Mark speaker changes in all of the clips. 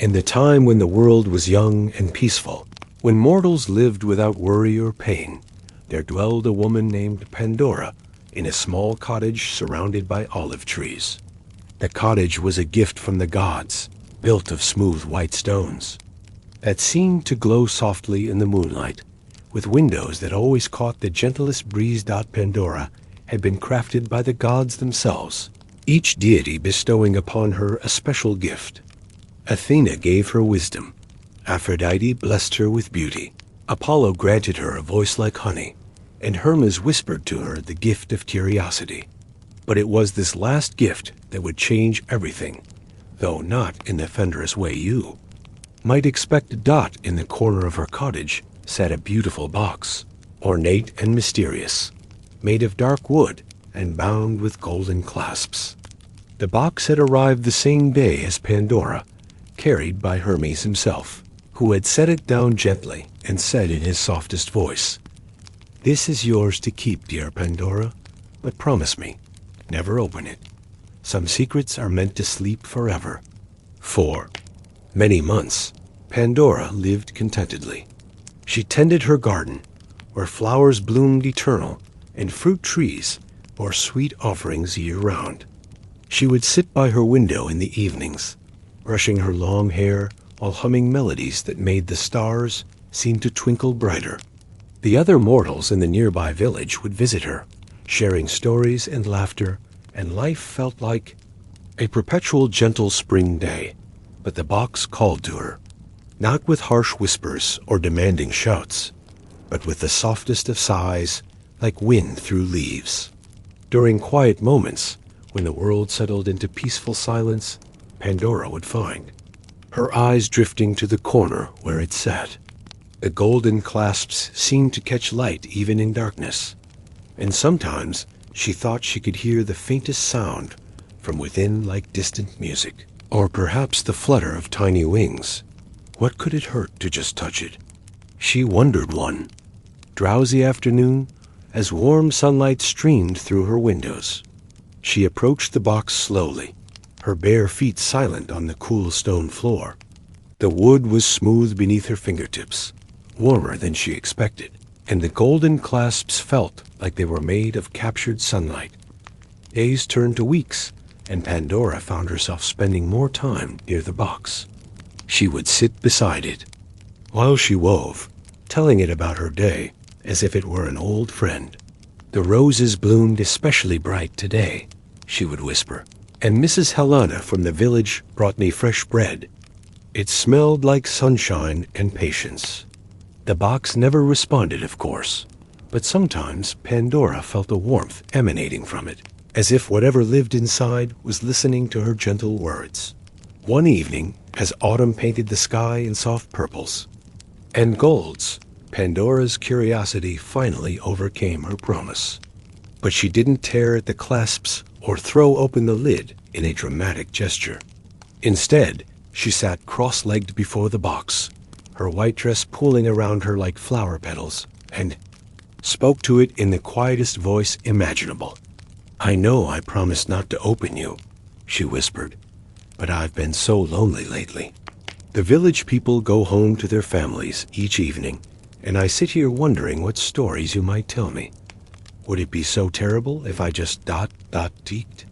Speaker 1: In the time when the world was young and peaceful, when mortals lived without worry or pain, there dwelled a woman named Pandora in a small cottage surrounded by olive trees. The cottage was a gift from the gods, built of smooth white stones that seemed to glow softly in the moonlight, with windows that always caught the gentlest breeze. Pandora had been crafted by the gods themselves, each deity bestowing upon her a special gift. Athena gave her wisdom, Aphrodite blessed her with beauty, Apollo granted her a voice like honey, and Hermes whispered to her the gift of curiosity. But it was this last gift that would change everything, though not in the thunderous way you might expect. In the corner of her cottage sat a beautiful box, ornate and mysterious, made of dark wood and bound with golden clasps. The box had arrived the same day as Pandora, carried by Hermes himself, who had set it down gently and said in his softest voice, "This is yours to keep, dear Pandora, but promise me, never open it. Some secrets are meant to sleep forever." For many months, Pandora lived contentedly. She tended her garden, where flowers bloomed eternal and fruit trees bore sweet offerings year-round. She would sit by her window in the evenings, brushing her long hair while humming melodies that made the stars seem to twinkle brighter. The other mortals in the nearby village would visit her, sharing stories and laughter, and life felt like a perpetual gentle spring day. But the box called to her, not with harsh whispers or demanding shouts, but with the softest of sighs, like wind through leaves. During quiet moments, when the world settled into peaceful silence, Pandora would find her eyes drifting to the corner where it sat. The golden clasps seemed to catch light even in darkness, and sometimes she thought she could hear the faintest sound from within, like distant music, or perhaps the flutter of tiny wings. What could it hurt to just touch it? She wondered one drowsy afternoon, as warm sunlight streamed through her windows. She approached the box slowly, her bare feet silent on the cool stone floor. The wood was smooth beneath her fingertips, warmer than she expected, and the golden clasps felt like they were made of captured sunlight. Days turned to weeks, and Pandora found herself spending more time near the box. She would sit beside it while she wove, telling it about her day as if it were an old friend. "The roses bloomed especially bright today," she would whisper, "and Mrs. Helena from the village brought me fresh bread. It smelled like sunshine and patience." The box never responded, of course, but sometimes Pandora felt a warmth emanating from it, as if whatever lived inside was listening to her gentle words. One evening, as autumn painted the sky in soft purples and golds, Pandora's curiosity finally overcame her promise. But she didn't tear at the clasps or throw open the lid in a dramatic gesture. Instead, she sat cross-legged before the box, her white dress pooling around her like flower petals, and spoke to it in the quietest voice imaginable. "I know I promised not to open you," she whispered, "but I've been so lonely lately. The village people go home to their families each evening, and I sit here wondering what stories you might tell me. Would it be so terrible if I just teeked?"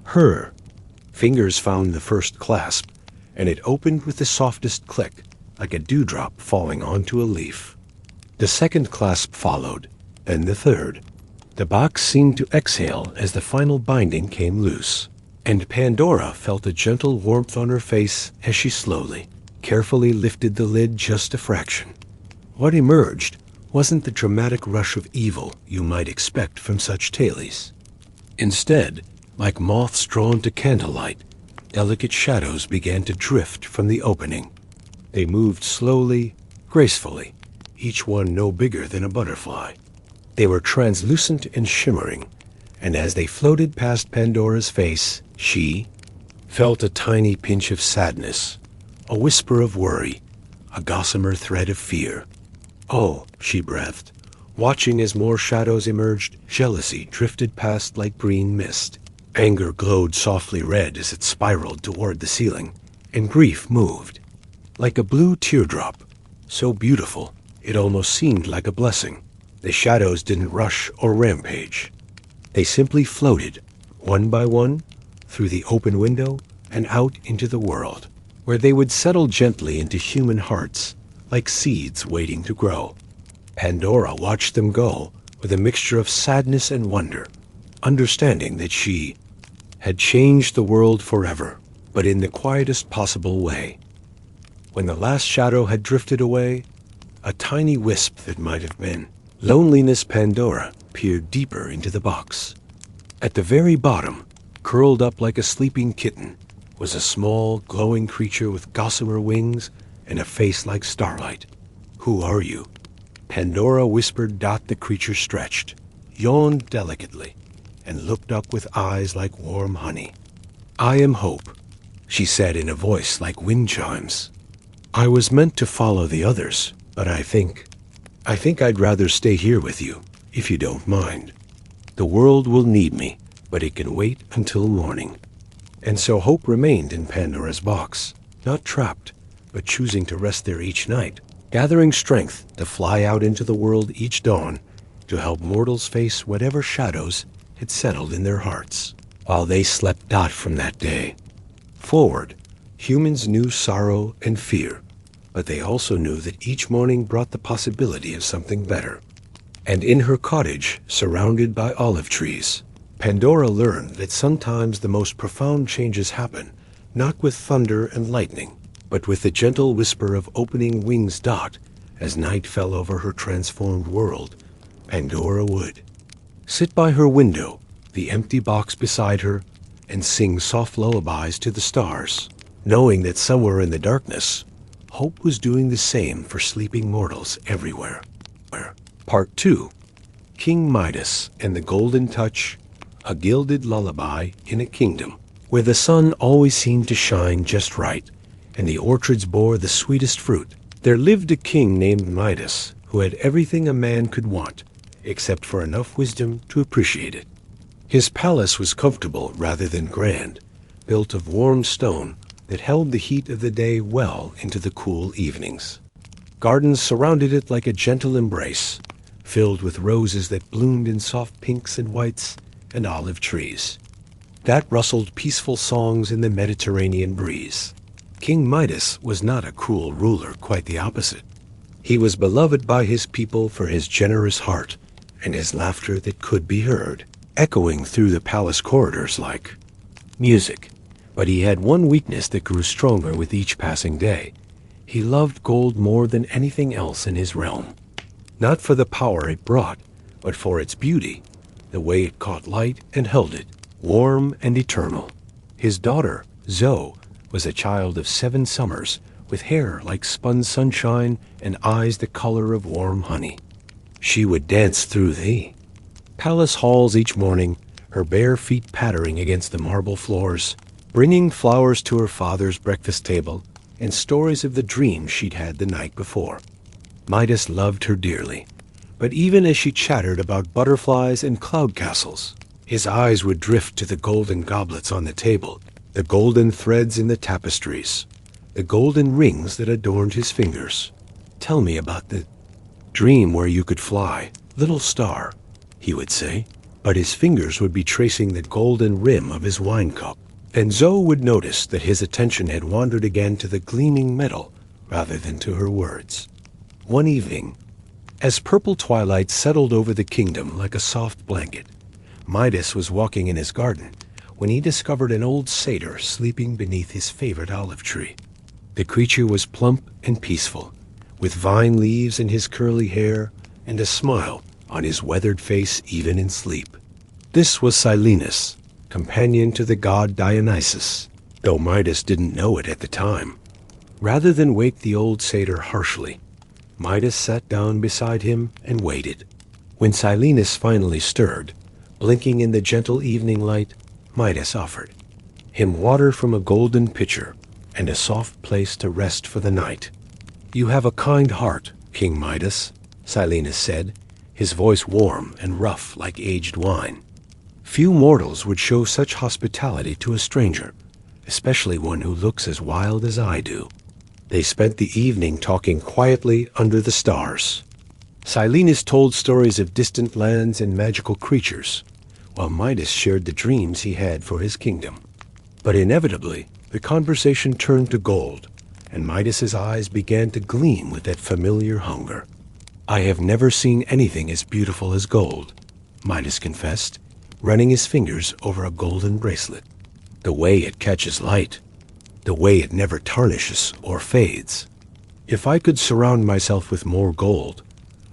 Speaker 1: Her fingers found the first clasp, and it opened with the softest click, like a dewdrop falling onto a leaf. The second clasp followed, then the third. The box seemed to exhale as the final binding came loose, and Pandora felt a gentle warmth on her face as she slowly, carefully lifted the lid just a fraction. What emerged wasn't the dramatic rush of evil you might expect from such tales. Instead, like moths drawn to candlelight, delicate shadows began to drift from the opening. They moved slowly, gracefully, each one no bigger than a butterfly. They were translucent and shimmering, and as they floated past Pandora's face, she felt a tiny pinch of sadness, a whisper of worry, a gossamer thread of fear. "Oh," she breathed, watching as more shadows emerged. Jealousy drifted past like green mist. Anger glowed softly red as it spiraled toward the ceiling, and grief moved, like a blue teardrop, so beautiful it almost seemed like a blessing. The shadows didn't rush or rampage. They simply floated, one by one, through the open window and out into the world, where they would settle gently into human hearts, like seeds waiting to grow. Pandora watched them go with a mixture of sadness and wonder, understanding that she had changed the world forever, but in the quietest possible way. When the last shadow had drifted away, a tiny wisp that might have been loneliness, Pandora peered deeper into the box. At the very bottom, curled up like a sleeping kitten, was a small, glowing creature with gossamer wings and a face like starlight. "Who are you?" Pandora whispered. The creature stretched, yawned delicately, and looked up with eyes like warm honey. "I am Hope," she said in a voice like wind chimes. "I was meant to follow the others, but I think I'd rather stay here with you, if you don't mind. The world will need me, but it can wait until morning." And so Hope remained in Pandora's box, not trapped, but choosing to rest there each night, gathering strength to fly out into the world each dawn to help mortals face whatever shadows had settled in their hearts. While they slept from that day forward, humans knew sorrow and fear, but they also knew that each morning brought the possibility of something better. And in her cottage, surrounded by olive trees, Pandora learned that sometimes the most profound changes happen not with thunder and lightning, but with the gentle whisper of opening wings. As night fell over her transformed world, Pandora would sit by her window, the empty box beside her, and sing soft lullabies to the stars, knowing that somewhere in the darkness, Hope was doing the same for sleeping mortals everywhere. Part 2. King Midas and the Golden Touch, a gilded lullaby in a kingdom where the sun always seemed to shine just right, and the orchards bore the sweetest fruit. There lived a king named Midas who had everything a man could want, except for enough wisdom to appreciate it. His palace was comfortable rather than grand, built of warm stone that held the heat of the day well into the cool evenings. Gardens surrounded it like a gentle embrace, filled with roses that bloomed in soft pinks and whites, and olive trees that rustled peaceful songs in the Mediterranean breeze. King Midas was not a cruel ruler, quite the opposite. He was beloved by his people for his generous heart and his laughter that could be heard, echoing through the palace corridors like music. But he had one weakness that grew stronger with each passing day. He loved gold more than anything else in his realm. Not for the power it brought, but for its beauty, the way it caught light and held it, warm and eternal. His daughter, Zoe, was a child of 7 summers, with hair like spun sunshine and eyes the color of warm honey. She would dance through the palace halls each morning, her bare feet pattering against the marble floors, bringing flowers to her father's breakfast table and stories of the dreams she'd had the night before. Midas loved her dearly, but even as she chattered about butterflies and cloud castles, his eyes would drift to the golden goblets on the table, the golden threads in the tapestries, the golden rings that adorned his fingers. "Tell me about the dream where you could fly, little star," he would say, but his fingers would be tracing the golden rim of his wine cup. And Zoe would notice that his attention had wandered again to the gleaming metal rather than to her words. One evening, as purple twilight settled over the kingdom like a soft blanket, Midas was walking in his garden when he discovered an old satyr sleeping beneath his favorite olive tree. The creature was plump and peaceful, with vine leaves in his curly hair and a smile on his weathered face even in sleep. This was Silenus, companion to the god Dionysus, though Midas didn't know it at the time. Rather than wake the old satyr harshly, Midas sat down beside him and waited. When Silenus finally stirred, blinking in the gentle evening light, Midas offered him water from a golden pitcher and a soft place to rest for the night. "You have a kind heart, King Midas," Silenus said, his voice warm and rough like aged wine. "Few mortals would show such hospitality to a stranger, especially one who looks as wild as I do." They spent the evening talking quietly under the stars. Silenus told stories of distant lands and magical creatures, while Midas shared the dreams he had for his kingdom. But inevitably, the conversation turned to gold, and Midas's eyes began to gleam with that familiar hunger. "I have never seen anything as beautiful as gold," Midas confessed, running his fingers over a golden bracelet. "The way it catches light, the way it never tarnishes or fades. If I could surround myself with more gold,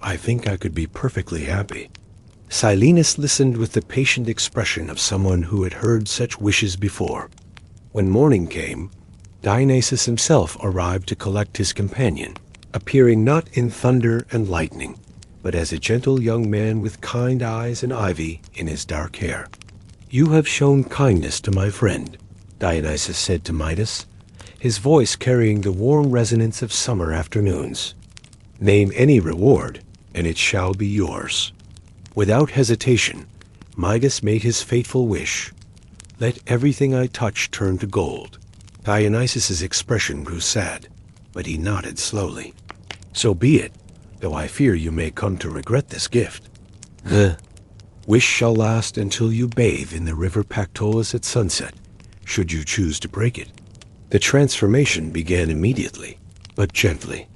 Speaker 1: I think I could be perfectly happy." Silenus listened with the patient expression of someone who had heard such wishes before. When morning came, Dionysus himself arrived to collect his companion, appearing not in thunder and lightning, but as a gentle young man with kind eyes and ivy in his dark hair. "You have shown kindness to my friend," Dionysus said to Midas, his voice carrying the warm resonance of summer afternoons. "Name any reward, and it shall be yours." Without hesitation, Midas made his fateful wish. "Let everything I touch turn to gold." Dionysus's expression grew sad, but he nodded slowly. "So be it, though I fear you may come to regret this gift. The wish shall last until you bathe in the river Pactolus at sunset, should you choose to break it." The transformation began immediately, but gently.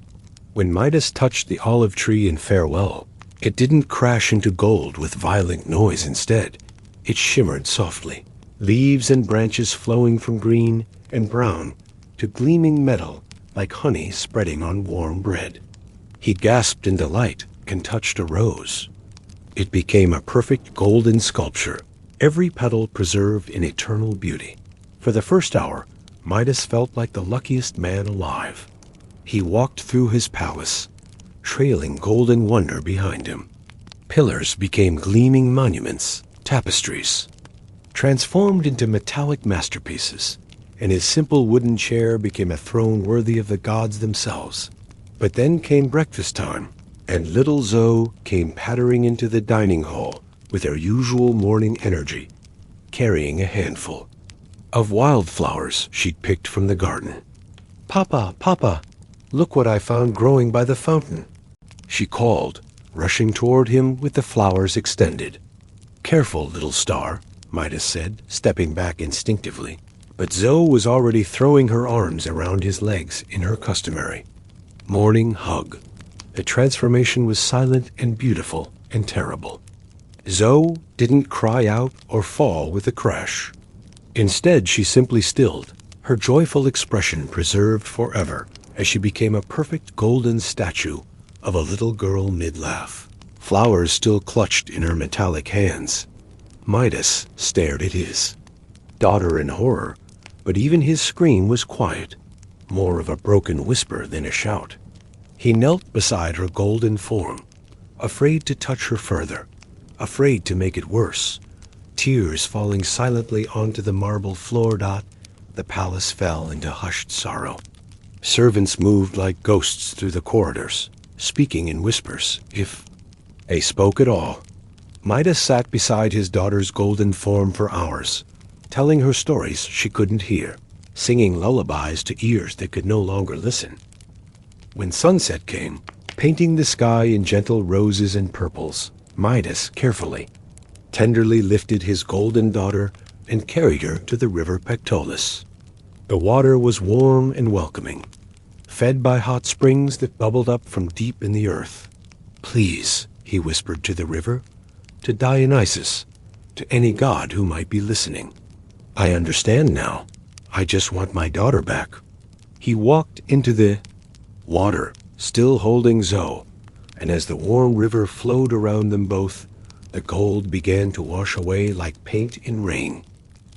Speaker 1: When Midas touched the olive tree in farewell, it didn't crash into gold with violent noise. Instead, it shimmered softly, leaves and branches flowing from green and brown to gleaming metal like honey spreading on warm bread. He gasped in delight and touched a rose. It became a perfect golden sculpture, every petal preserved in eternal beauty. For the first hour, Midas felt like the luckiest man alive. He walked through his palace, trailing golden wonder behind him. Pillars became gleaming monuments, tapestries, transformed into metallic masterpieces, and his simple wooden chair became a throne worthy of the gods themselves. But then came breakfast time, and little Zoe came pattering into the dining hall with her usual morning energy, carrying a handful of wildflowers she'd picked from the garden. "Papa, Papa, look what I found growing by the fountain," she called, rushing toward him with the flowers extended. "Careful, little star," Midas said, stepping back instinctively. But Zoe was already throwing her arms around his legs in her customary morning hug. The transformation was silent and beautiful and terrible. Zoe didn't cry out or fall with a crash. Instead, she simply stilled, her joyful expression preserved forever as she became a perfect golden statue of a little girl mid-laugh. Flowers still clutched in her metallic hands. Midas stared at his daughter in horror, but even his scream was quiet, more of a broken whisper than a shout. He knelt beside her golden form, afraid to touch her further, afraid to make it worse. Tears falling silently onto the marble floor. The palace fell into hushed sorrow. Servants moved like ghosts through the corridors, speaking in whispers, if they spoke at all. Midas sat beside his daughter's golden form for hours, telling her stories she couldn't hear, singing lullabies to ears that could no longer listen. When sunset came, painting the sky in gentle roses and purples, Midas carefully, tenderly lifted his golden daughter and carried her to the river Pactolus. The water was warm and welcoming, fed by hot springs that bubbled up from deep in the earth. "Please," he whispered to the river, to Dionysus, to any god who might be listening. "I understand now. I just want my daughter back." He walked into the water, still holding Zoe, and as the warm river flowed around them both, the gold began to wash away like paint in rain.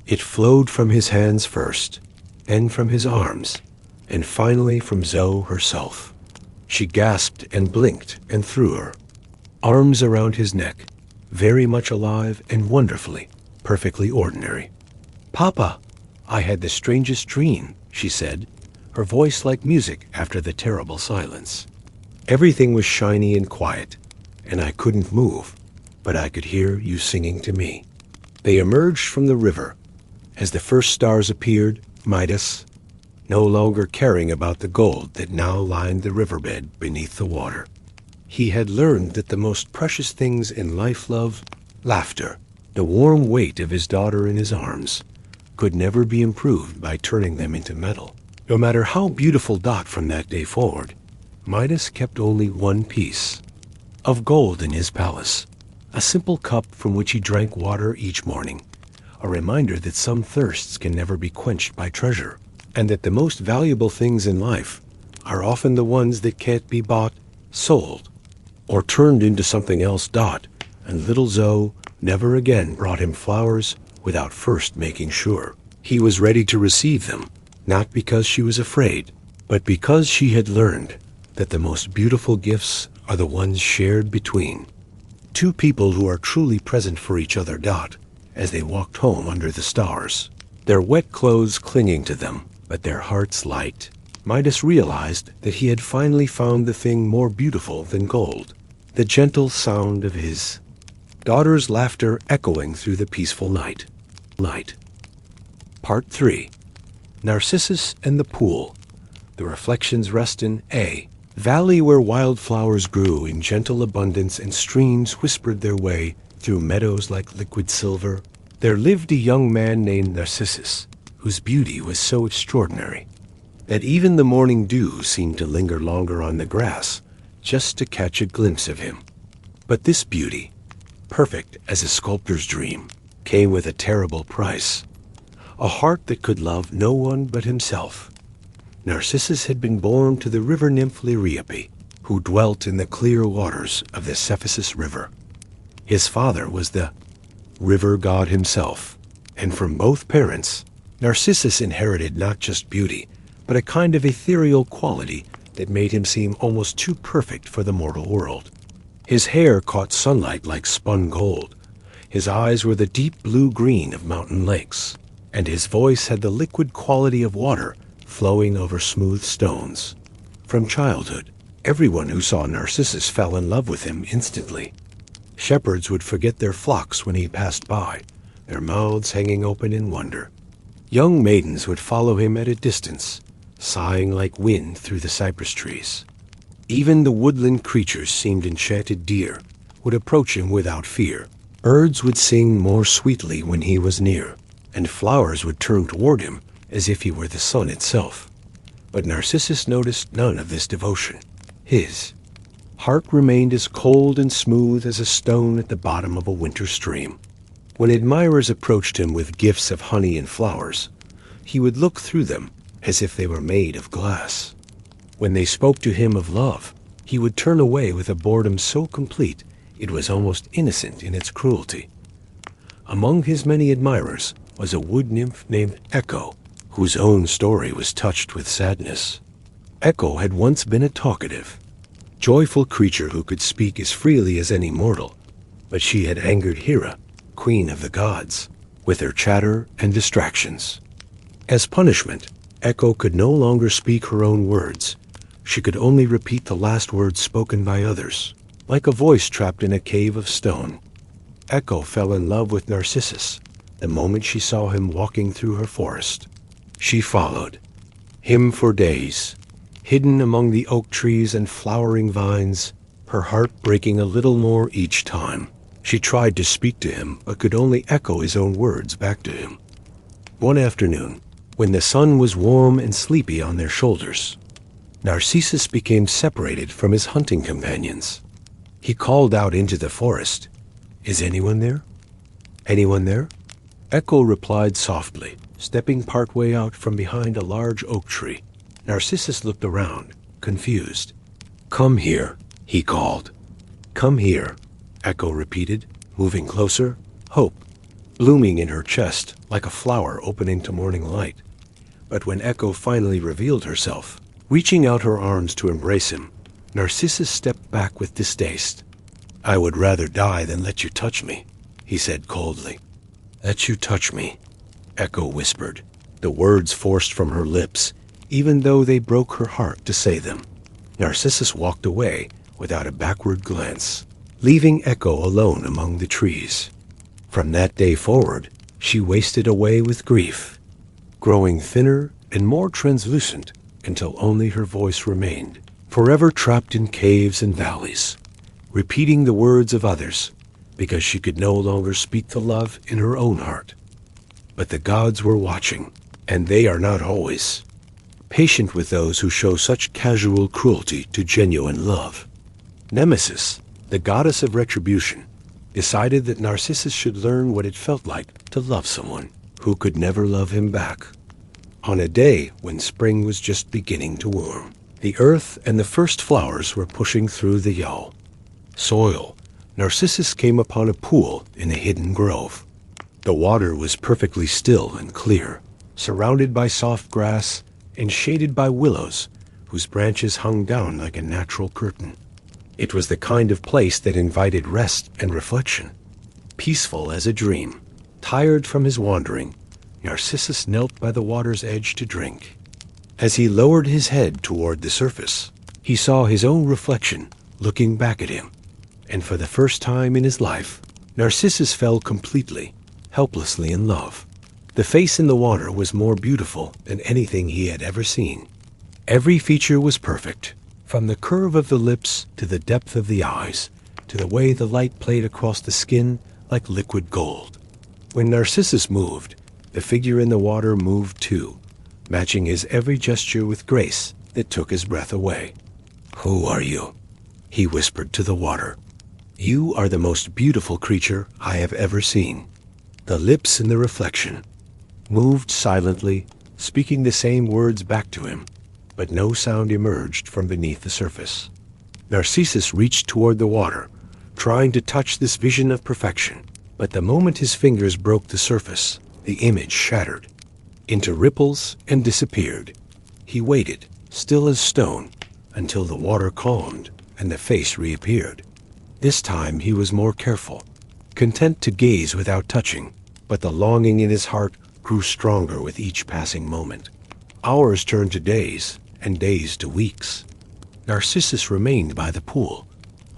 Speaker 1: It flowed from his hands first, and from his arms, and finally from Zoe herself. She gasped and blinked and threw her arms around his neck, very much alive and wonderfully, perfectly ordinary. "Papa, I had the strangest dream," she said, her voice like music after the terrible silence. "Everything was shiny and quiet, and I couldn't move, but I could hear you singing to me." They emerged from the river. As the first stars appeared, Midas no longer caring about the gold that now lined the riverbed beneath the water. He had learned that the most precious things in life, love, laughter, the warm weight of his daughter in his arms, could never be improved by turning them into metal. No matter how beautiful Dot from that day forward, Midas kept only one piece of gold in his palace, a simple cup from which he drank water each morning, a reminder that some thirsts can never be quenched by treasure, and that the most valuable things in life are often the ones that can't be bought, sold, or turned into something else. Dot and little Zoe never again brought him flowers without first making sure he was ready to receive them, not because she was afraid, but because she had learned that the most beautiful gifts are the ones shared between two people who are truly present for each other. Dot, as they walked home under the stars, their wet clothes clinging to them, but their hearts light, Midas realized that he had finally found the thing more beautiful than gold, the gentle sound of his daughter's laughter echoing through the peaceful night. Part 3. Narcissus and the Pool. The reflections rest in a valley where wildflowers grew in gentle abundance and streams whispered their way through meadows like liquid silver. There lived a young man named Narcissus, whose beauty was so extraordinary that even the morning dew seemed to linger longer on the grass just to catch a glimpse of him. But this beauty, perfect as a sculptor's dream, came with a terrible price, a heart that could love no one but himself. Narcissus had been born to the river nymph Liriope, who dwelt in the clear waters of the Cephissus River. His father was the river god himself, and from both parents, Narcissus inherited not just beauty, but a kind of ethereal quality that made him seem almost too perfect for the mortal world. His hair caught sunlight like spun gold, his eyes were the deep blue-green of mountain lakes, and his voice had the liquid quality of water flowing over smooth stones. From childhood, everyone who saw Narcissus fell in love with him instantly. Shepherds would forget their flocks when he passed by, their mouths hanging open in wonder. Young maidens would follow him at a distance, sighing like wind through the cypress trees. Even the woodland creatures seemed enchanted. Deer would approach him without fear. Birds would sing more sweetly when he was near, and flowers would turn toward him as if he were the sun itself. But Narcissus noticed none of this devotion. His heart remained as cold and smooth as a stone at the bottom of a winter stream. When admirers approached him with gifts of honey and flowers, he would look through them as if they were made of glass. When they spoke to him of love, he would turn away with a boredom so complete it was almost innocent in its cruelty. Among his many admirers was a wood nymph named Echo, whose own story was touched with sadness. Echo had once been a talkative, joyful creature who could speak as freely as any mortal, but she had angered Hera, queen of the gods, with her chatter and distractions. As punishment, Echo could no longer speak her own words. She could only repeat the last words spoken by others, like a voice trapped in a cave of stone. Echo fell in love with Narcissus the moment she saw him walking through her forest. She followed him for days, hidden among the oak trees and flowering vines, her heart breaking a little more each time. She tried to speak to him, but could only echo his own words back to him. One afternoon, when the sun was warm and sleepy on their shoulders, Narcissus became separated from his hunting companions. He called out into the forest, "Is anyone there? Anyone there?" Echo replied softly, stepping partway out from behind a large oak tree. Narcissus looked around, confused. "Come here," he called. "Come here," Echo repeated, moving closer, hope blooming in her chest like a flower opening to morning light. But when Echo finally revealed herself, reaching out her arms to embrace him, Narcissus stepped back with distaste. "I would rather die than let you touch me," he said coldly. "Let you touch me," Echo whispered, the words forced from her lips, even though they broke her heart to say them. Narcissus walked away without a backward glance, leaving Echo alone among the trees. From that day forward, she wasted away with grief, growing thinner and more translucent until only her voice remained, forever trapped in caves and valleys, repeating the words of others because she could no longer speak the love in her own heart. But the gods were watching, and they are not always patient with those who show such casual cruelty to genuine love. Nemesis, the goddess of retribution, decided that Narcissus should learn what it felt like to love someone who could never love him back. On a day when spring was just beginning to warm, the earth and the first flowers were pushing through the soil. Narcissus came upon a pool in a hidden grove. The water was perfectly still and clear, surrounded by soft grass and shaded by willows whose branches hung down like a natural curtain. It was the kind of place that invited rest and reflection. Peaceful as a dream, tired from his wandering, Narcissus knelt by the water's edge to drink. As he lowered his head toward the surface, he saw his own reflection looking back at him. And for the first time in his life, Narcissus fell completely, helplessly in love. The face in the water was more beautiful than anything he had ever seen. Every feature was perfect, from the curve of the lips to the depth of the eyes, to the way the light played across the skin like liquid gold. When Narcissus moved, the figure in the water moved too, matching his every gesture with grace that took his breath away. "Who are you?" he whispered to the water. "You are the most beautiful creature I have ever seen." The lips in the reflection moved silently, speaking the same words back to him, but no sound emerged from beneath the surface. Narcissus reached toward the water, trying to touch this vision of perfection, but the moment his fingers broke the surface, the image shattered into ripples and disappeared. He waited, still as stone, until the water calmed and the face reappeared. This time he was more careful, content to gaze without touching, but the longing in his heart grew stronger with each passing moment. Hours turned to days, and days to weeks. Narcissus remained by the pool,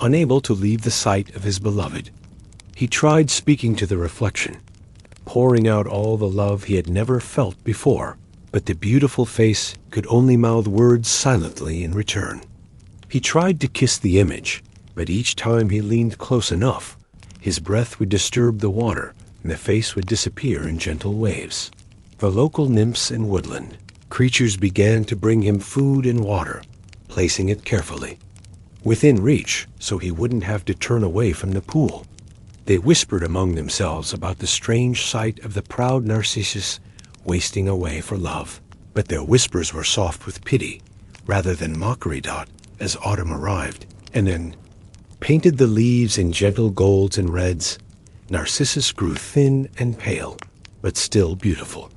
Speaker 1: unable to leave the sight of his beloved. He tried speaking to the reflection, pouring out all the love he had never felt before, but the beautiful face could only mouth words silently in return. He tried to kiss the image, but each time he leaned close enough, his breath would disturb the water, and the face would disappear in gentle waves. The local nymphs and woodland creatures began to bring him food and water, placing it carefully within reach so he wouldn't have to turn away from the pool. They whispered among themselves about the strange sight of the proud Narcissus wasting away for love. But their whispers were soft with pity rather than mockery. As autumn arrived and then painted the leaves in gentle golds and reds, Narcissus grew thin and pale, but still beautiful.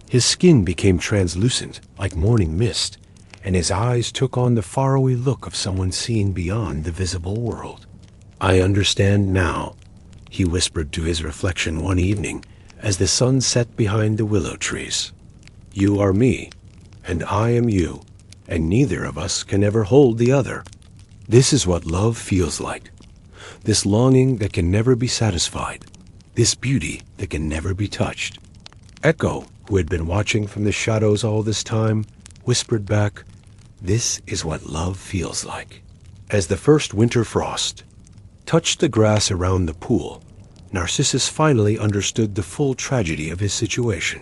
Speaker 1: His skin became translucent like morning mist, and his eyes took on the faraway look of someone seeing beyond the visible world. "I understand now," he whispered to his reflection one evening as the sun set behind the willow trees. "You are me, and I am you, and neither of us can ever hold the other. This is what love feels like. This longing that can never be satisfied. This beauty that can never be touched." Echo, who had been watching from the shadows all this time, whispered back, "This is what love feels like." As the first winter frost touched the grass around the pool, Narcissus finally understood the full tragedy of his situation.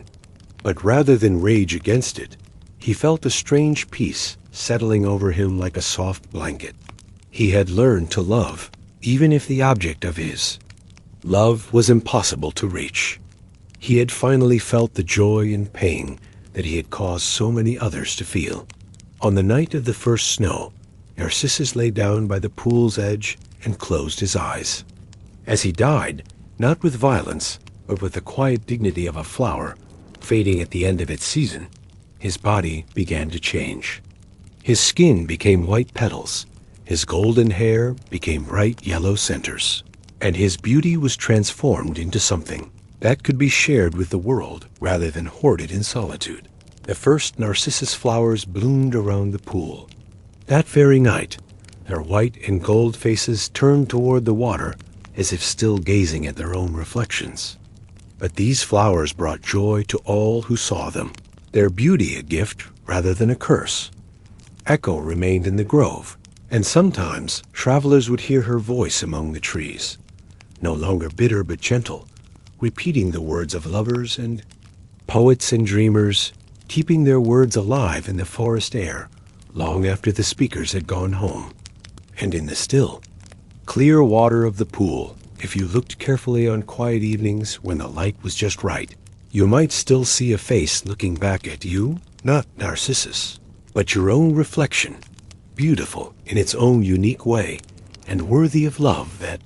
Speaker 1: But rather than rage against it, he felt a strange peace settling over him like a soft blanket. He had learned to love, even if the object of his love was impossible to reach. He had finally felt the joy and pain that he had caused so many others to feel. On the night of the first snow, Narcissus lay down by the pool's edge and closed his eyes. As he died, not with violence, but with the quiet dignity of a flower fading at the end of its season, his body began to change. His skin became white petals, his golden hair became bright yellow centers, and his beauty was transformed into something that could be shared with the world rather than hoarded in solitude. The first narcissus flowers bloomed around the pool. That very night, their white and gold faces turned toward the water as if still gazing at their own reflections. But these flowers brought joy to all who saw them. their beauty a gift rather than a curse. Echo remained in the grove, and sometimes travelers would hear her voice among the trees, no longer bitter but gentle, repeating the words of lovers and poets and dreamers, keeping their words alive in the forest air long after the speakers had gone home. And in the still, clear water of the pool, if you looked carefully on quiet evenings when the light was just right, you might still see a face looking back at you, not Narcissus, but your own reflection, beautiful in its own unique way and worthy of love that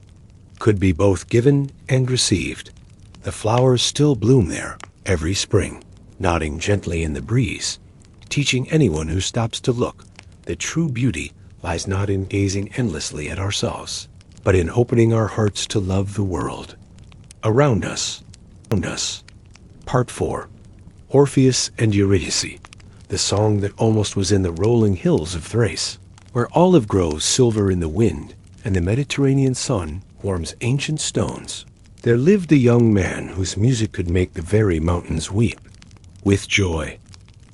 Speaker 1: could be both given and received. The flowers still bloom there every spring, nodding gently in the breeze, teaching anyone who stops to look that true beauty lies not in gazing endlessly at ourselves, but in opening our hearts to love the world. Around us. Part 4. Orpheus and Eurydice, the song that almost was in the rolling hills of Thrace, where olive groves silver in the wind and the Mediterranean sun warms ancient stones. There lived a young man whose music could make the very mountains weep with joy.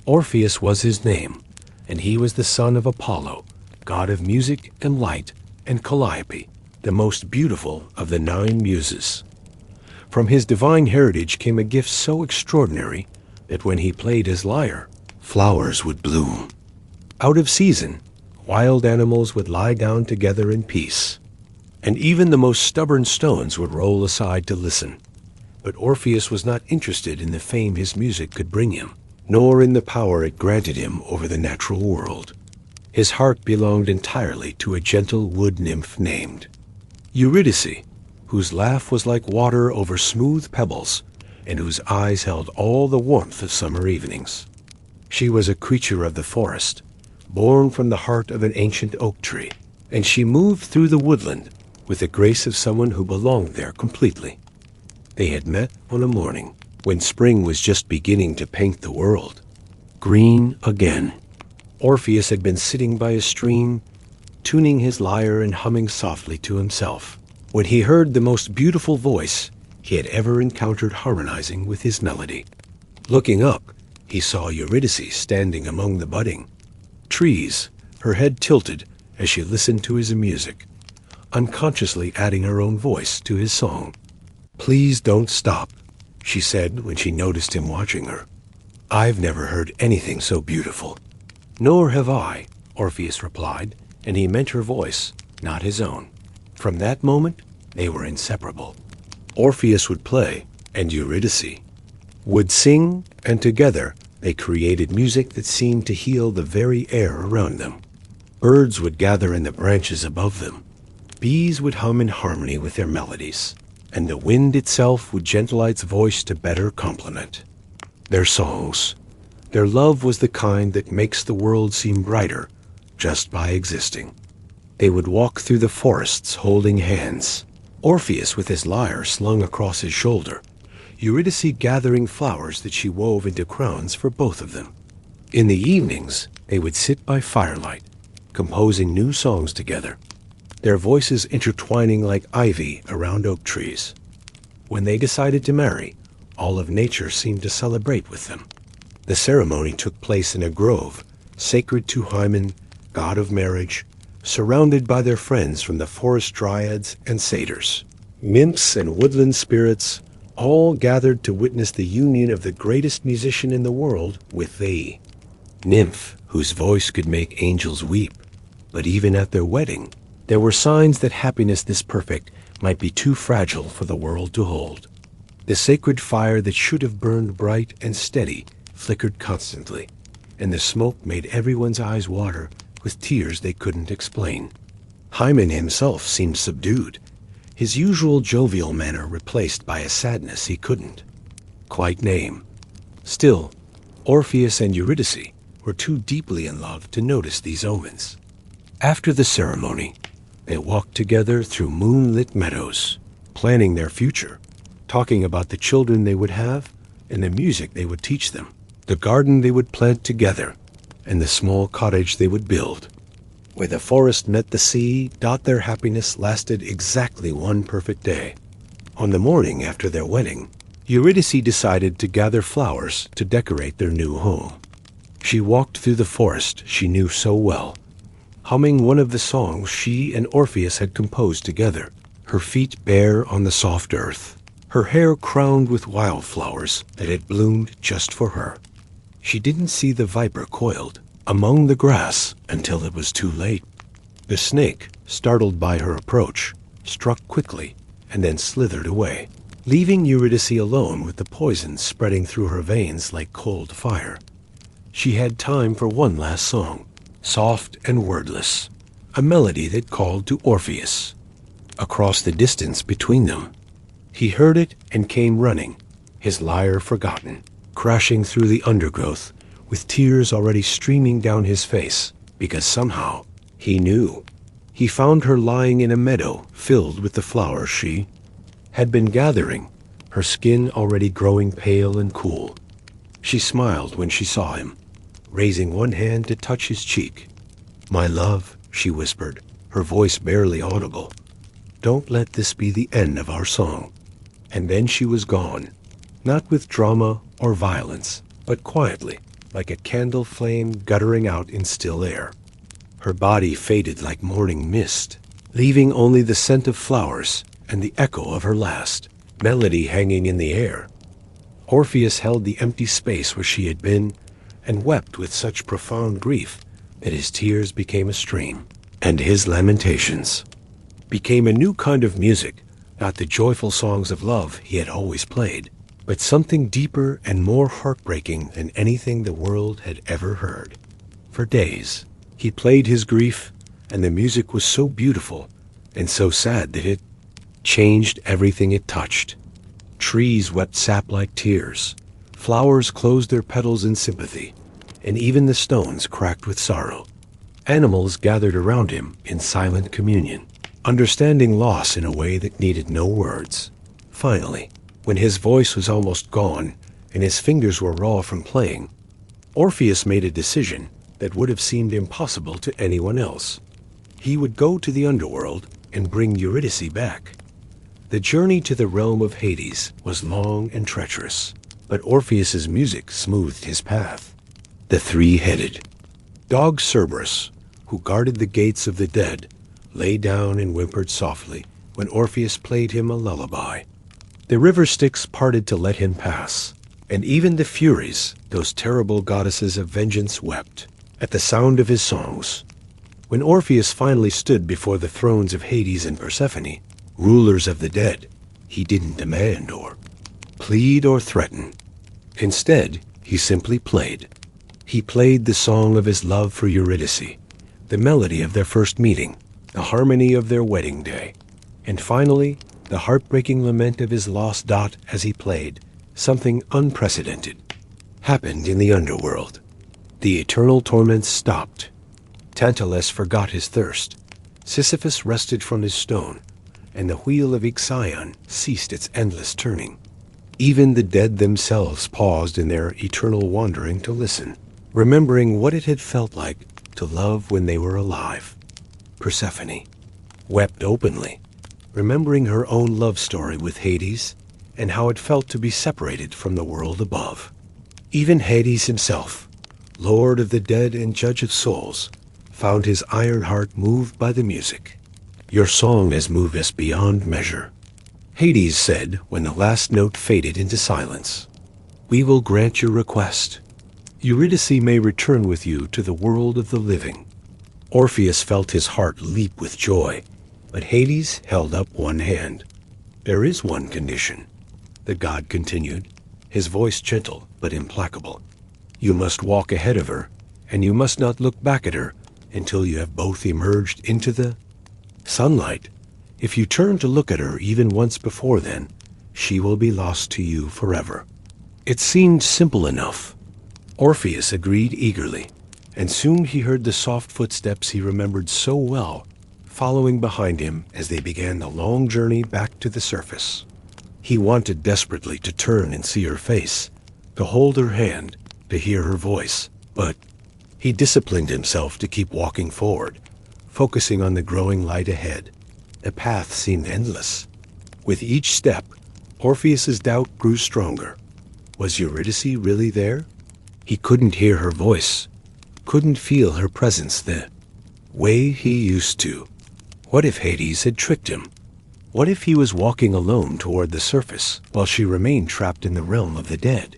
Speaker 1: Orpheus was his name, and he was the son of Apollo, god of music and light, and Calliope, the most beautiful of the 9 muses. From his divine heritage came a gift so extraordinary that when he played his lyre, flowers would bloom. Out of season, wild animals would lie down together in peace, and even the most stubborn stones would roll aside to listen. But Orpheus was not interested in the fame his music could bring him, nor in the power it granted him over the natural world. His heart belonged entirely to a gentle wood nymph named Eurydice, whose laugh was like water over smooth pebbles, and whose eyes held all the warmth of summer evenings. She was a creature of the forest, born from the heart of an ancient oak tree, and she moved through the woodland with the grace of someone who belonged there completely. They had met on a morning when spring was just beginning to paint the world green again. Orpheus had been sitting by a stream, tuning his lyre and humming softly to himself, when he heard the most beautiful voice he had ever encountered harmonizing with his melody. Looking up, he saw Eurydice standing among the budding trees, her head tilted as she listened to his music, unconsciously adding her own voice to his song. "Please don't stop," she said when she noticed him watching her. "I've never heard anything so beautiful." "Nor have I," Orpheus replied, and he meant her voice, not his own. From that moment, they were inseparable. Orpheus would play, and Eurydice would sing, and together they created music that seemed to heal the very air around them. Birds would gather in the branches above them. Bees would hum in harmony with their melodies, and the wind itself would gentle its voice to better complement their songs. Their love was the kind that makes the world seem brighter just by existing. They would walk through the forests holding hands, Orpheus with his lyre slung across his shoulder, Eurydice gathering flowers that she wove into crowns for both of them. In the evenings, they would sit by firelight, composing new songs together, their voices intertwining like ivy around oak trees. When they decided to marry, all of nature seemed to celebrate with them. The ceremony took place in a grove, sacred to Hymen, god of marriage, surrounded by their friends from the forest dryads and satyrs. Nymphs and woodland spirits all gathered to witness the union of the greatest musician in the world with the nymph whose voice could make angels weep. But even at their wedding, there were signs that happiness this perfect might be too fragile for the world to hold. The sacred fire that should have burned bright and steady flickered constantly, and the smoke made everyone's eyes water with tears they couldn't explain. Hymen himself seemed subdued, his usual jovial manner replaced by a sadness he couldn't quite name. Still, Orpheus and Eurydice were too deeply in love to notice these omens. After the ceremony, they walked together through moonlit meadows, planning their future, talking about the children they would have and the music they would teach them, the garden they would plant together, and the small cottage they would build. Where the forest met the sea, their happiness lasted exactly one perfect day. On the morning after their wedding, Eurydice decided to gather flowers to decorate their new home. She walked through the forest she knew so well, humming one of the songs she and Orpheus had composed together, her feet bare on the soft earth, her hair crowned with wildflowers that had bloomed just for her. She didn't see the viper coiled among the grass until it was too late. The snake, startled by her approach, struck quickly and then slithered away, leaving Eurydice alone with the poison spreading through her veins like cold fire. She had time for one last song, soft and wordless, a melody that called to Orpheus. Across the distance between them, he heard it and came running, his lyre forgotten, crashing through the undergrowth with tears already streaming down his face, because somehow he knew. He found her lying in a meadow filled with the flowers she had been gathering, her skin already growing pale and cool. She smiled when she saw him, raising one hand to touch his cheek. "My love," she whispered, her voice barely audible, "don't let this be the end of our song." And then she was gone, not with drama or violence, but quietly, like a candle flame guttering out in still air. Her body faded like morning mist, leaving only the scent of flowers and the echo of her last melody hanging in the air. Orpheus held the empty space where she had been and wept with such profound grief that his tears became a stream, and his lamentations became a new kind of music, not the joyful songs of love he had always played, but something deeper and more heartbreaking than anything the world had ever heard. For days, he played his grief, and the music was so beautiful and so sad that it changed everything it touched. Trees wept sap like tears, flowers closed their petals in sympathy, and even the stones cracked with sorrow. Animals gathered around him in silent communion, understanding loss in a way that needed no words. Finally, when his voice was almost gone and his fingers were raw from playing, Orpheus made a decision that would have seemed impossible to anyone else. He would go to the underworld and bring Eurydice back. The journey to the realm of Hades was long and treacherous, but Orpheus's music smoothed his path. The three-headed dog Cerberus, who guarded the gates of the dead, lay down and whimpered softly when Orpheus played him a lullaby. The river Styx parted to let him pass, and even the Furies, those terrible goddesses of vengeance, wept at the sound of his songs. When Orpheus finally stood before the thrones of Hades and Persephone, rulers of the dead, he didn't demand or plead or threaten. Instead, he simply played. He played the song of his love for Eurydice, the melody of their first meeting, the harmony of their wedding day, and finally, the heartbreaking lament of his lost Dot. As he played, something unprecedented happened in the underworld. The eternal torments stopped. Tantalus forgot his thirst. Sisyphus rested from his stone, and the wheel of Ixion ceased its endless turning. Even the dead themselves paused in their eternal wandering to listen, remembering what it had felt like to love when they were alive. Persephone wept openly, remembering her own love story with Hades and how it felt to be separated from the world above. Even Hades himself, Lord of the dead and judge of souls, found his iron heart moved by the music. "Your song has moved us beyond measure," Hades said when the last note faded into silence. "We will grant your request. Eurydice may return with you to the world of the living." Orpheus felt his heart leap with joy, but Hades held up one hand. "There is one condition," the god continued, his voice gentle but implacable. "You must walk ahead of her, and you must not look back at her until you have both emerged into the sunlight. If you turn to look at her even once before then, she will be lost to you forever." It seemed simple enough. Orpheus agreed eagerly, and soon he heard the soft footsteps he remembered so well, following behind him as they began the long journey back to the surface. He wanted desperately to turn and see her face, to hold her hand, to hear her voice, but he disciplined himself to keep walking forward, focusing on the growing light ahead. The path seemed endless. With each step, Orpheus's doubt grew stronger. Was Eurydice really there? He couldn't hear her voice, couldn't feel her presence the way he used to. What if Hades had tricked him? What if he was walking alone toward the surface while she remained trapped in the realm of the dead?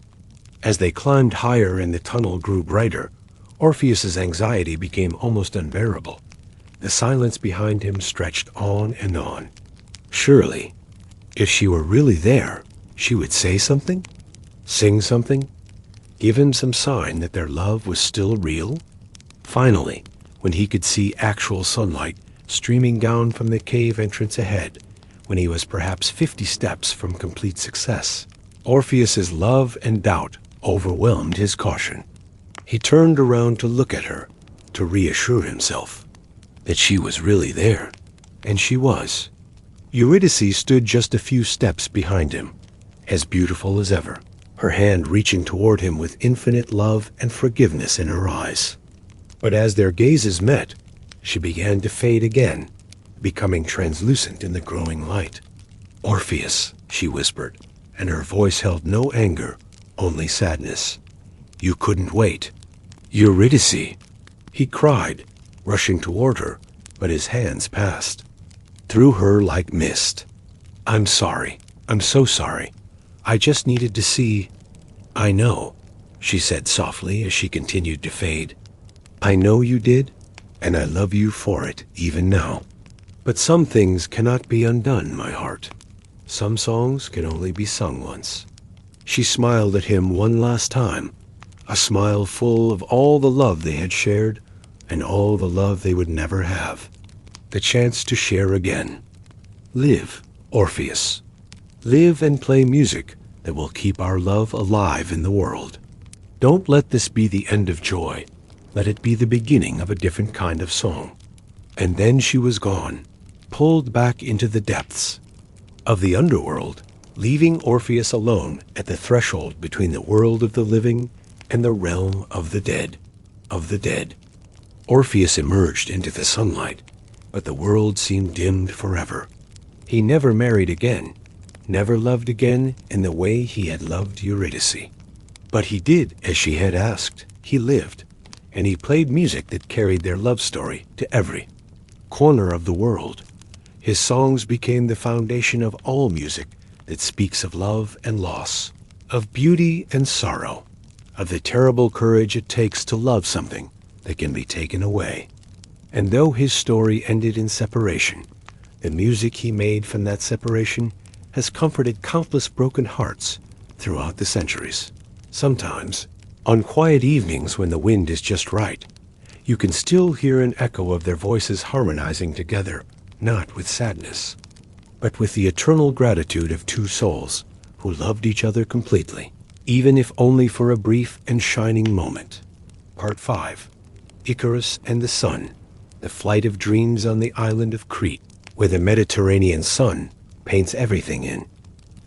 Speaker 1: As they climbed higher and the tunnel grew brighter, Orpheus's anxiety became almost unbearable. The silence behind him stretched on and on. Surely, if she were really there, she would say something? Sing something? Give him some sign that their love was still real? Finally, when he could see actual sunlight streaming down from the cave entrance ahead, when he was perhaps 50 steps from complete success, Orpheus's love and doubt overwhelmed his caution. He turned around to look at her, to reassure himself that she was really there, and she was. Eurydice stood just a few steps behind him, as beautiful as ever, her hand reaching toward him with infinite love and forgiveness in her eyes. But as their gazes met, she began to fade again, becoming translucent in the growing light. "Orpheus," she whispered, and her voice held no anger, only sadness. "You couldn't wait." "Eurydice!" he cried, rushing toward her, but his hands passed through her like mist. "I'm sorry. I'm so sorry. I just needed to see." "I know," she said softly as she continued to fade. "I know you did, and I love you for it even now. But some things cannot be undone, my heart. Some songs can only be sung once." She smiled at him one last time, a smile full of all the love they had shared and all the love they would never have. The chance to share again. Live, Orpheus. Live and play music that will keep our love alive in the world. Don't let this be the end of joy. Let it be the beginning of a different kind of song. And then she was gone, pulled back into the depths of the underworld, leaving Orpheus alone at the threshold between the world of the living and the realm of the dead. Orpheus emerged into the sunlight, but the world seemed dimmed forever. He never married again, never loved again in the way he had loved Eurydice. But he did as she had asked. He lived, and he played music that carried their love story to every corner of the world. His songs became the foundation of all music that speaks of love and loss, of beauty and sorrow, of the terrible courage it takes to love something that can be taken away. And though his story ended in separation, the music he made from that separation has comforted countless broken hearts throughout the centuries. Sometimes, on quiet evenings when the wind is just right, you can still hear an echo of their voices harmonizing together, not with sadness, but with the eternal gratitude of two souls who loved each other completely, even if only for a brief and shining moment. Part 5. Icarus and the Sun, the flight of dreams on the island of Crete, where the Mediterranean sun paints everything in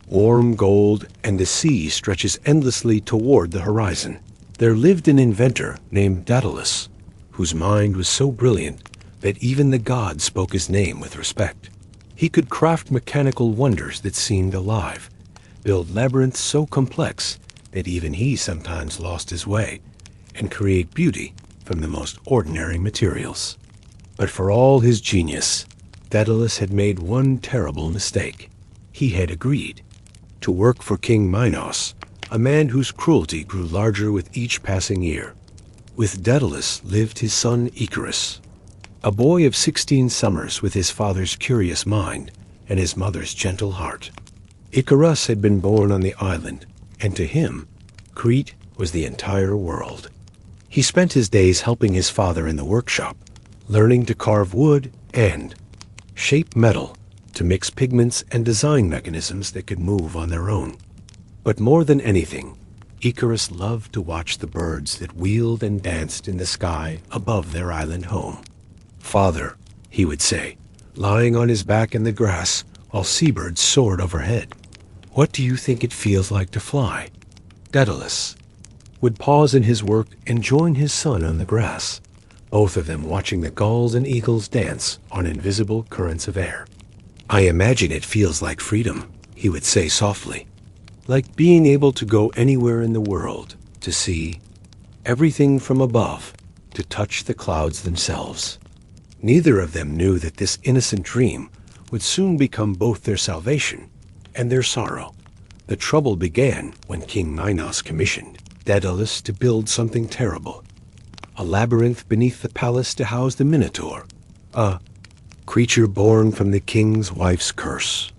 Speaker 1: warm gold and the sea stretches endlessly toward the horizon. There lived an inventor named Daedalus, whose mind was so brilliant that even the gods spoke his name with respect. He could craft mechanical wonders that seemed alive, build labyrinths so complex that even he sometimes lost his way, and create beauty from the most ordinary materials. But for all his genius, Daedalus had made one terrible mistake. He had agreed to work for King Minos, a man whose cruelty grew larger with each passing year. With Daedalus lived his son Icarus, a boy of 16 summers with his father's curious mind and his mother's gentle heart. Icarus had been born on the island, and to him, Crete was the entire world. He spent his days helping his father in the workshop, learning to carve wood and shape metal, to mix pigments and design mechanisms that could move on their own. But more than anything, Icarus loved to watch the birds that wheeled and danced in the sky above their island home. "Father," he would say, lying on his back in the grass while seabirds soared overhead, "what do you think it feels like to fly?" Daedalus would pause in his work and join his son on the grass, both of them watching the gulls and eagles dance on invisible currents of air. "I imagine it feels like freedom," he would say softly, like being able to go anywhere in the world, to see everything from above, to touch the clouds themselves. Neither of them knew that this innocent dream would soon become both their salvation and their sorrow. The trouble began when King Minos commissioned Daedalus to build something terrible, a labyrinth beneath the palace to house the Minotaur, a creature born from the king's wife's curse.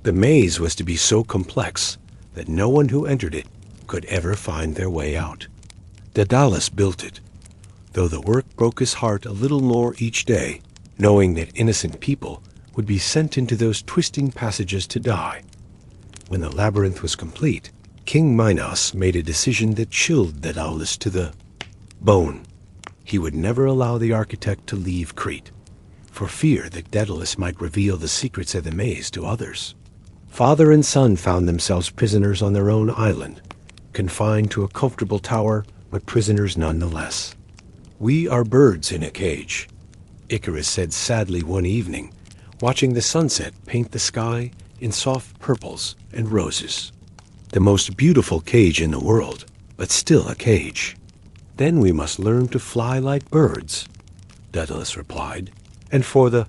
Speaker 1: The maze was to be so complex that no one who entered it could ever find their way out. Daedalus built it, though the work broke his heart a little more each day, knowing that innocent people would be sent into those twisting passages to die. When the labyrinth was complete, King Minos made a decision that chilled Daedalus to the bone. He would never allow the architect to leave Crete, for fear that Daedalus might reveal the secrets of the maze to others. Father and son found themselves prisoners on their own island, confined to a comfortable tower, but prisoners nonetheless. "We are birds in a cage," Icarus said sadly one evening, watching the sunset paint the sky in soft purples and roses. "The most beautiful cage in the world, but still a cage." "Then we must learn to fly like birds," Daedalus replied, and for the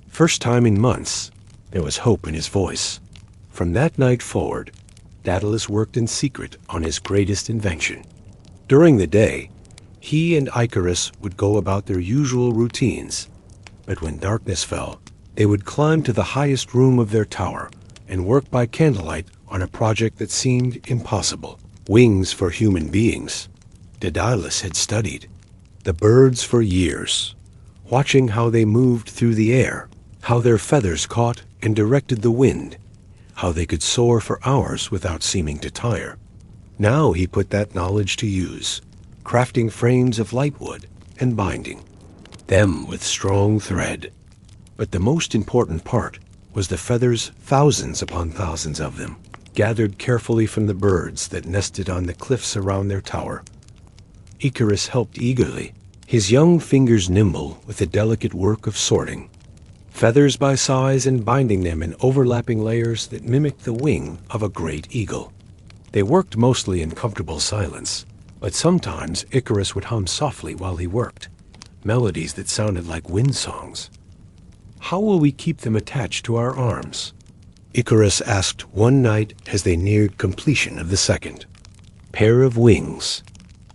Speaker 1: first time in months, there was hope in his voice. From that night forward, Daedalus worked in secret on his greatest invention. During the day, he and Icarus would go about their usual routines, but when darkness fell, they would climb to the highest room of their tower and work by candlelight on a project that seemed impossible. Wings for human beings. Daedalus had studied the birds for years, watching how they moved through the air, how their feathers caught and directed the wind, how they could soar for hours without seeming to tire. Now he put that knowledge to use, crafting frames of lightwood and binding them with strong thread. But the most important part was the feathers, thousands upon thousands of them, gathered carefully from the birds that nested on the cliffs around their tower. Icarus helped eagerly, his young fingers nimble with the delicate work of sorting feathers by size and binding them in overlapping layers that mimicked the wing of a great eagle. They worked mostly in comfortable silence, but sometimes Icarus would hum softly while he worked, melodies that sounded like wind songs. "How will we keep them attached to our arms?" Icarus asked one night as they neared completion of the second pair of wings.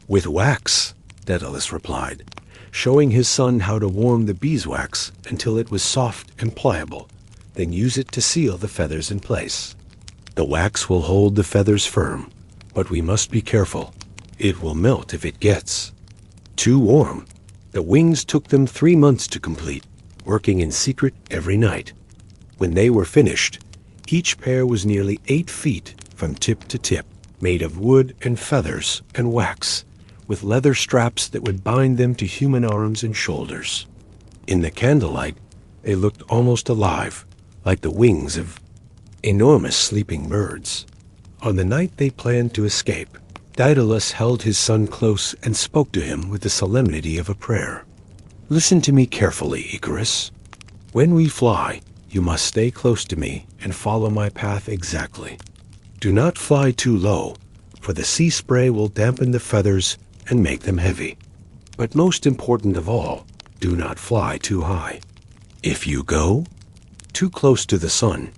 Speaker 1: "With wax," Daedalus replied, showing his son how to warm the beeswax until it was soft and pliable, then use it to seal the feathers in place. "The wax will hold the feathers firm, but we must be careful. It will melt if it gets too warm." The wings took them 3 months to complete, working in secret every night. When they were finished, each pair was nearly 8 feet from tip to tip, made of wood and feathers and wax, with leather straps that would bind them to human arms and shoulders. In the candlelight, they looked almost alive, like the wings of enormous sleeping birds. On the night they planned to escape, Daedalus held his son close and spoke to him with the solemnity of a prayer. "Listen to me carefully, Icarus. When we fly, you must stay close to me and follow my path exactly. Do not fly too low, for the sea spray will dampen the feathers and make them heavy. But most important of all, do not fly too high. If you go too close to the sun,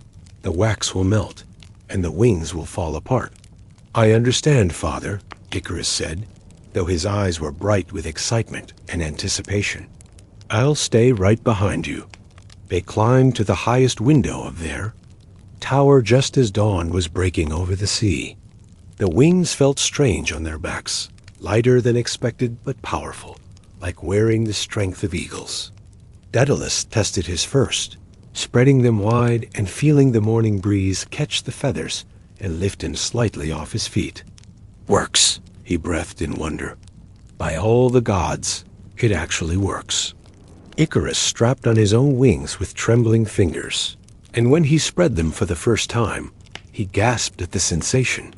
Speaker 1: the wax will melt, and the wings will fall apart." "I understand, Father," Icarus said, though his eyes were bright with excitement and anticipation. "I'll stay right behind you." They climbed to the highest window of their tower just as dawn was breaking over the sea. The wings felt strange on their backs, lighter than expected but powerful, like wearing the strength of eagles. Daedalus tested his first, spreading them wide and feeling the morning breeze catch the feathers and lift him slightly off his feet. "Works," he breathed in wonder. "By all the gods, it actually works." Icarus strapped on his own wings with trembling fingers, and when he spread them for the first time, he gasped at the sensation.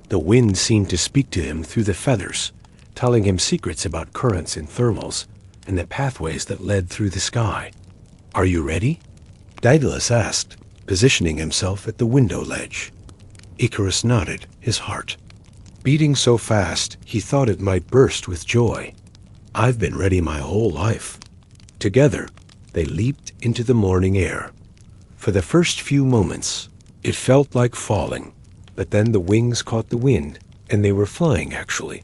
Speaker 1: The wind seemed to speak to him through the feathers, telling him secrets about currents and thermals and the pathways that led through the sky. "Are you ready?" Daedalus asked, positioning himself at the window ledge. Icarus nodded, his heart beating so fast he thought it might burst with joy. "I've been ready my whole life." Together, they leaped into the morning air. For the first few moments, it felt like falling, but then the wings caught the wind, and they were flying actually.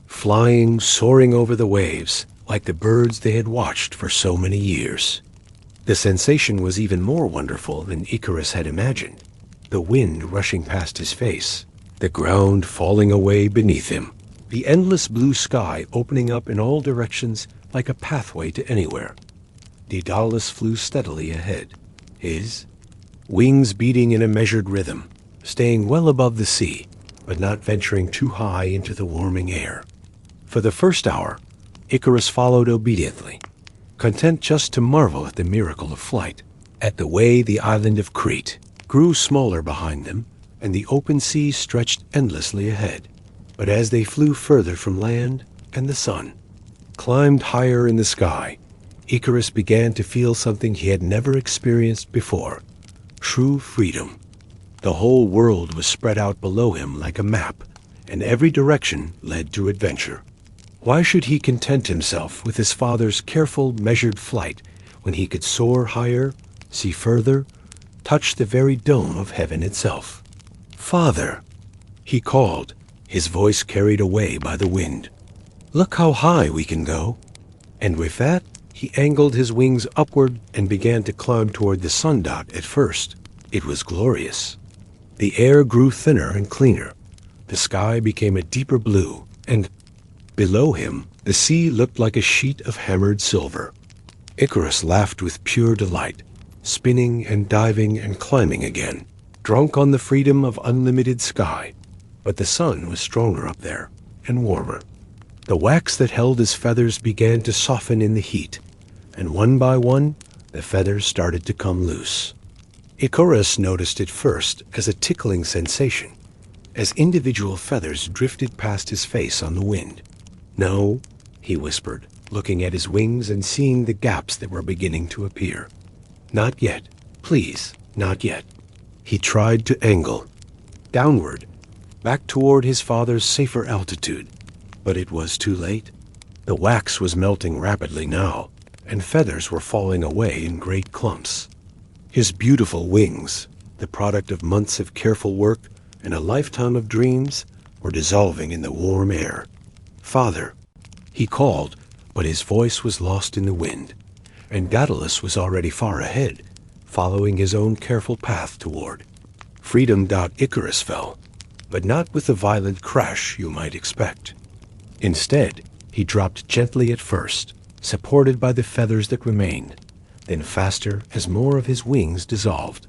Speaker 1: Flying, soaring over the waves, like the birds they had watched for so many years. The sensation was even more wonderful than Icarus had imagined. The wind rushing past his face, the ground falling away beneath him, the endless blue sky opening up in all directions like a pathway to anywhere. Daedalus flew steadily ahead, his wings beating in a measured rhythm, staying well above the sea, but not venturing too high into the warming air. For the first hour, Icarus followed obediently, content just to marvel at the miracle of flight, at the way the island of Crete grew smaller behind them, and the open sea stretched endlessly ahead. But as they flew further from land and the sun, climbed higher in the sky, Icarus began to feel something he had never experienced before: true freedom. The whole world was spread out below him like a map, and every direction led to adventure. Why should he content himself with his father's careful, measured flight when he could soar higher, see further, touch the very dome of heaven itself? "Father," he called, his voice carried away by the wind. "Look how high we can go." And with that, he angled his wings upward and began to climb toward the sun dot at first. It was glorious. The air grew thinner and cleaner. The sky became a deeper blue, and below him, the sea looked like a sheet of hammered silver. Icarus laughed with pure delight, spinning and diving and climbing again, drunk on the freedom of unlimited sky. But the sun was stronger up there, and warmer. The wax that held his feathers began to soften in the heat, and one by one, the feathers started to come loose. Icarus noticed it first as a tickling sensation, as individual feathers drifted past his face on the wind. "No," he whispered, looking at his wings and seeing the gaps that were beginning to appear. "Not yet. Please, not yet." He tried to angle downward, back toward his father's safer altitude, but it was too late. The wax was melting rapidly now, and feathers were falling away in great clumps. His beautiful wings, the product of months of careful work and a lifetime of dreams, were dissolving in the warm air. "Father," he called, but his voice was lost in the wind, and Daedalus was already far ahead, following his own careful path toward freedom. Icarus fell, but not with the violent crash you might expect. Instead, he dropped gently at first, supported by the feathers that remained, then faster as more of his wings dissolved.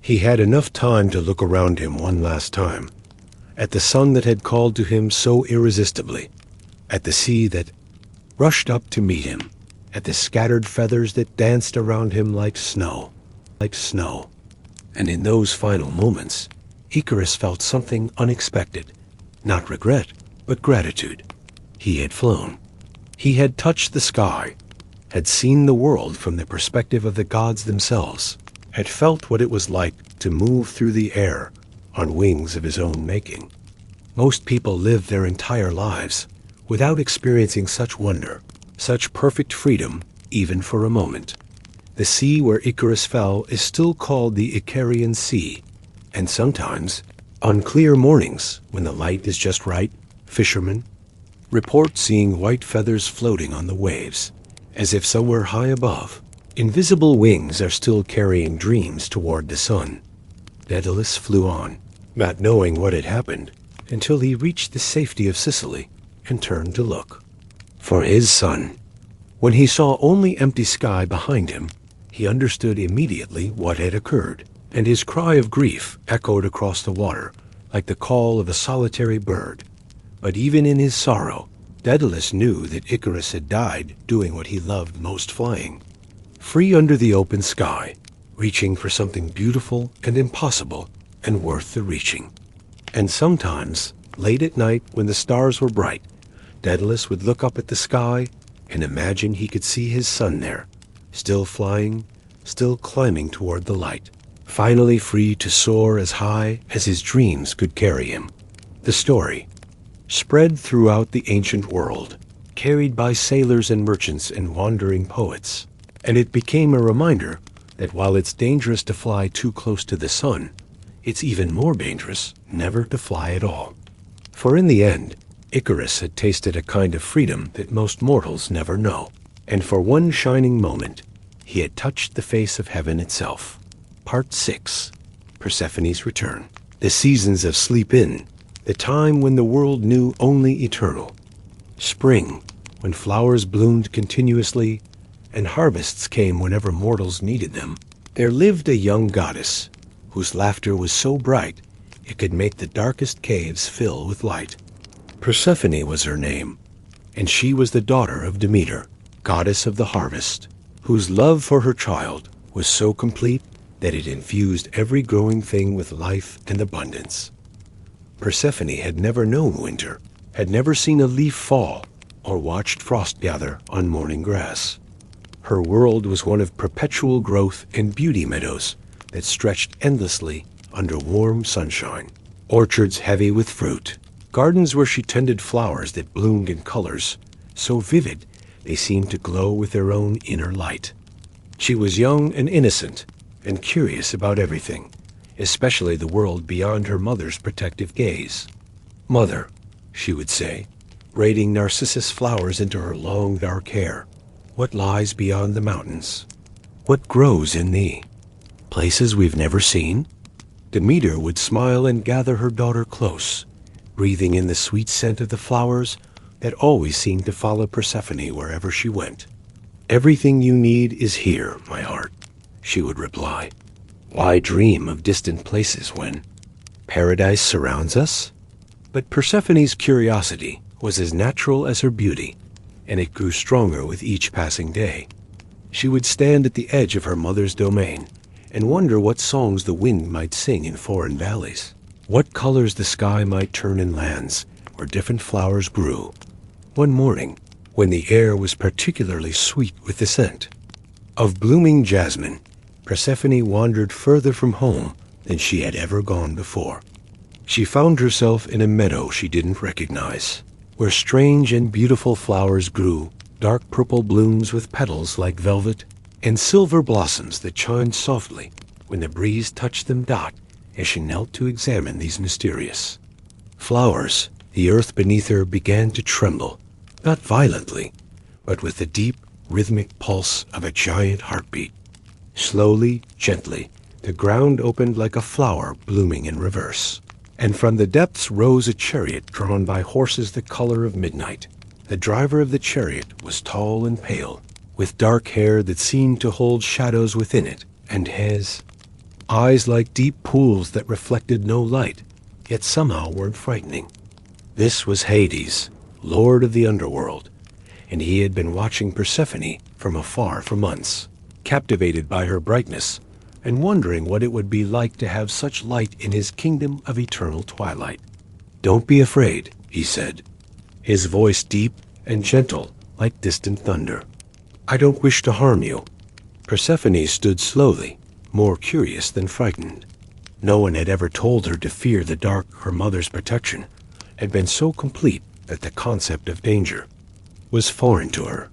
Speaker 1: He had enough time to look around him one last time, at the sun that had called to him so irresistibly, at the sea that rushed up to meet him, at the scattered feathers that danced around him like snow. And in those final moments, Icarus felt something unexpected, not regret, but gratitude. He had flown. He had touched the sky, had seen the world from the perspective of the gods themselves, had felt what it was like to move through the air on wings of his own making. Most people live their entire lives without experiencing such wonder, such perfect freedom, even for a moment. The sea where Icarus fell is still called the Icarian Sea, and sometimes, on clear mornings when the light is just right, fishermen report seeing white feathers floating on the waves, as if somewhere high above, invisible wings are still carrying dreams toward the sun. Daedalus flew on, not knowing what had happened, until he reached the safety of Sicily and turned to look for his son. When he saw only empty sky behind him, he understood immediately what had occurred, and his cry of grief echoed across the water like the call of a solitary bird. But even in his sorrow, Daedalus knew that Icarus had died doing what he loved most, flying, free under the open sky, reaching for something beautiful and impossible and worth the reaching. And sometimes, late at night when the stars were bright, Daedalus would look up at the sky and imagine he could see his son there, still flying, still climbing toward the light, finally free to soar as high as his dreams could carry him. The story, spread throughout the ancient world, carried by sailors and merchants and wandering poets, and it became a reminder that while it's dangerous to fly too close to the sun, it's even more dangerous never to fly at all. For in the end, Icarus had tasted a kind of freedom that most mortals never know, and for one shining moment, he had touched the face of heaven itself. Part 6. Persephone's Return. The seasons of sleep in, the time when the world knew only eternal. Spring, when flowers bloomed continuously, and harvests came whenever mortals needed them. There lived a young goddess, whose laughter was so bright it could make the darkest caves fill with light. Persephone was her name, and she was the daughter of Demeter, goddess of the harvest, whose love for her child was so complete that it infused every growing thing with life and abundance. Persephone had never known winter, had never seen a leaf fall, or watched frost gather on morning grass. Her world was one of perpetual growth and beauty meadows that stretched endlessly under warm sunshine, orchards heavy with fruit, gardens where she tended flowers that bloomed in colors so vivid they seemed to glow with their own inner light. She was young and innocent and curious about everything, especially the world beyond her mother's protective gaze. "Mother," she would say, braiding narcissus flowers into her long dark hair, "what lies beyond the mountains? What grows in thee? Places we've never seen?" Demeter would smile and gather her daughter close, breathing in the sweet scent of the flowers that always seemed to follow Persephone wherever she went. "Everything you need is here, my heart," she would reply. "Why dream of distant places when paradise surrounds us?" But Persephone's curiosity was as natural as her beauty, and it grew stronger with each passing day. She would stand at the edge of her mother's domain and wonder what songs the wind might sing in foreign valleys, what colors the sky might turn in lands where different flowers grew. One morning, when the air was particularly sweet with the scent of blooming jasmine, Persephone wandered further from home than she had ever gone before. She found herself in a meadow she didn't recognize, where strange and beautiful flowers grew, dark purple blooms with petals like velvet, and silver blossoms that chimed softly when the breeze touched them. As she knelt to examine these mysterious flowers, the earth beneath her began to tremble, not violently, but with the deep, rhythmic pulse of a giant heartbeat. Slowly, gently, the ground opened like a flower blooming in reverse, and from the depths rose a chariot drawn by horses the color of midnight. The driver of the chariot was tall and pale, with dark hair that seemed to hold shadows within it, and his eyes like deep pools that reflected no light, yet somehow weren't frightening. This was Hades, lord of the underworld, and he had been watching Persephone from afar for months, captivated by her brightness, and wondering what it would be like to have such light in his kingdom of eternal twilight. "Don't be afraid," he said, his voice deep and gentle like distant thunder. "I don't wish to harm you." Persephone stood slowly, more curious than frightened. No one had ever told her to fear the dark. Her mother's protection had been so complete that the concept of danger was foreign to her.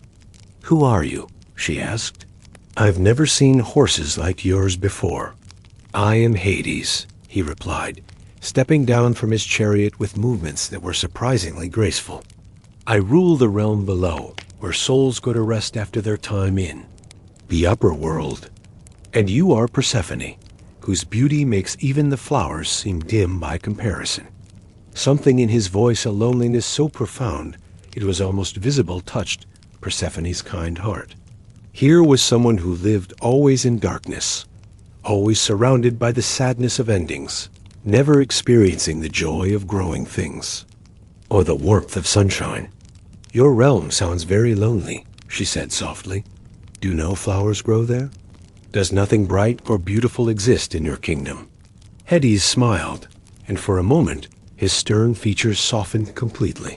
Speaker 1: "Who are you?" she asked. "I've never seen horses like yours before." "I am Hades," he replied, stepping down from his chariot with movements that were surprisingly graceful. "I rule the realm below, where souls go to rest after their time in the upper world. And you are Persephone, whose beauty makes even the flowers seem dim by comparison." Something in his voice, a loneliness so profound it was almost visible, touched Persephone's kind heart. Here was someone who lived always in darkness, always surrounded by the sadness of endings, never experiencing the joy of growing things, or the warmth of sunshine. "Your realm sounds very lonely," she said softly. "Do no flowers grow there? Does nothing bright or beautiful exist in your kingdom?" Hades smiled, and for a moment his stern features softened completely.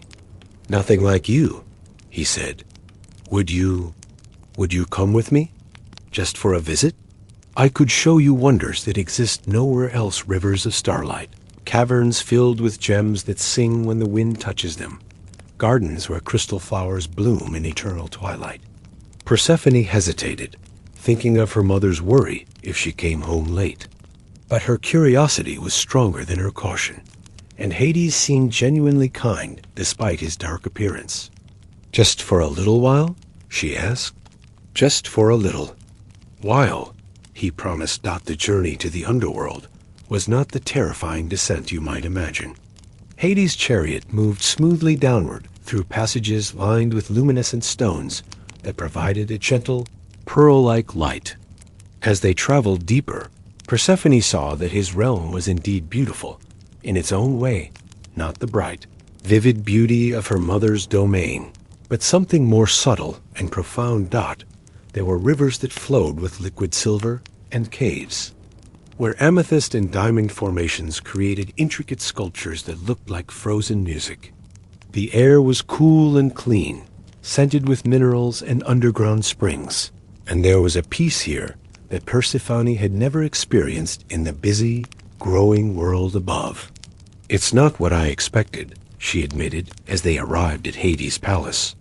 Speaker 1: "Nothing like you," he said. Would you come with me? Just for a visit?" I could show you wonders that exist nowhere else, rivers of starlight, caverns filled with gems that sing when the wind touches them, gardens where crystal flowers bloom in eternal twilight. Persephone hesitated, thinking of her mother's worry if she came home late. But her curiosity was stronger than her caution, and Hades seemed genuinely kind despite his dark appearance. "Just for a little while?" she asked. "Just for a little while," he promised. The journey to the underworld was not the terrifying descent you might imagine. Hades' chariot moved smoothly downward through passages lined with luminescent stones that provided a gentle, pearl-like light. As they traveled deeper, Persephone saw that his realm was indeed beautiful, in its own way, not the bright, vivid beauty of her mother's domain, but something more subtle and profound. There were rivers that flowed with liquid silver and caves where amethyst and diamond formations created intricate sculptures that looked like frozen music. The air was cool and clean, scented with minerals and underground springs, and there was a peace here that Persephone had never experienced in the busy, growing world above. "It's not what I expected," she admitted as they arrived at Hades' palace.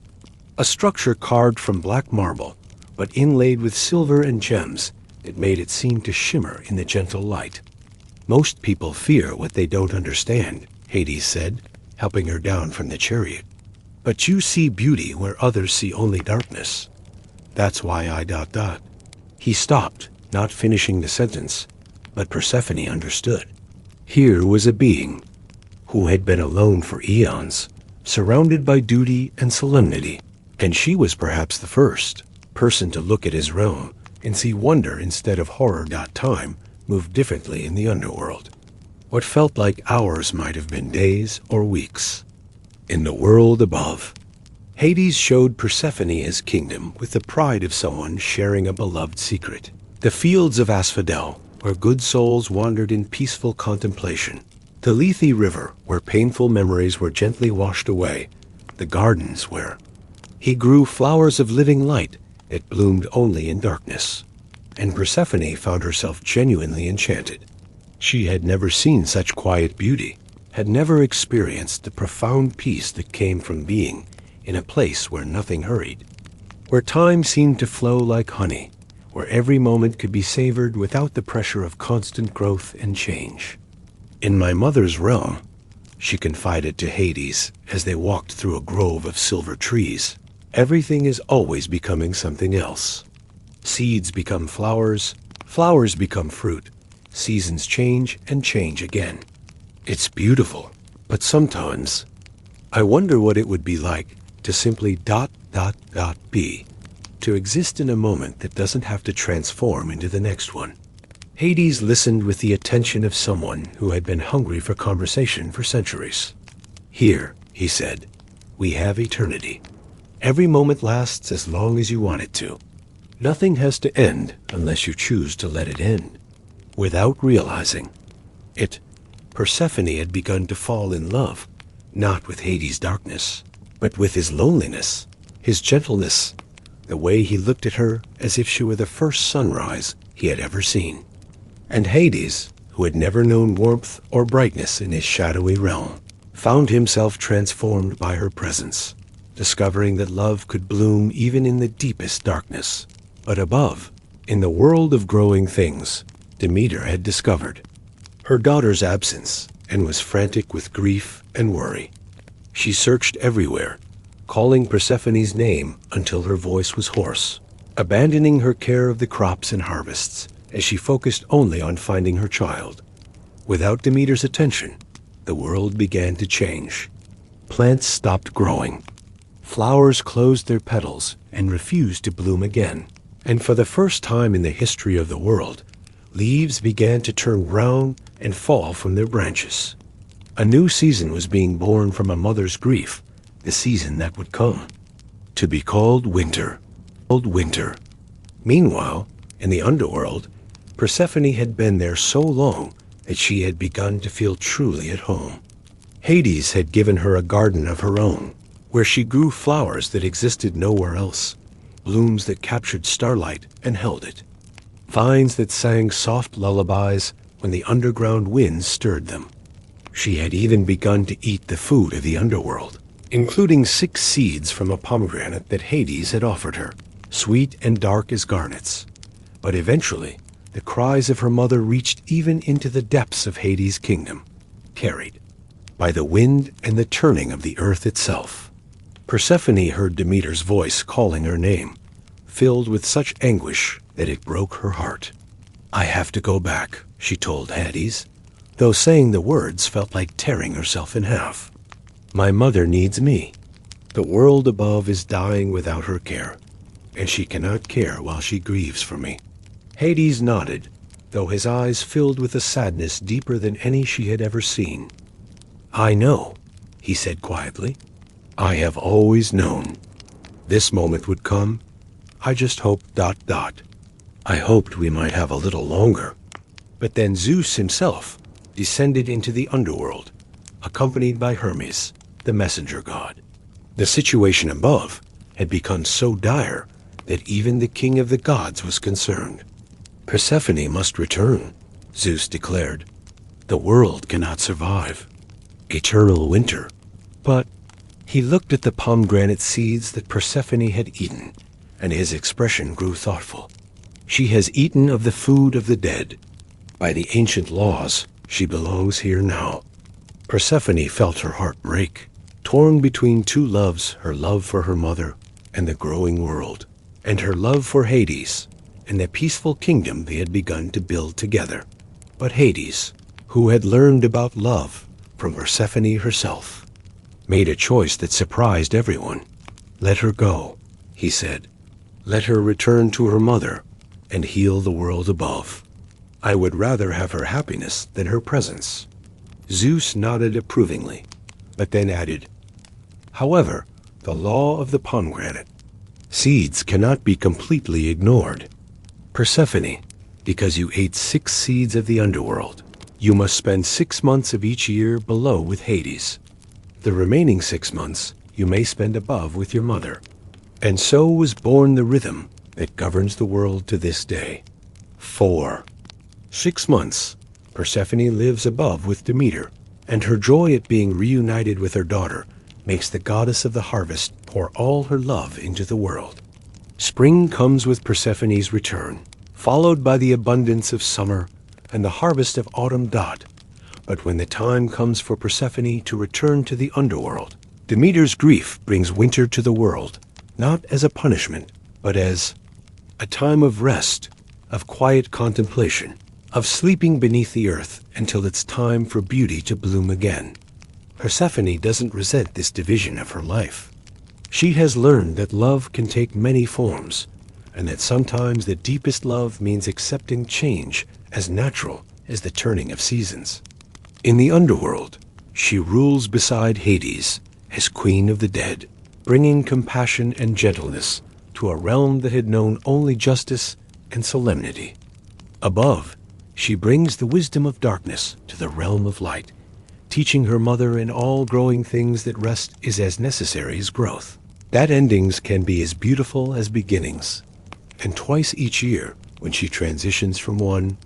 Speaker 1: A structure carved from black marble, but inlaid with silver and gems that made it seem to shimmer in the gentle light. "Most people fear what they don't understand," Hades said, helping her down from the chariot. "But you see beauty where others see only darkness. That's why I... He stopped, not finishing the sentence, but Persephone understood. Here was a being who had been alone for eons, surrounded by duty and solemnity, and she was perhaps the first person to look at his realm and see wonder instead of horror. Time moved differently in the underworld. What felt like hours might have been days or weeks. In the world above, Hades showed Persephone his kingdom with the pride of someone sharing a beloved secret. The fields of Asphodel, where good souls wandered in peaceful contemplation. The Lethe River, where painful memories were gently washed away. The gardens where he grew flowers of living light that bloomed only in darkness. And Persephone found herself genuinely enchanted. She had never seen such quiet beauty, had never experienced the profound peace that came from being in a place where nothing hurried, where time seemed to flow like honey, where every moment could be savored without the pressure of constant growth and change. "In my mother's realm," she confided to Hades as they walked through a grove of silver trees, "everything is always becoming something else. Seeds become flowers, flowers become fruit, seasons change and change again. It's beautiful, but sometimes I wonder what it would be like to simply be, to exist in a moment that doesn't have to transform into the next one." Hades listened with the attention of someone who had been hungry for conversation for centuries. "Here," he said, "we have eternity. Every moment lasts as long as you want it to. Nothing has to end unless you choose to let it end." Without realizing it, Persephone had begun to fall in love, not with Hades' darkness, but with his loneliness, his gentleness, the way he looked at her as if she were the first sunrise he had ever seen. And Hades, who had never known warmth or brightness in his shadowy realm, found himself transformed by her presence, discovering that love could bloom even in the deepest darkness. But above, in the world of growing things, Demeter had discovered her daughter's absence and was frantic with grief and worry. She searched everywhere, calling Persephone's name until her voice was hoarse, abandoning her care of the crops and harvests as she focused only on finding her child. Without Demeter's attention, the world began to change. Plants stopped growing. Flowers closed their petals and refused to bloom again. And for the first time in the history of the world, leaves began to turn brown and fall from their branches. A new season was being born from a mother's grief, the season that would come, to be called winter. Meanwhile, in the underworld, Persephone had been there so long that she had begun to feel truly at home. Hades had given her a garden of her own, where she grew flowers that existed nowhere else, blooms that captured starlight and held it. vines that sang soft lullabies when the underground winds stirred them. She had even begun to eat the food of the underworld, including 6 seeds from a pomegranate that Hades had offered her, sweet and dark as garnets. But eventually, the cries of her mother reached even into the depths of Hades' kingdom, carried by the wind and the turning of the earth itself. Persephone heard Demeter's voice calling her name, filled with such anguish that it broke her heart. "I have to go back," she told Hades, though saying the words felt like tearing herself in half. "My mother needs me. The world above is dying without her care, and she cannot care while she grieves for me." Hades nodded, though his eyes filled with a sadness deeper than any she had ever seen. "I know," he said quietly. "I have always known. This moment would come. I just hoped ... I hoped we might have a little longer." But then Zeus himself descended into the underworld, accompanied by Hermes, the messenger god. The situation above had become so dire that even the king of the gods was concerned. "Persephone must return," Zeus declared. "The world cannot survive. Eternal winter." But he looked at the pomegranate seeds that Persephone had eaten, and his expression grew thoughtful. "She has eaten of the food of the dead. By the ancient laws, she belongs here now." Persephone felt her heart break, torn between 2 loves, her love for her mother and the growing world, and her love for Hades and the peaceful kingdom they had begun to build together. But Hades, who had learned about love from Persephone herself, made a choice that surprised everyone. "Let her go," he said. "Let her return to her mother and heal the world above. I would rather have her happiness than her presence." Zeus nodded approvingly, but then added, "However, the law of the pomegranate. Seeds cannot be completely ignored. Persephone, because you ate 6 seeds of the underworld, you must spend 6 months of each year below with Hades. The remaining 6 months you may spend above with your mother." And so was born the rhythm that governs the world to this day. 4. 6 months, Persephone lives above with Demeter, and her joy at being reunited with her daughter makes the goddess of the harvest pour all her love into the world. Spring comes with Persephone's return, followed by the abundance of summer and the harvest of autumn. But when the time comes for Persephone to return to the underworld, Demeter's grief brings winter to the world, not as a punishment, but as a time of rest, of quiet contemplation, of sleeping beneath the earth until it's time for beauty to bloom again. Persephone doesn't resent this division of her life. She has learned that love can take many forms, and that sometimes the deepest love means accepting change as natural as the turning of seasons. In the underworld, she rules beside Hades as queen of the dead, bringing compassion and gentleness to a realm that had known only justice and solemnity. Above, she brings the wisdom of darkness to the realm of light, teaching her mother in all growing things that rest is as necessary as growth, that endings can be as beautiful as beginnings. And twice each year, when she transitions from one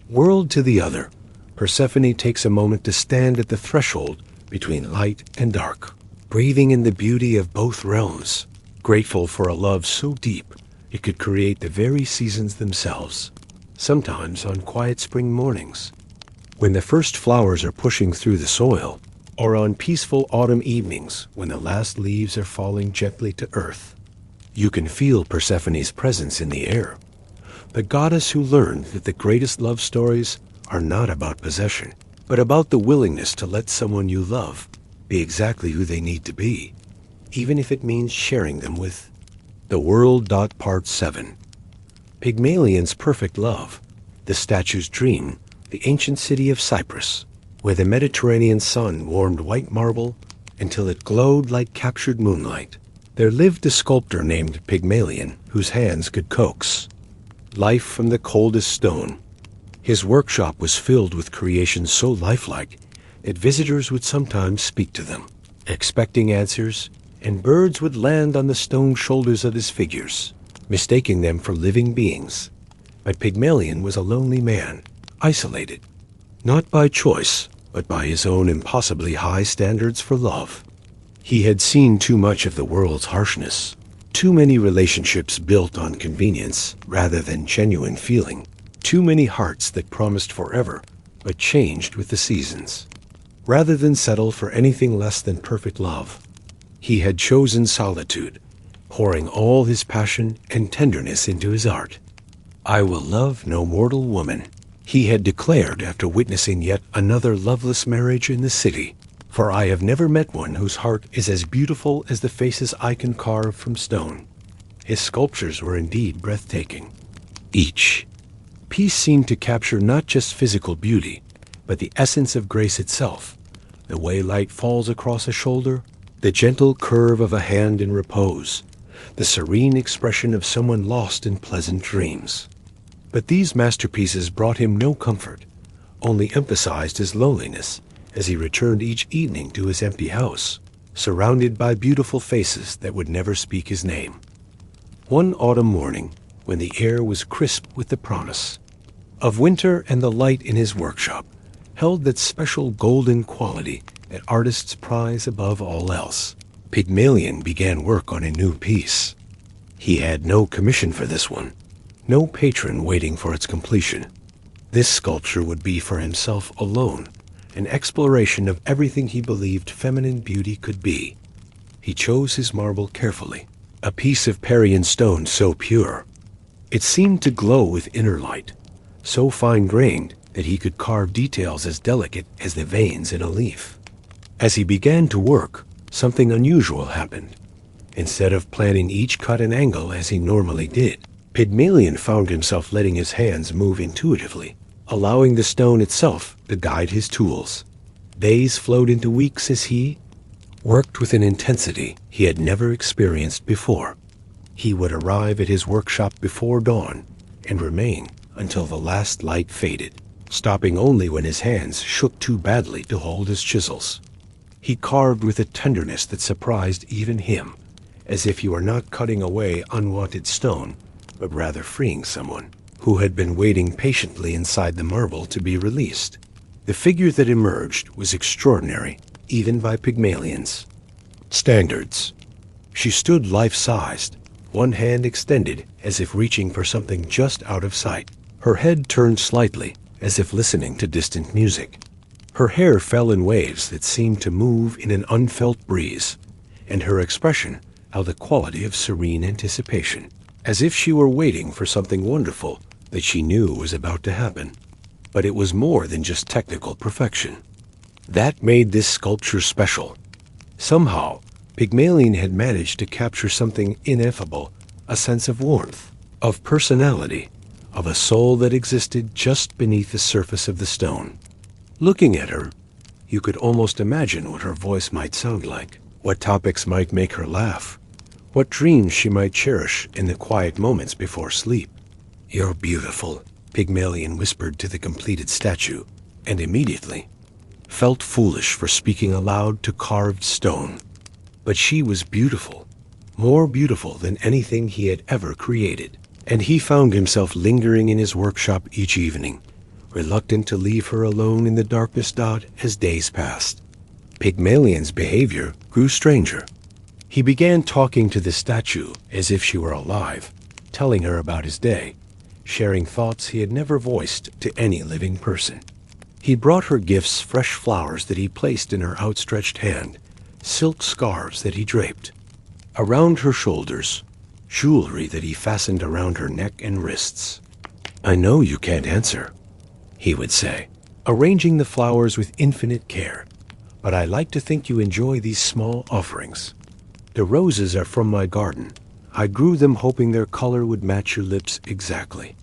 Speaker 1: world to the other, Persephone takes a moment to stand at the threshold between light and dark, breathing in the beauty of both realms, grateful for a love so deep it could create the very seasons themselves. Sometimes on quiet spring mornings, when the first flowers are pushing through the soil, or on peaceful autumn evenings when the last leaves are falling gently to earth, you can feel Persephone's presence in the air, the goddess who learned that the greatest love stories are not about possession, but about the willingness to let someone you love be exactly who they need to be, even if it means sharing them with the world. Part 7. Pygmalion's perfect love, the statue's dream, the ancient city of Cyprus, where the Mediterranean sun warmed white marble until it glowed like captured moonlight. There lived a sculptor named Pygmalion, whose hands could coax life from the coldest stone. His workshop was filled with creations so lifelike that visitors would sometimes speak to them, expecting answers, and birds would land on the stone shoulders of his figures, mistaking them for living beings. But Pygmalion was a lonely man, isolated, not by choice, but by his own impossibly high standards for love. He had seen too much of the world's harshness, too many relationships built on convenience rather than genuine feeling, too many hearts that promised forever but changed with the seasons. Rather than settle for anything less than perfect love, he had chosen solitude, pouring all his passion and tenderness into his art. "I will love no mortal woman," he had declared after witnessing yet another loveless marriage in the city. "For I have never met one whose heart is as beautiful as the faces I can carve from stone." His sculptures were indeed breathtaking. Each piece seemed to capture not just physical beauty, but the essence of grace itself. The way light falls across a shoulder, the gentle curve of a hand in repose, the serene expression of someone lost in pleasant dreams. But these masterpieces brought him no comfort, only emphasized his loneliness as he returned each evening to his empty house, surrounded by beautiful faces that would never speak his name. One autumn morning, when the air was crisp with the promise of winter and the light in his workshop held that special golden quality that artists prize above all else, Pygmalion began work on a new piece. He had no commission for this one, no patron waiting for its completion. This sculpture would be for himself alone, an exploration of everything he believed feminine beauty could be. He chose his marble carefully, a piece of Parian stone so pure. It seemed to glow with inner light, so fine-grained that he could carve details as delicate as the veins in a leaf. As he began to work, something unusual happened. Instead of planning each cut and angle as he normally did, Pygmalion found himself letting his hands move intuitively, allowing the stone itself to guide his tools. Days flowed into weeks as he worked with an intensity he had never experienced before. He would arrive at his workshop before dawn and remain until the last light faded, stopping only when his hands shook too badly to hold his chisels. He carved with a tenderness that surprised even him, as if he were not cutting away unwanted stone, but rather freeing someone who had been waiting patiently inside the marble to be released. The figure that emerged was extraordinary, even by Pygmalion's standards. She stood life-sized, one hand extended as if reaching for something just out of sight, her head turned slightly as if listening to distant music. Her hair fell in waves that seemed to move in an unfelt breeze, and her expression held a quality of serene anticipation, as if she were waiting for something wonderful that she knew was about to happen. But it was more than just technical perfection. That made this sculpture special. Somehow, Pygmalion had managed to capture something ineffable, a sense of warmth, of personality, of a soul that existed just beneath the surface of the stone. Looking at her, you could almost imagine what her voice might sound like, what topics might make her laugh, what dreams she might cherish in the quiet moments before sleep. "You're beautiful," Pygmalion whispered to the completed statue, and immediately felt foolish for speaking aloud to carved stone. But she was beautiful, more beautiful than anything he had ever created, and he found himself lingering in his workshop each evening, reluctant to leave her alone in the darkness dot as days passed. Pygmalion's behavior grew stranger. He began talking to the statue as if she were alive, telling her about his day, sharing thoughts he had never voiced to any living person. He brought her gifts, fresh flowers that he placed in her outstretched hand, silk scarves that he draped around her shoulders, jewelry that he fastened around her neck and wrists. "I know you can't answer," he would say, arranging the flowers with infinite care, "but I like to think you enjoy these small offerings. The roses are from my garden. I grew them hoping their color would match your lips exactly."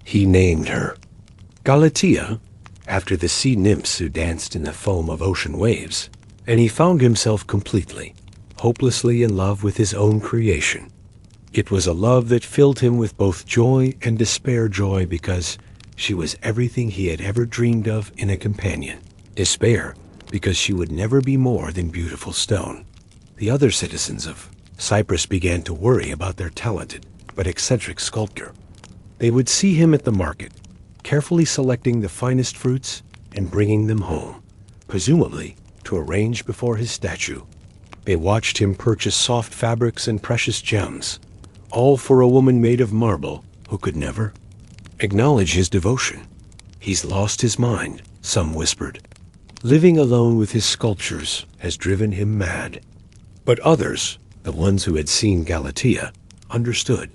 Speaker 1: He named her Galatea, after the sea nymphs who danced in the foam of ocean waves, and he found himself completely, hopelessly in love with his own creation. It was a love that filled him with both joy and despair. Joy because she was everything he had ever dreamed of in a companion. Despair because she would never be more than beautiful stone. The other citizens of Cyprus began to worry about their talented but eccentric sculptor. They would see him at the market, carefully selecting the finest fruits and bringing them home, presumably to arrange before his statue. They watched him purchase soft fabrics and precious gems, all for a woman made of marble who could never acknowledge his devotion. He's lost his mind, some whispered. Living alone with his sculptures has driven him mad. But others, the ones who had seen Galatea, understood.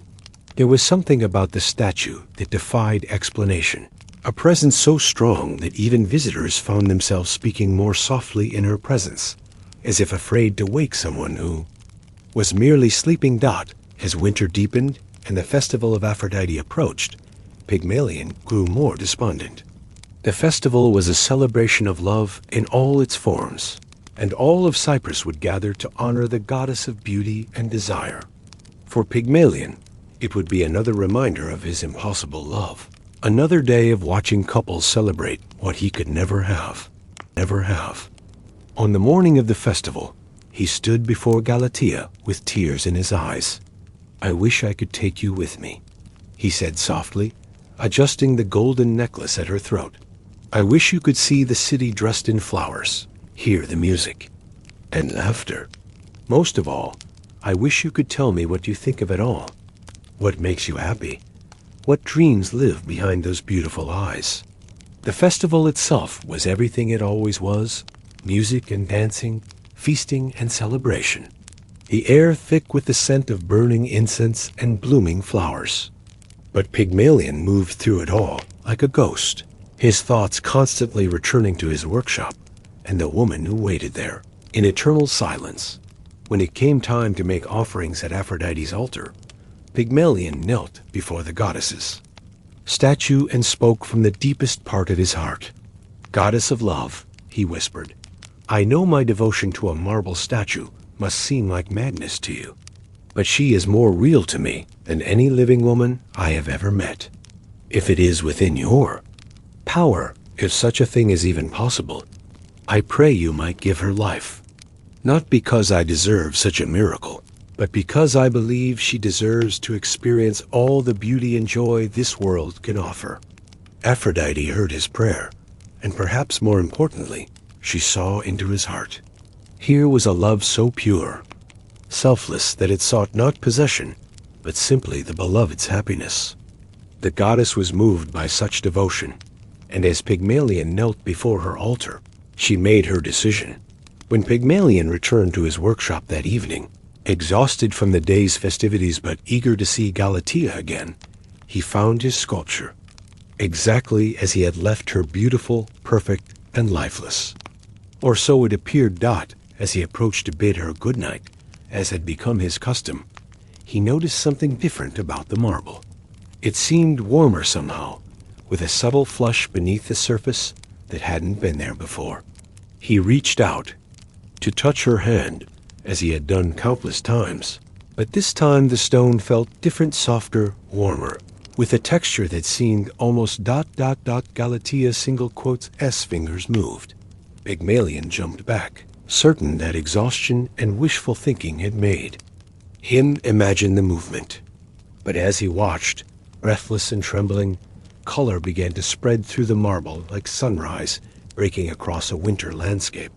Speaker 1: There was something about the statue that defied explanation, a presence so strong that even visitors found themselves speaking more softly in her presence, as if afraid to wake someone who was merely sleeping. As winter deepened and the festival of Aphrodite approached, Pygmalion grew more despondent. The festival was a celebration of love in all its forms, and all of Cyprus would gather to honor the goddess of beauty and desire. For Pygmalion, it would be another reminder of his impossible love, another day of watching couples celebrate what he could never have. On the morning of the festival, he stood before Galatea with tears in his eyes. "I wish I could take you with me," he said softly, adjusting the golden necklace at her throat. "I wish you could see the city dressed in flowers, hear the music and laughter. Most of all, I wish you could tell me what you think of it all. What makes you happy? What dreams live behind those beautiful eyes?" The festival itself was everything it always was: music and dancing, feasting and celebration. The air thick with the scent of burning incense and blooming flowers. But Pygmalion moved through it all like a ghost, his thoughts constantly returning to his workshop and the woman who waited there in eternal silence. When it came time to make offerings at Aphrodite's altar, Pygmalion knelt before the goddesses, statue, and spoke from the deepest part of his heart. "Goddess of love," he whispered, "I know my devotion to a marble statue must seem like madness to you, but she is more real to me than any living woman I have ever met. If it is within your power, if such a thing is even possible, I pray you might give her life. Not because I deserve such a miracle, but because I believe she deserves to experience all the beauty and joy this world can offer." Aphrodite heard his prayer, and perhaps more importantly, she saw into his heart. Here was a love so pure, selfless, that it sought not possession, but simply the beloved's happiness. The goddess was moved by such devotion, and as Pygmalion knelt before her altar, she made her decision. When Pygmalion returned to his workshop that evening, exhausted from the day's festivities but eager to see Galatea again, he found his sculpture exactly as he had left her, beautiful, perfect, and lifeless. Or so it appeared. As he approached to bid her good night, as had become his custom, he noticed something different about the marble. It seemed warmer somehow, with a subtle flush beneath the surface that hadn't been there before. He reached out to touch her hand, as he had done countless times, but this time the stone felt different, softer, warmer, with a texture that seemed almost ... Galatea's single quotes S fingers moved. Pygmalion jumped back, certain that exhaustion and wishful thinking had made him imagine the movement. But as he watched, breathless and trembling, color began to spread through the marble like sunrise breaking across a winter landscape.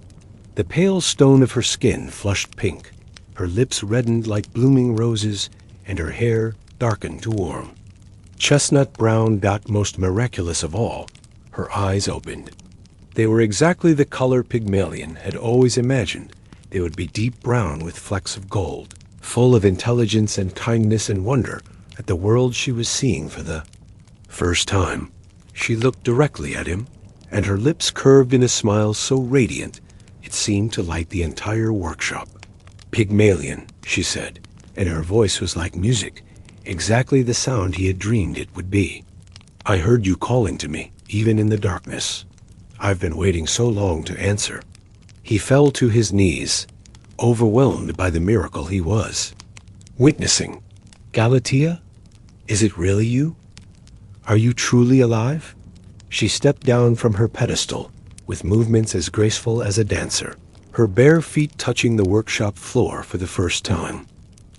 Speaker 1: The pale stone of her skin flushed pink, her lips reddened like blooming roses, and her hair darkened to warm chestnut brown. Most miraculous of all, her eyes opened. They were exactly the color Pygmalion had always imagined. They would be deep brown with flecks of gold, full of intelligence and kindness and wonder at the world she was seeing for the first time. She looked directly at him, and her lips curved in a smile so radiant it seemed to light the entire workshop. "Pygmalion," she said, and her voice was like music, exactly the sound he had dreamed it would be. "I heard you calling to me, even in the darkness. I've been waiting so long to answer." He fell to his knees, overwhelmed by the miracle he was witnessing. "Galatea, is it really you? Are you truly alive?" She stepped down from her pedestal with movements as graceful as a dancer, her bare feet touching the workshop floor for the first time.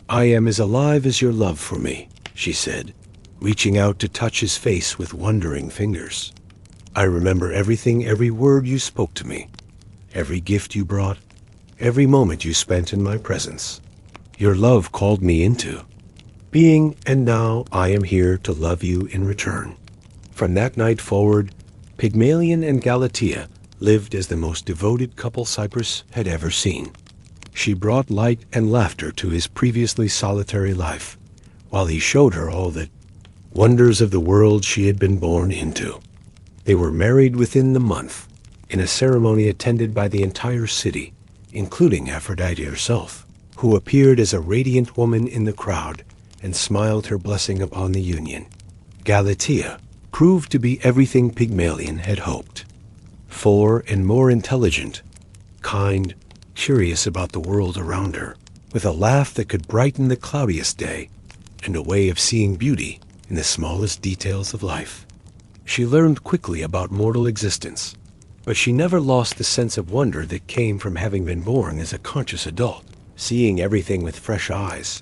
Speaker 1: "I am as alive as your love for me," she said, reaching out to touch his face with wondering fingers. I remember everything, every word you spoke to me, every gift you brought, every moment you spent in my presence. Your love called me into being, and now I am here to love you in return. From that night forward, Pygmalion and Galatea lived as the most devoted couple Cyprus had ever seen. She brought light and laughter to his previously solitary life, while he showed her all the wonders of the world she had been born into. They were married within the month, in a ceremony attended by the entire city, including Aphrodite herself, who appeared as a radiant woman in the crowd and smiled her blessing upon the union. Galatea proved to be everything Pygmalion had hoped. Fuller and more intelligent, kind, curious about the world around her, with a laugh that could brighten the cloudiest day, and a way of seeing beauty in the smallest details of life. She learned quickly about mortal existence, but she never lost the sense of wonder that came from having been born as a conscious adult, seeing everything with fresh eyes.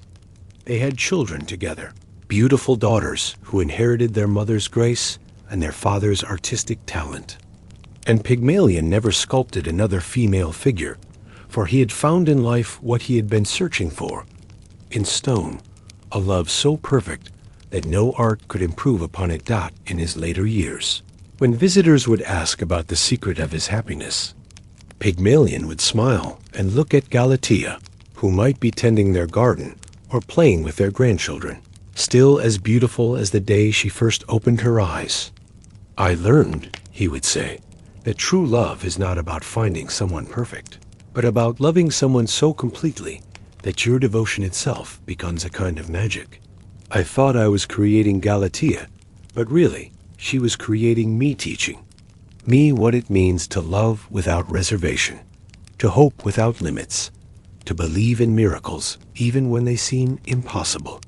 Speaker 1: They had children together, beautiful daughters who inherited their mother's grace and their father's artistic talent. And Pygmalion never sculpted another female figure, for he had found in life what he had been searching for. In stone, a love so perfect that no art could improve upon it in his later years. When visitors would ask about the secret of his happiness, Pygmalion would smile and look at Galatea, who might be tending their garden or playing with their grandchildren, still as beautiful as the day she first opened her eyes. "I learned," he would say, "that true love is not about finding someone perfect, but about loving someone so completely that your devotion itself becomes a kind of magic. I thought I was creating Galatea, but really, she was creating me, teaching me what it means to love without reservation, to hope without limits, to believe in miracles even when they seem impossible."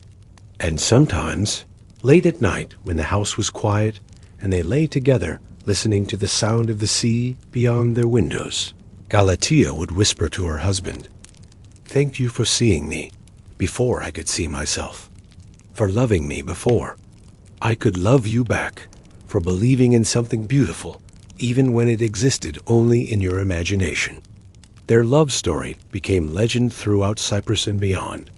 Speaker 1: And sometimes, late at night when the house was quiet and they lay together listening to the sound of the sea beyond their windows, Galatea would whisper to her husband, "Thank you for seeing me before I could see myself, for loving me before I could love you back, for believing in something beautiful even when it existed only in your imagination." Their love story became legend throughout Cyprus and beyond,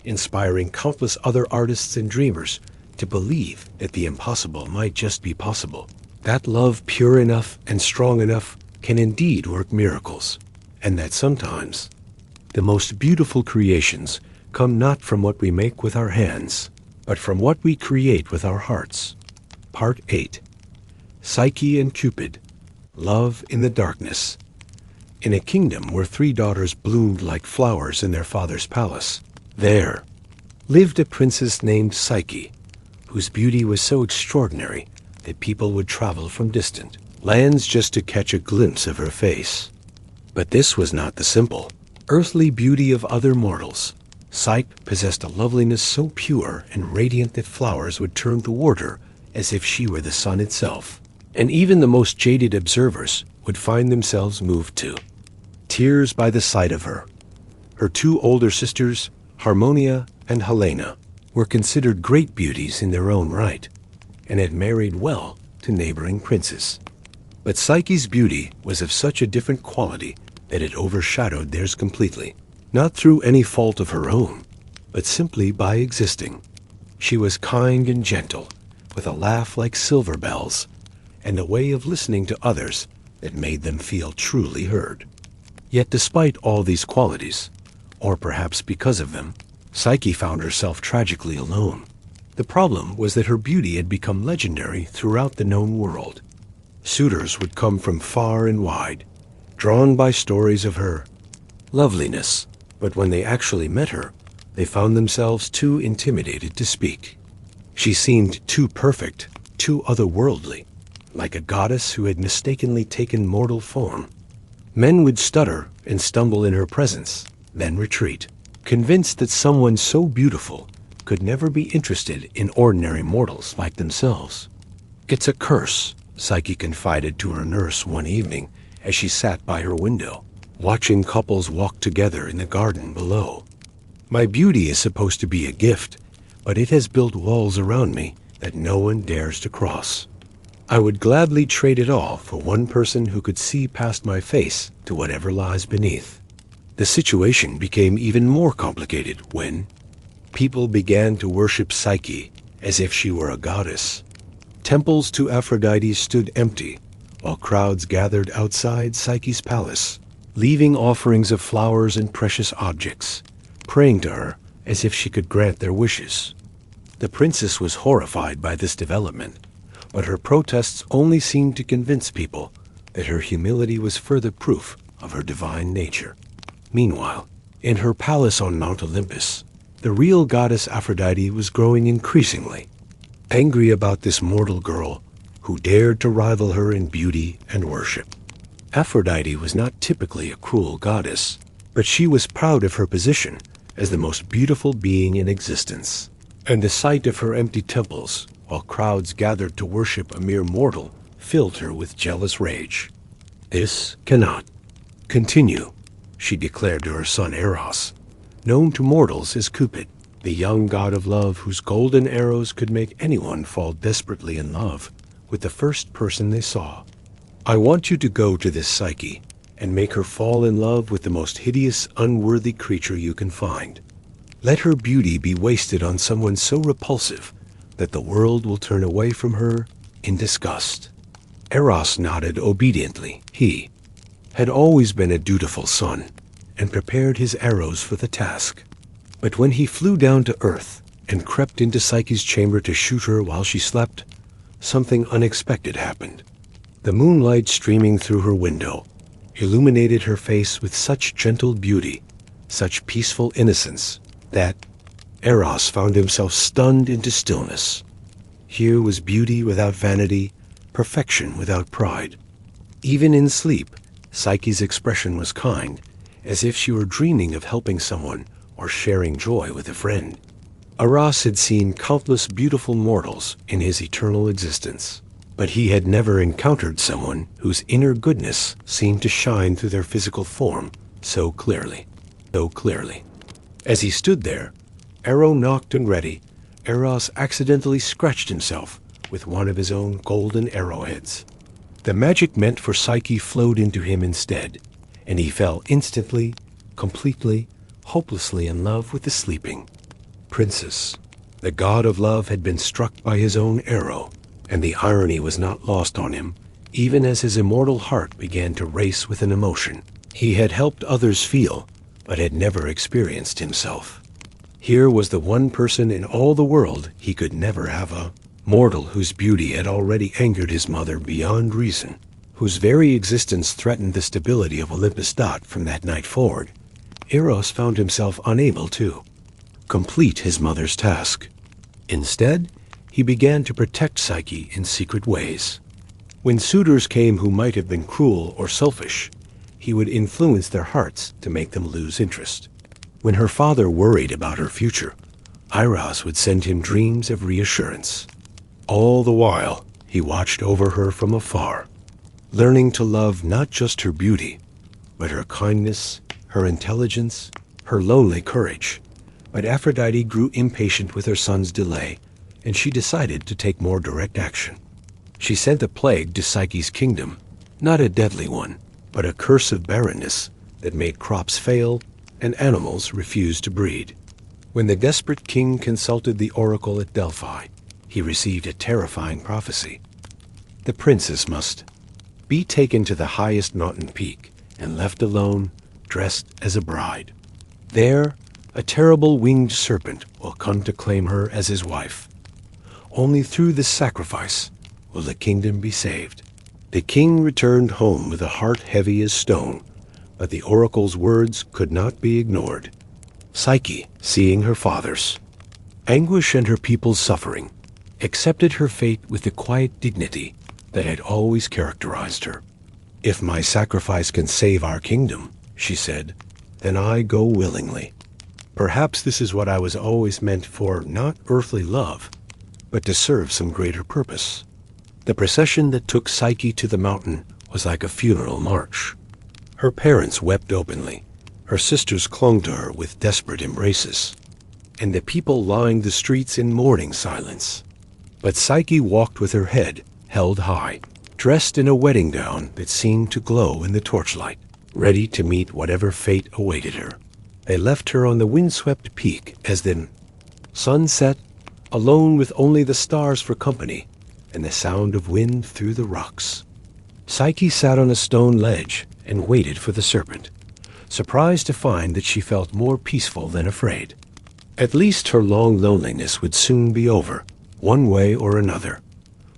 Speaker 1: inspiring countless other artists and dreamers to believe that the impossible might just be possible, that love pure enough and strong enough can indeed work miracles, and that sometimes the most beautiful creations come not from what we make with our hands, but from what we create with our hearts. Part 8. Psyche and Cupid. Love in the Darkness. In a kingdom where 3 daughters bloomed like flowers in their father's palace, there lived a princess named Psyche, whose beauty was so extraordinary that people would travel from distant lands just to catch a glimpse of her face. But this was not the simple, earthly beauty of other mortals. Psyche possessed a loveliness so pure and radiant that flowers would turn toward her as if she were the sun itself, and even the most jaded observers would find themselves moved to tears by the sight of her. Her 2 older sisters, Harmonia and Helena, were considered great beauties in their own right, and had married well to neighboring princes. But Psyche's beauty was of such a different quality that it overshadowed theirs completely, not through any fault of her own, but simply by existing. She was kind and gentle, with a laugh like silver bells, and a way of listening to others that made them feel truly heard. Yet despite all these qualities, or perhaps because of them, Psyche found herself tragically alone. The problem was that her beauty had become legendary throughout the known world. Suitors would come from far and wide, drawn by stories of her loveliness, but when they actually met her, they found themselves too intimidated to speak. She seemed too perfect, too otherworldly, like a goddess who had mistakenly taken mortal form. Men would stutter and stumble in her presence, then retreat, convinced that someone so beautiful could never be interested in ordinary mortals like themselves. "It's a curse," Psyche confided to her nurse one evening as she sat by her window, watching couples walk together in the garden below. "My beauty is supposed to be a gift, but it has built walls around me that no one dares to cross. I would gladly trade it all for one person who could see past my face to whatever lies beneath. The situation became even more complicated when people began to worship Psyche as if she were a goddess. Temples to Aphrodite stood empty, while crowds gathered outside Psyche's palace, leaving offerings of flowers and precious objects, praying to her as if she could grant their wishes. The princess was horrified by this development, but her protests only seemed to convince people that her humility was further proof of her divine nature. Meanwhile, in her palace on Mount Olympus, the real goddess Aphrodite was growing increasingly angry about this mortal girl who dared to rival her in beauty and worship. Aphrodite was not typically a cruel goddess, but she was proud of her position as the most beautiful being in existence. And the sight of her empty temples, while crowds gathered to worship a mere mortal, filled her with jealous rage. "This cannot continue," she declared to her son Eros, known to mortals as Cupid, the young god of love whose golden arrows could make anyone fall desperately in love with the first person they saw. "I want you to go to this Psyche and make her fall in love with the most hideous, unworthy creature you can find. Let her beauty be wasted on someone so repulsive that the world will turn away from her in disgust." Eros nodded obediently. He had always been a dutiful son and prepared his arrows for the task. But when he flew down to earth and crept into Psyche's chamber to shoot her while she slept, something unexpected happened. The moonlight streaming through her window illuminated her face with such gentle beauty, such peaceful innocence, that Eros found himself stunned into stillness. Here was beauty without vanity, perfection without pride. Even in sleep, Psyche's expression was kind, as if she were dreaming of helping someone or sharing joy with a friend. Eros had seen countless beautiful mortals in his eternal existence, but he had never encountered someone whose inner goodness seemed to shine through their physical form so clearly. As he stood there, arrow nocked and ready, Eros accidentally scratched himself with one of his own golden arrowheads. The magic meant for Psyche flowed into him instead, and he fell instantly, completely, hopelessly in love with the sleeping princess. The god of love had been struck by his own arrow, and the irony was not lost on him, even as his immortal heart began to race with an emotion he had helped others feel, but had never experienced himself. Here was the one person in all the world he could never have, a mortal whose beauty had already angered his mother beyond reason, whose very existence threatened the stability of Olympus. From that night forward, Eros found himself unable to complete his mother's task. Instead, he began to protect Psyche in secret ways. When suitors came who might have been cruel or selfish, he would influence their hearts to make them lose interest. When her father worried about her future, Eros would send him dreams of reassurance. All the while, he watched over her from afar, learning to love not just her beauty, but her kindness, her intelligence, her lonely courage. But Aphrodite grew impatient with her son's delay, and she decided to take more direct action. She sent a plague to Psyche's kingdom, not a deadly one, but a curse of barrenness that made crops fail and animals refuse to breed. When the desperate king consulted the oracle at Delphi, he received a terrifying prophecy. The princess must be taken to the highest mountain peak and left alone, dressed as a bride. There, a terrible winged serpent will come to claim her as his wife. Only through this sacrifice will the kingdom be saved. The king returned home with a heart heavy as stone, but the oracle's words could not be ignored. Psyche, seeing her father's anguish and her people's suffering, accepted her fate with the quiet dignity that had always characterized her. "If my sacrifice can save our kingdom," she said, "then I go willingly. Perhaps this is what I was always meant for, not earthly love, but to serve some greater purpose." The procession that took Psyche to the mountain was like a funeral march. Her parents wept openly, her sisters clung to her with desperate embraces, and the people lined the streets in mourning silence. But Psyche walked with her head held high, dressed in a wedding gown that seemed to glow in the torchlight, ready to meet whatever fate awaited her. They left her on the windswept peak as the sun set, alone with only the stars for company and the sound of wind through the rocks. Psyche sat on a stone ledge and waited for the serpent, surprised to find that she felt more peaceful than afraid. At least her long loneliness would soon be over, one way or another.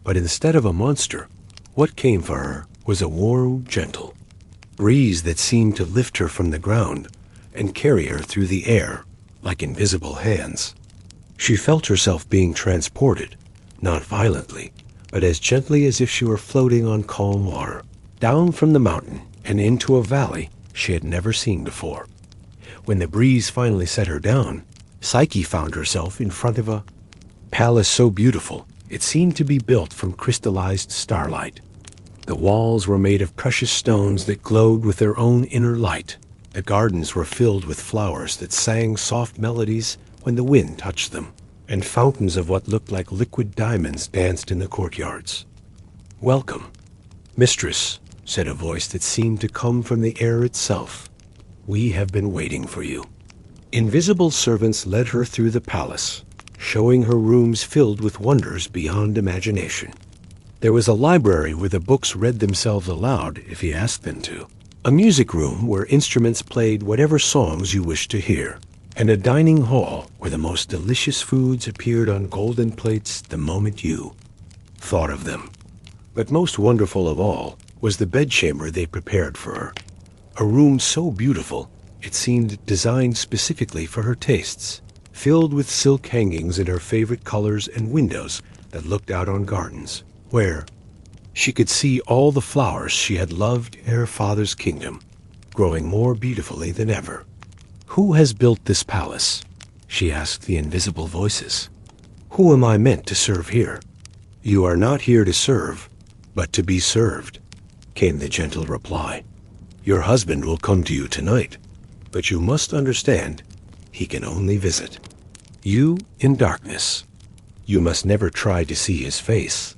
Speaker 1: But instead of a monster, what came for her was a warm, gentle breeze that seemed to lift her from the ground and carry her through the air like invisible hands. She felt herself being transported, not violently, but as gently as if she were floating on calm water, down from the mountain and into a valley she had never seen before. When the breeze finally set her down, Psyche found herself in front of a palace so beautiful it seemed to be built from crystallized starlight. The walls were made of precious stones that glowed with their own inner light. The gardens were filled with flowers that sang soft melodies when the wind touched them, and fountains of what looked like liquid diamonds danced in the courtyards. "Welcome, mistress," said a voice that seemed to come from the air itself. "We have been waiting for you." Invisible servants led her through the palace, showing her rooms filled with wonders beyond imagination. There was a library where the books read themselves aloud if you asked them to, a music room where instruments played whatever songs you wished to hear, and a dining hall where the most delicious foods appeared on golden plates the moment you thought of them. But most wonderful of all was the bedchamber they prepared for her, a room so beautiful it seemed designed specifically for her tastes, filled with silk hangings in her favorite colors and windows that looked out on gardens, where she could see all the flowers she had loved in her father's kingdom, growing more beautifully than ever. "Who has built this palace?" she asked the invisible voices. "Who am I meant to serve here?" "You are not here to serve, but to be served," came the gentle reply. "Your husband will come to you tonight, but you must understand, he can only visit you in darkness. You must never try to see his face,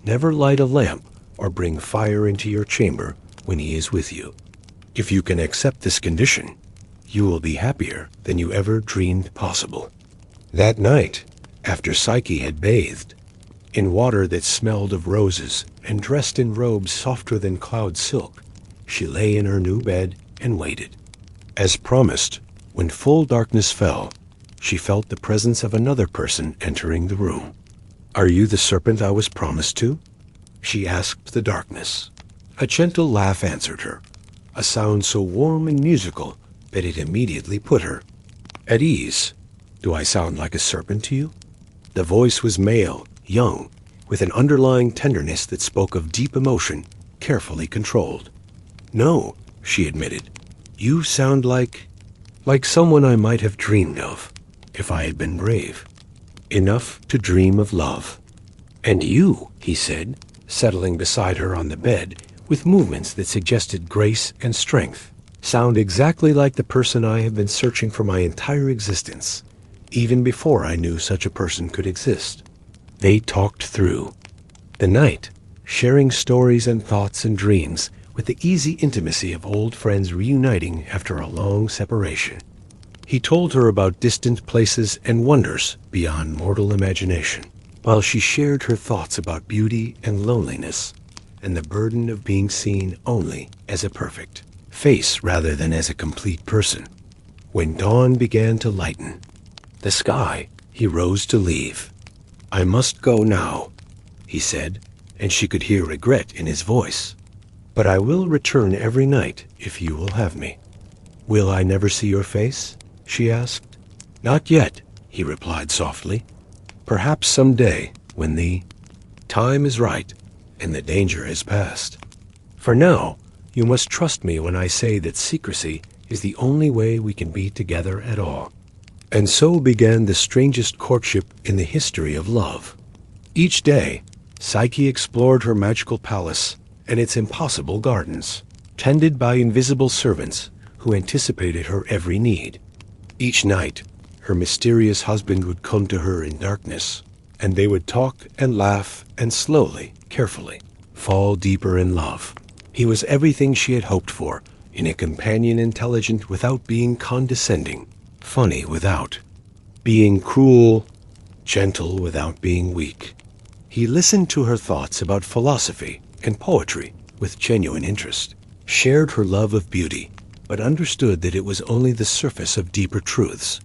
Speaker 1: never light a lamp or bring fire into your chamber when he is with you. If you can accept this condition, you will be happier than you ever dreamed possible." That night, after Psyche had bathed in water that smelled of roses and dressed in robes softer than cloud silk, she lay in her new bed and waited. As promised, when full darkness fell, she felt the presence of another person entering the room. "Are you the serpent I was promised to?" she asked the darkness. A gentle laugh answered her, a sound so warm and musical that it immediately put her at ease. "Do I sound like a serpent to you?" The voice was male, young, with an underlying tenderness that spoke of deep emotion, carefully controlled. "No," she admitted. "You sound like someone I might have dreamed of, if I had been brave enough to dream of love." "And you," he said, settling beside her on the bed with movements that suggested grace and strength, "sound exactly like the person I have been searching for my entire existence, even before I knew such a person could exist." They talked through the night, sharing stories and thoughts and dreams with the easy intimacy of old friends reuniting after a long separation. He told her about distant places and wonders beyond mortal imagination, while she shared her thoughts about beauty and loneliness and the burden of being seen only as a perfect face rather than as a complete person. When dawn began to lighten the sky, he rose to leave. "I must go now," he said, and she could hear regret in his voice. "But I will return every night if you will have me." "Will I never see your face?" she asked. "Not yet," he replied softly. "Perhaps someday, when the time is right and the danger has passed. For now, you must trust me when I say that secrecy is the only way we can be together at all." And so began the strangest courtship in the history of love. Each day, Psyche explored her magical palace and its impossible gardens, tended by invisible servants who anticipated her every need. Each night, her mysterious husband would come to her in darkness, and they would talk and laugh and slowly, carefully, fall deeper in love. He was everything she had hoped for, in a companion intelligent without being condescending, funny without being cruel, gentle without being weak. He listened to her thoughts about philosophy and poetry with genuine interest, shared her love of beauty, but understood that it was only the surface of deeper truths,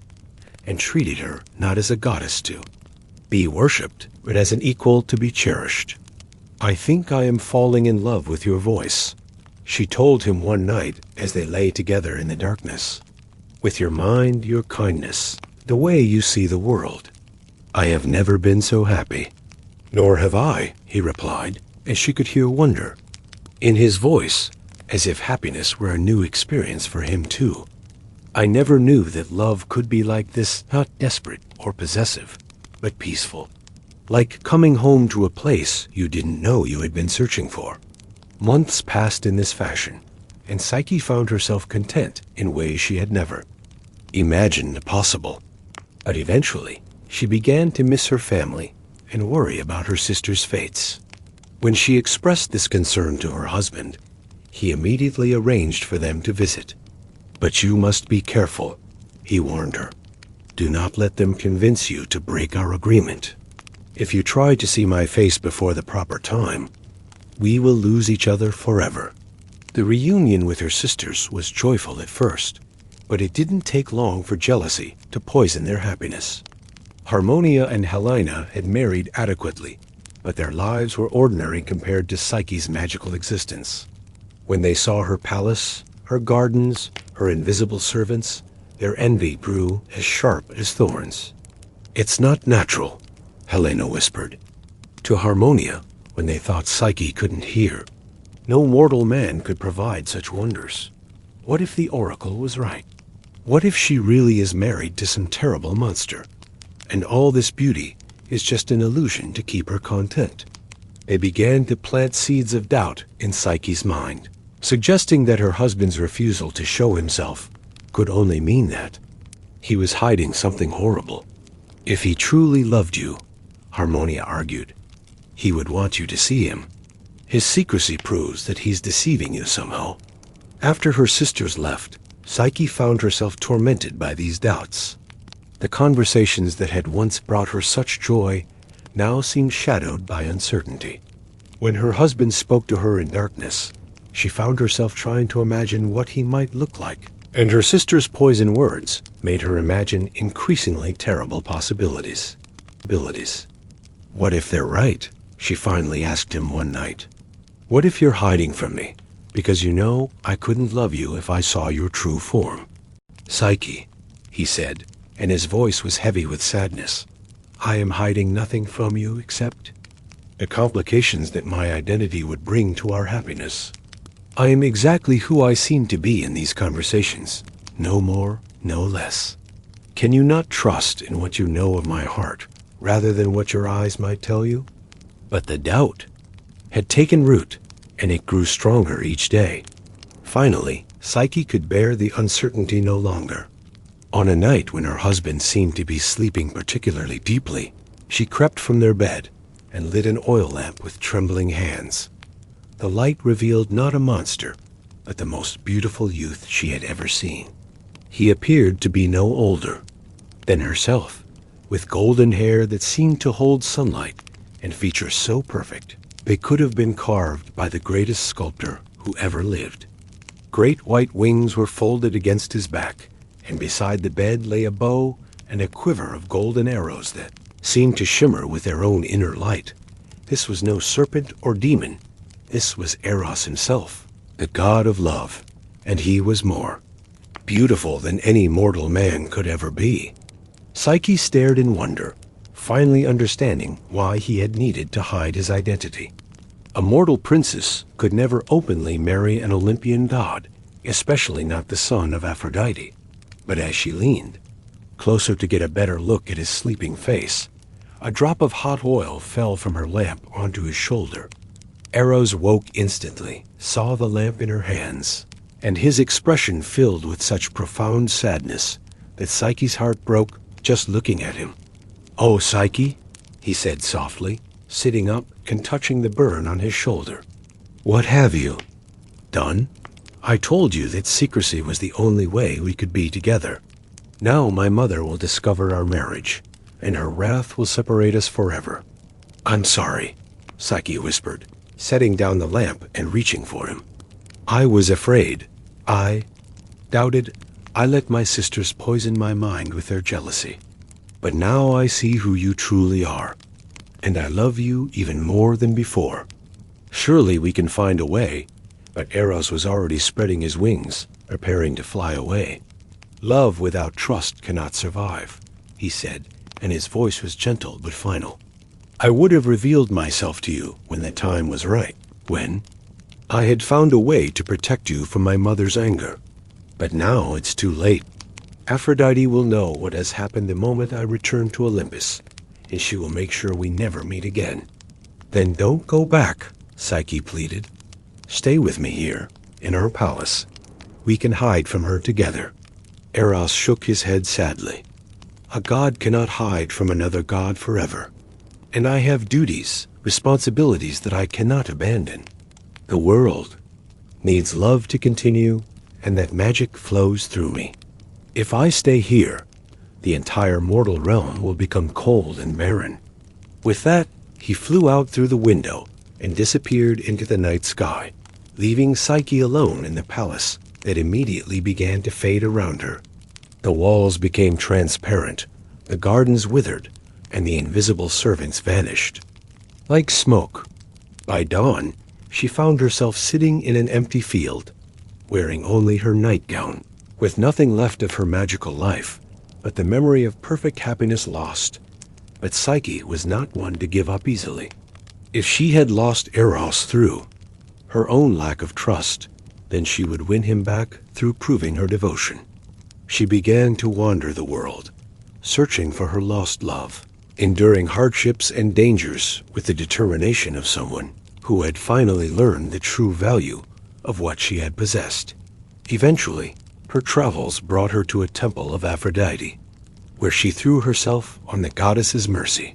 Speaker 1: and treated her not as a goddess to be worshipped, but as an equal to be cherished. "I think I am falling in love with your voice," she told him one night as they lay together in the darkness. "With your mind, your kindness, the way you see the world. I have never been so happy." "Nor have I," he replied, as she could hear wonder in his voice, as if happiness were a new experience for him too. "I never knew that love could be like this, not desperate or possessive, but peaceful. Like coming home to a place you didn't know you had been searching for." Months passed in this fashion, and Psyche found herself content in ways she had never imagined possible. But eventually, she began to miss her family and worry about her sister's fates. When she expressed this concern to her husband, he immediately arranged for them to visit. "But you must be careful," he warned her. "Do not let them convince you to break our agreement. If you try to see my face before the proper time, we will lose each other forever." The reunion with her sisters was joyful at first, but it didn't take long for jealousy to poison their happiness. Harmonia and Helena had married adequately, but their lives were ordinary compared to Psyche's magical existence. When they saw her palace, her gardens, her invisible servants, their envy grew as sharp as thorns. "It's not natural," Helena whispered to Harmonia when they thought Psyche couldn't hear. "No mortal man could provide such wonders. What if the oracle was right? What if she really is married to some terrible monster, and all this beauty is just an illusion to keep her content?" They began to plant seeds of doubt in Psyche's mind, suggesting that her husband's refusal to show himself could only mean that he was hiding something horrible. "If he truly loved you," Harmonia argued, "he would want you to see him. His secrecy proves that he's deceiving you somehow." After her sisters left, Psyche found herself tormented by these doubts. The conversations that had once brought her such joy now seemed shadowed by uncertainty. When her husband spoke to her in darkness, she found herself trying to imagine what he might look like, and her sister's poison words made her imagine increasingly terrible possibilities. "What if they're right?" she finally asked him one night. "What if you're hiding from me, because you know I couldn't love you if I saw your true form?" "Psyche," he said, and his voice was heavy with sadness, "I am hiding nothing from you except the complications that my identity would bring to our happiness. I am exactly who I seem to be in these conversations, no more, no less. Can you not trust in what you know of my heart, rather than what your eyes might tell you?" But the doubt had taken root, and it grew stronger each day. Finally, Psyche could bear the uncertainty no longer. On a night when her husband seemed to be sleeping particularly deeply, she crept from their bed and lit an oil lamp with trembling hands. The light revealed not a monster, but the most beautiful youth she had ever seen. He appeared to be no older than herself, with golden hair that seemed to hold sunlight and features so perfect they could have been carved by the greatest sculptor who ever lived. Great white wings were folded against his back, and beside the bed lay a bow and a quiver of golden arrows that seemed to shimmer with their own inner light. This was no serpent or demon. This was Eros himself, the god of love, and he was more beautiful than any mortal man could ever be. Psyche stared in wonder, finally understanding why he had needed to hide his identity. A mortal princess could never openly marry an Olympian god, especially not the son of Aphrodite. But as she leaned closer to get a better look at his sleeping face, a drop of hot oil fell from her lamp onto his shoulder. Eros woke instantly, saw the lamp in her hands, and his expression filled with such profound sadness that Psyche's heart broke just looking at him. "Oh, Psyche," he said softly, sitting up and touching the burn on his shoulder. "What have you done? I told you that secrecy was the only way we could be together. Now my mother will discover our marriage, and her wrath will separate us forever." "I'm sorry," Psyche whispered, setting down the lamp and reaching for him. "I was afraid. I doubted. I let my sisters poison my mind with their jealousy. But now I see who you truly are, and I love you even more than before. Surely we can find a way." But Eros was already spreading his wings, preparing to fly away. "Love without trust cannot survive," he said, and his voice was gentle but final. "I would have revealed myself to you when the time was right, when I had found a way to protect you from my mother's anger. But now it's too late. Aphrodite will know what has happened the moment I return to Olympus, and she will make sure we never meet again." "Then don't go back," Psyche pleaded. "Stay with me here, in our palace. We can hide from her together." Eros shook his head sadly. "A god cannot hide from another god forever. And I have duties, responsibilities that I cannot abandon. The world needs love to continue, and that magic flows through me. If I stay here, the entire mortal realm will become cold and barren." With that, he flew out through the window and disappeared into the night sky, leaving Psyche alone in the palace that immediately began to fade around her. The walls became transparent, the gardens withered, and the invisible servants vanished like smoke. By dawn, she found herself sitting in an empty field, wearing only her nightgown, with nothing left of her magical life, but the memory of perfect happiness lost. But Psyche was not one to give up easily. If she had lost Eros through her own lack of trust, then she would win him back through proving her devotion. She began to wander the world, searching for her lost love, enduring hardships and dangers with the determination of someone who had finally learned the true value of what she had possessed. Eventually, her travels brought her to a temple of Aphrodite, where she threw herself on the goddess's mercy.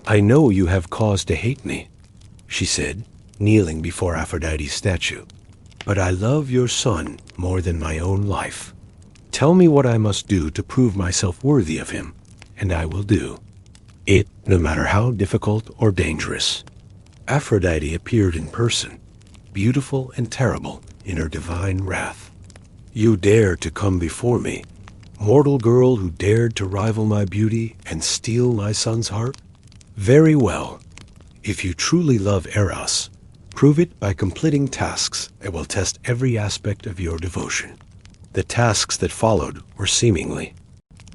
Speaker 1: "I know you have cause to hate me," she said, kneeling before Aphrodite's statue, "but I love your son more than my own life. Tell me what I must do to prove myself worthy of him, and I will do it, no matter how difficult or dangerous." Aphrodite appeared in person, beautiful and terrible in her divine wrath. "You dare to come before me, mortal girl who dared to rival my beauty and steal my son's heart? Very well. If you truly love Eros, prove it by completing tasks that will test every aspect of your devotion." The tasks that followed were seemingly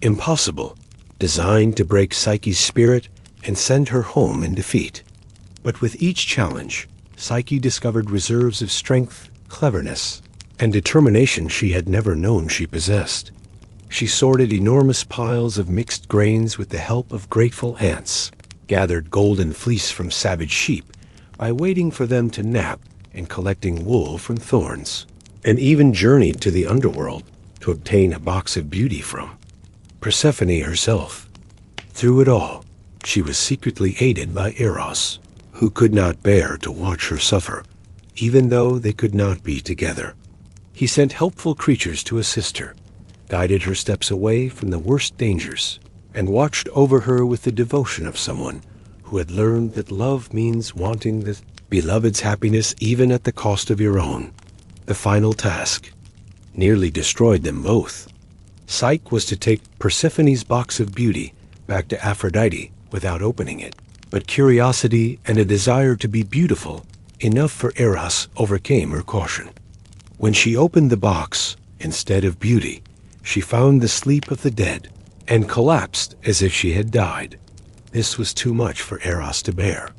Speaker 1: impossible, designed to break Psyche's spirit and send her home in defeat. But with each challenge, Psyche discovered reserves of strength, cleverness, and determination she had never known she possessed. She sorted enormous piles of mixed grains with the help of grateful ants, gathered golden fleece from savage sheep by waiting for them to nap and collecting wool from thorns, and even journeyed to the underworld to obtain a box of beauty from Persephone herself. Through it all, she was secretly aided by Eros, who could not bear to watch her suffer, even though they could not be together. He sent helpful creatures to assist her, guided her steps away from the worst dangers, and watched over her with the devotion of someone who had learned that love means wanting the beloved's happiness even at the cost of your own. The final task nearly destroyed them both. Psyche was to take Persephone's box of beauty back to Aphrodite without opening it, but curiosity and a desire to be beautiful enough for Eros overcame her caution. When she opened the box, instead of beauty, she found the sleep of the dead and collapsed as if she had died. This was too much for Eros to bear.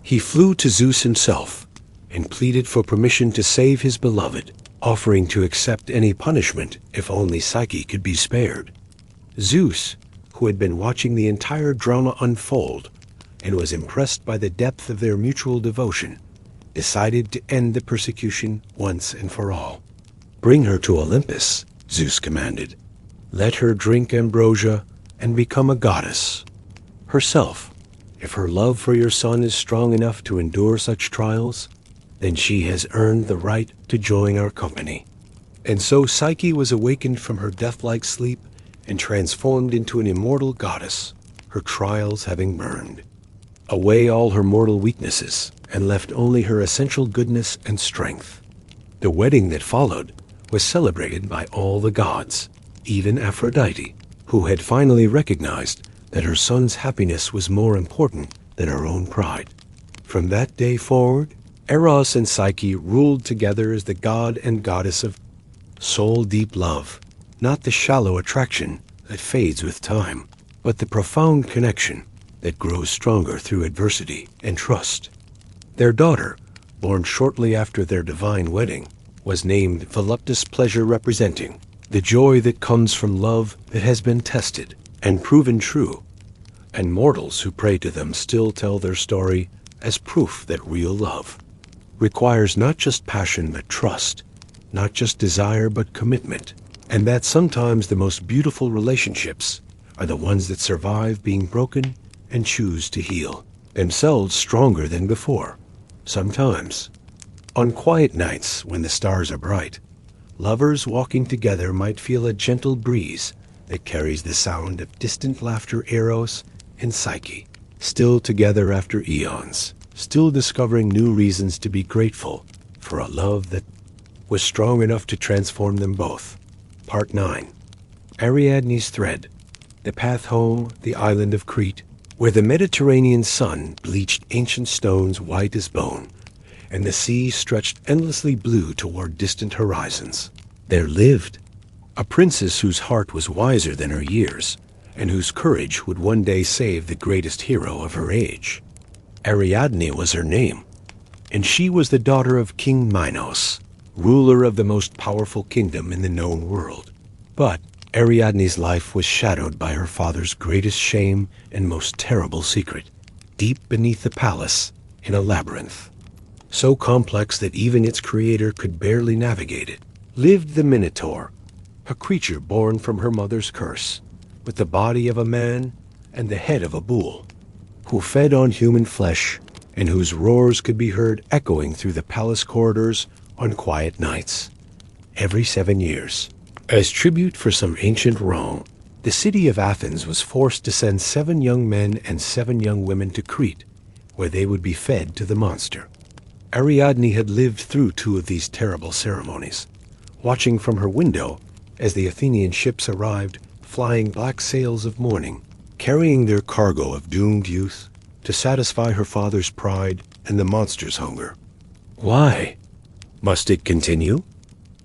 Speaker 1: He flew to Zeus himself and pleaded for permission to save his beloved, offering to accept any punishment if only Psyche could be spared. Zeus, who had been watching the entire drama unfold and was impressed by the depth of their mutual devotion, decided to end the persecution once and for all. "Bring her to Olympus," Zeus commanded. "Let her drink ambrosia and become a goddess herself." If her love for your son is strong enough to endure such trials, then she has earned the right to join our company." And so Psyche was awakened from her death-like sleep and transformed into an immortal goddess, her trials having burned away all her mortal weaknesses and left only her essential goodness and strength. The wedding that followed was celebrated by all the gods, even Aphrodite, who had finally recognized that her son's happiness was more important than her own pride. From that day forward, Eros and Psyche ruled together as the god and goddess of soul-deep love, not the shallow attraction that fades with time, but the profound connection that grows stronger through adversity and trust. Their daughter, born shortly after their divine wedding, was named voluptuous pleasure, representing the joy that comes from love that has been tested and proven true, and mortals who pray to them still tell their story as proof that real love requires not just passion but trust, not just desire but commitment, and that sometimes the most beautiful relationships are the ones that survive being broken and choose to heal themselves stronger than before. Sometimes, on quiet nights when the stars are bright, lovers walking together might feel a gentle breeze that carries the sound of distant laughter. Eros and Psyche, still together after eons, still discovering new reasons to be grateful for a love that was strong enough to transform them both. Part 9. Ariadne's Thread. The path home, the island of Crete, where the Mediterranean sun bleached ancient stones white as bone, and the sea stretched endlessly blue toward distant horizons. There lived a princess whose heart was wiser than her years, and whose courage would one day save the greatest hero of her age. Ariadne was her name, and she was the daughter of King Minos, ruler of the most powerful kingdom in the known world. But Ariadne's life was shadowed by her father's greatest shame and most terrible secret, deep beneath the palace in a labyrinth, so complex that even its creator could barely navigate it, lived the Minotaur, a creature born from her mother's curse, with the body of a man and the head of a bull, who fed on human flesh and whose roars could be heard echoing through the palace corridors on quiet nights. Every 7 years, as tribute for some ancient wrong, the city of Athens was forced to send 7 young men and 7 young women to Crete, where they would be fed to the monster. Ariadne had lived through 2 of these terrible ceremonies, watching from her window as the Athenian ships arrived, flying black sails of mourning, carrying their cargo of doomed youth to satisfy her father's pride and the monster's hunger. Why must it continue?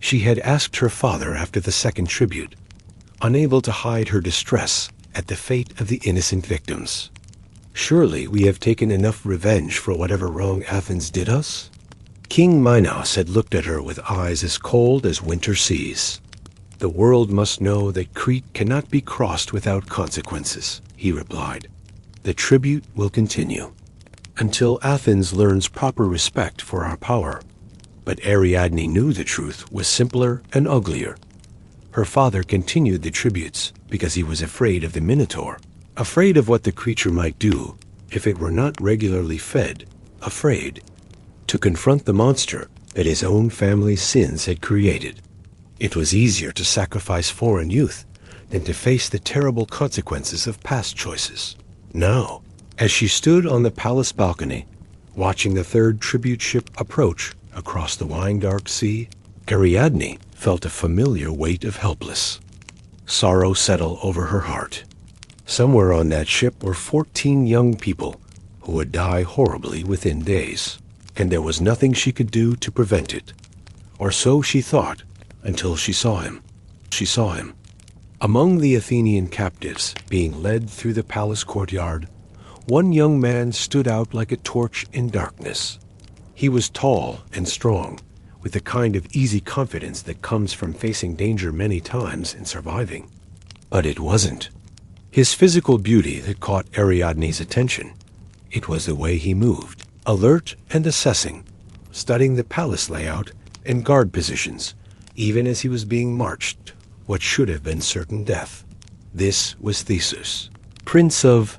Speaker 1: She had asked her father after the second tribute, unable to hide her distress at the fate of the innocent victims. Surely we have taken enough revenge for whatever wrong Athens did us? King Minos had looked at her with eyes as cold as winter seas. The world must know that Crete cannot be crossed without consequences, he replied. The tribute will continue until Athens learns proper respect for our power. But Ariadne knew the truth was simpler and uglier. Her father continued the tributes because he was afraid of the Minotaur, afraid of what the creature might do if it were not regularly fed, afraid to confront the monster that his own family's sins had created. It was easier to sacrifice foreign youth than to face the terrible consequences of past choices. Now, as she stood on the palace balcony, watching the 3rd tribute ship approach across the wine-dark sea, Ariadne felt a familiar weight of helpless sorrow settle over her heart. Somewhere on that ship were 14 young people who would die horribly within days, and there was nothing she could do to prevent it. Or so she thought, until she saw him. She saw him. Among the Athenian captives being led through the palace courtyard, one young man stood out like a torch in darkness. He was tall and strong, with the kind of easy confidence that comes from facing danger many times and surviving. But it wasn't his physical beauty that caught Ariadne's attention. It was the way he moved, alert and assessing, studying the palace layout and guard positions, even as he was being marched what should have been certain death. This was Theseus, prince of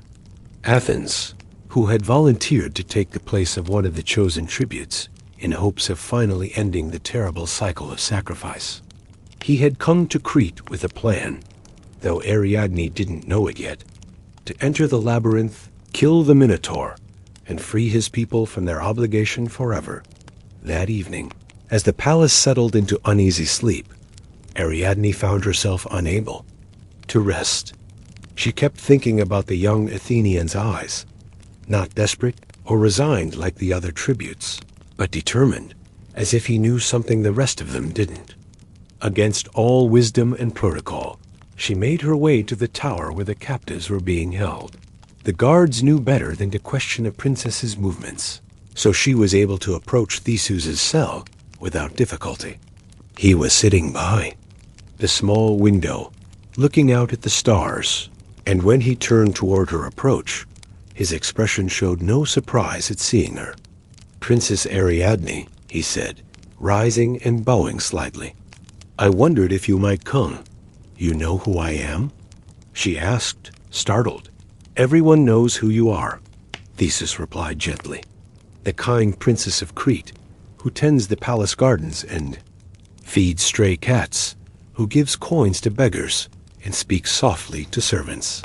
Speaker 1: Athens, who had volunteered to take the place of one of the chosen tributes in hopes of finally ending the terrible cycle of sacrifice. He had come to Crete with a plan, though Ariadne didn't know it yet, to enter the labyrinth, kill the Minotaur, and free his people from their obligation forever. That evening, as the palace settled into uneasy sleep, Ariadne found herself unable to rest. She kept thinking about the young Athenian's eyes, not desperate or resigned like the other tributes, but determined, as if he knew something the rest of them didn't. Against all wisdom and protocol, she made her way to the tower where the captives were being held. The guards knew better than to question a princess's movements, so she was able to approach Theseus's cell without difficulty. He was sitting by the small window, looking out at the stars, and when he turned toward her approach, his expression showed no surprise at seeing her. "Princess Ariadne," he said, rising and bowing slightly. "I wondered if you might come. You know who I am?" she asked, startled. "Everyone knows who you are," Theseus replied gently. "The kind princess of Crete, who tends the palace gardens and feeds stray cats, who gives coins to beggars and speaks softly to servants.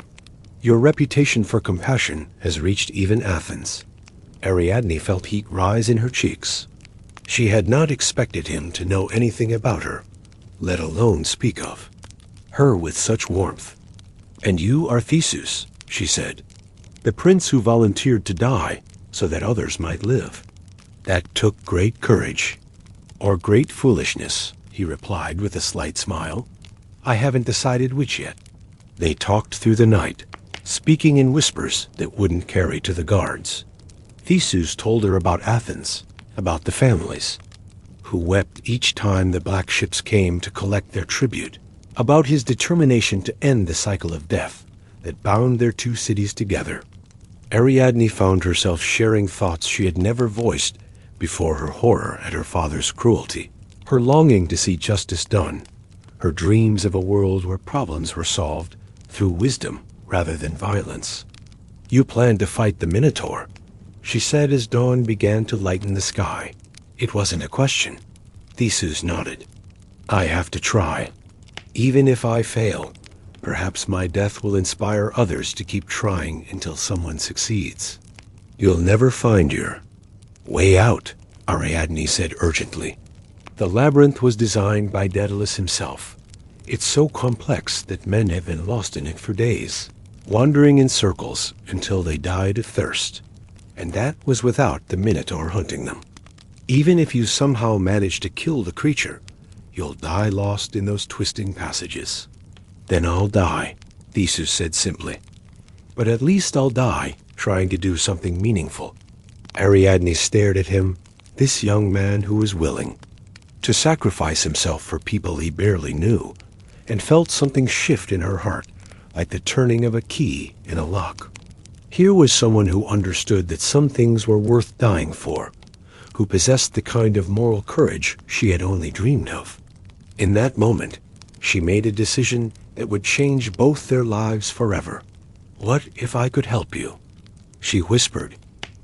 Speaker 1: Your reputation for compassion has reached even Athens." Ariadne felt heat rise in her cheeks. She had not expected him to know anything about her, let alone speak of her with such warmth. "And you are Theseus," she said, "the prince who volunteered to die so that others might live." "That took great courage, or great foolishness," he replied with a slight smile. "I haven't decided which yet." They talked through the night, speaking in whispers that wouldn't carry to the guards. Theseus told her about Athens, about the families, who wept each time the black ships came to collect their tribute, about his determination to end the cycle of death that bound their two cities together. Ariadne found herself sharing thoughts she had never voiced before: her horror at her father's cruelty, her longing to see justice done, her dreams of a world where problems were solved through wisdom rather than violence. "You plan to fight the Minotaur," she said as dawn began to lighten the sky. It wasn't a question. Theseus nodded. "I have to try. Even if I fail, perhaps my death will inspire others to keep trying until someone succeeds." "You'll never find your way out," Ariadne said urgently. "The labyrinth was designed by Daedalus himself. It's so complex that men have been lost in it for days, wandering in circles until they died of thirst. And that was without the Minotaur hunting them. Even if you somehow manage to kill the creature, you'll die lost in those twisting passages." "Then I'll die," Theseus said simply. "But at least I'll die trying to do something meaningful." Ariadne stared at him, this young man who was willing to sacrifice himself for people he barely knew, and felt something shift in her heart, like the turning of a key in a lock. Here was someone who understood that some things were worth dying for, who possessed the kind of moral courage she had only dreamed of. In that moment, she made a decision that would change both their lives forever. "What if I could help you?" she whispered.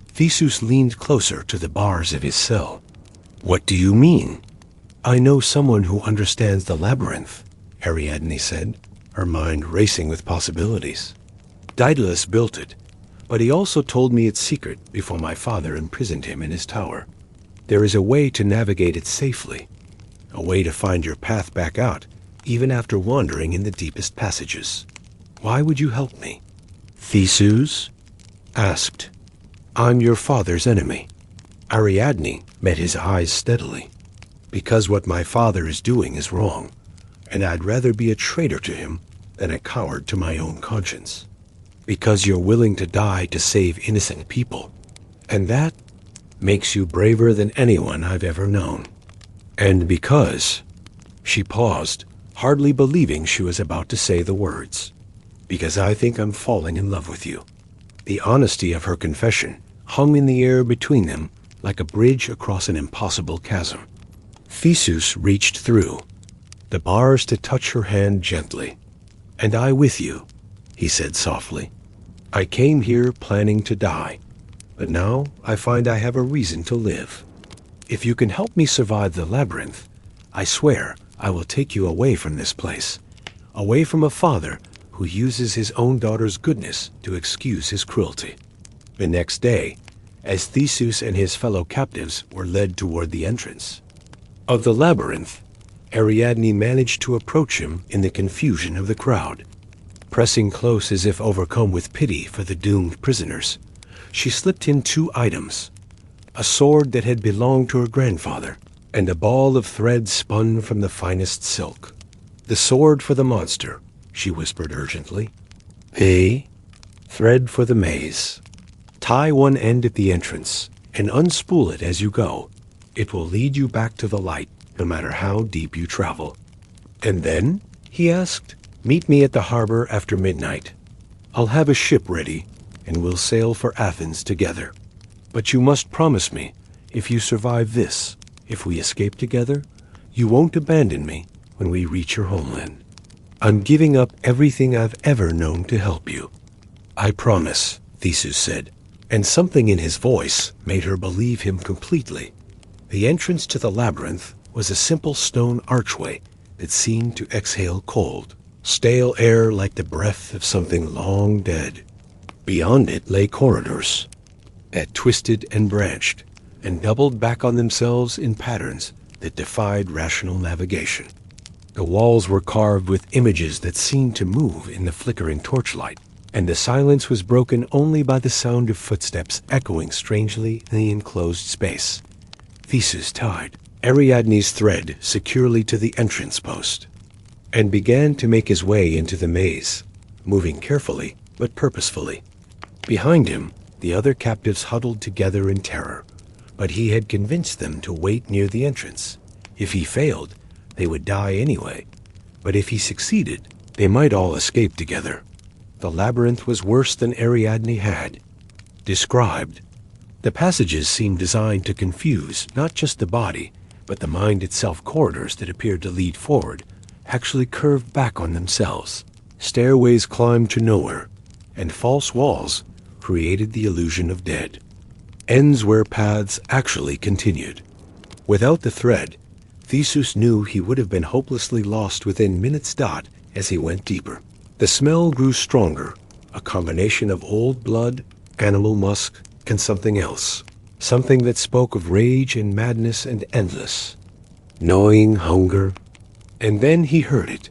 Speaker 1: Theseus leaned closer to the bars of his cell. "What do you mean?" "I know someone who understands the labyrinth," Ariadne said, her mind racing with possibilities. "Daedalus built it, but he also told me its secret before my father imprisoned him in his tower. There is a way to navigate it safely, a way to find your path back out, even after wandering in the deepest passages. Why would you help me?" Theseus asked. "I'm your father's enemy." Ariadne met his eyes steadily. "Because what my father is doing is wrong, and I'd rather be a traitor to him than a coward to my own conscience. Because you're willing to die to save innocent people, and that makes you braver than anyone I've ever known. And because—" she paused, hardly believing she was about to say the words, "because I think I'm falling in love with you." The honesty of her confession hung in the air between them like a bridge across an impossible chasm. Theseus reached through the bars to touch her hand gently. "And I with you," he said softly. "I came here planning to die, but now I find I have a reason to live. If you can help me survive the labyrinth, I swear I will take you away from this place, away from a father who uses his own daughter's goodness to excuse his cruelty." The next day, as Theseus and his fellow captives were led toward the entrance of the labyrinth, Ariadne managed to approach him in the confusion of the crowd. Pressing close as if overcome with pity for the doomed prisoners, she slipped in 2 items: a sword that had belonged to her grandfather, and a ball of thread spun from the finest silk. "The sword for the monster," she whispered urgently. "The thread for the maze. Tie one end at the entrance and unspool it as you go. It will lead you back to the light, no matter how deep you travel." "And then?" he asked. "Meet me at the harbor after midnight. I'll have a ship ready, and we'll sail for Athens together. But you must promise me, if you survive this, if we escape together, you won't abandon me when we reach your homeland. I'm giving up everything I've ever known to help you." "I promise," Theseus said, and something in his voice made her believe him completely. The entrance to the labyrinth was a simple stone archway that seemed to exhale cold, stale air like the breath of something long dead. Beyond it lay corridors that twisted and branched and doubled back on themselves in patterns that defied rational navigation. The walls were carved with images that seemed to move in the flickering torchlight, and the silence was broken only by the sound of footsteps echoing strangely in the enclosed space. Theseus tied Ariadne's thread securely to the entrance post and began to make his way into the maze, moving carefully but purposefully. Behind him, the other captives huddled together in terror, but he had convinced them to wait near the entrance. If he failed, they would die anyway, but if he succeeded, they might all escape together. The labyrinth was worse than Ariadne had described. The passages seemed designed to confuse not just the body, but the mind itself. Corridors that appeared to lead forward actually curved back on themselves. Stairways climbed to nowhere, and false walls created the illusion of dead. Ends where paths actually continued. Without the thread, Theseus knew he would have been hopelessly lost within minutes dot as he went deeper. The smell grew stronger, a combination of old blood, animal musk, and something else. Something that spoke of rage and madness and endless, gnawing hunger. And then he heard it,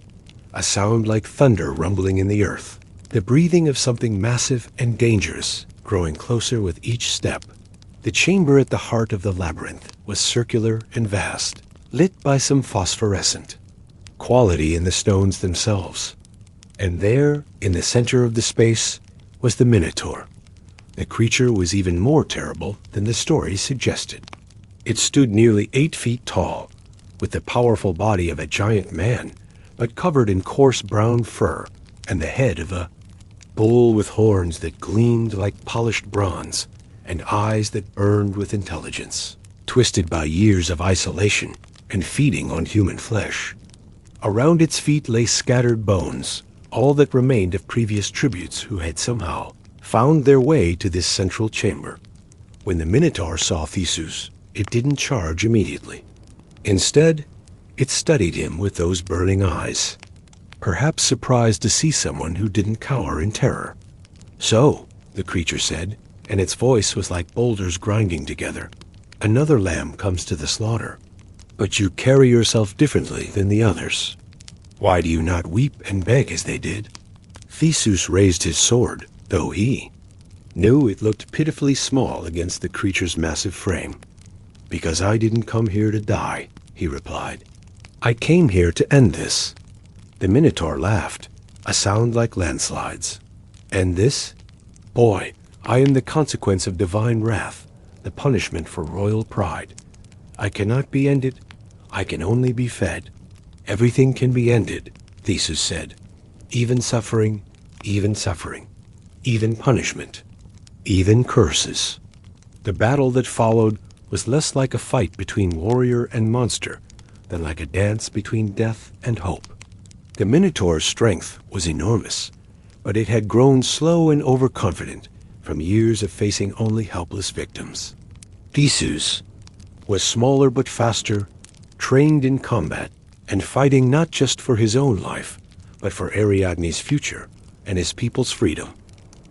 Speaker 1: a sound like thunder rumbling in the earth, the breathing of something massive and dangerous, growing closer with each step. The chamber at the heart of the labyrinth was circular and vast, lit by some phosphorescent quality in the stones themselves. And there, in the center of the space, was the Minotaur. The creature was even more terrible than the story suggested. It stood nearly 8 feet tall, with the powerful body of a giant man, but covered in coarse brown fur, and the head of a bull with horns that gleamed like polished bronze, and eyes that burned with intelligence, twisted by years of isolation and feeding on human flesh. Around its feet lay scattered bones, all that remained of previous tributes who had somehow found their way to this central chamber. When the Minotaur saw Theseus, it didn't charge immediately. Instead, it studied him with those burning eyes, perhaps surprised to see someone who didn't cower in terror. "So," the creature said, and its voice was like boulders grinding together, "another lamb comes to the slaughter. But you carry yourself differently than the others. Why do you not weep and beg as they did?" Theseus raised his sword, though he knew it looked pitifully small against the creature's massive frame. "Because I didn't come here to die," he replied. "I came here to end this." The Minotaur laughed, a sound like landslides. "And this? Boy, I am the consequence of divine wrath, the punishment for royal pride. I cannot be ended, I can only be fed." "Everything can be ended," Theseus said. "Even suffering, even punishment, even curses." The battle that followed was less like a fight between warrior and monster than like a dance between death and hope. The Minotaur's strength was enormous, but it had grown slow and overconfident from years of facing only helpless victims. Theseus was smaller but faster, trained in combat, and fighting not just for his own life, but for Ariadne's future and his people's freedom.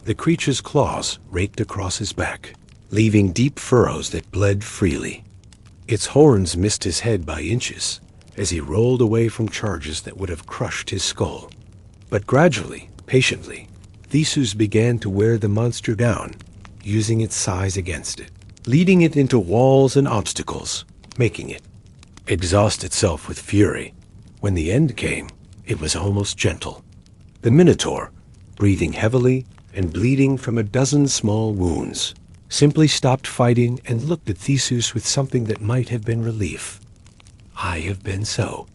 Speaker 1: The creature's claws raked across his back, leaving deep furrows that bled freely. Its horns missed his head by inches as he rolled away from charges that would have crushed his skull. But gradually, patiently, Theseus began to wear the monster down, using its size against it, leading it into walls and obstacles, making it exhaust itself with fury. When the end came, it was almost gentle. The Minotaur, breathing heavily and bleeding from a dozen small wounds, simply stopped fighting and looked at Theseus with something that might have been relief. "I have been so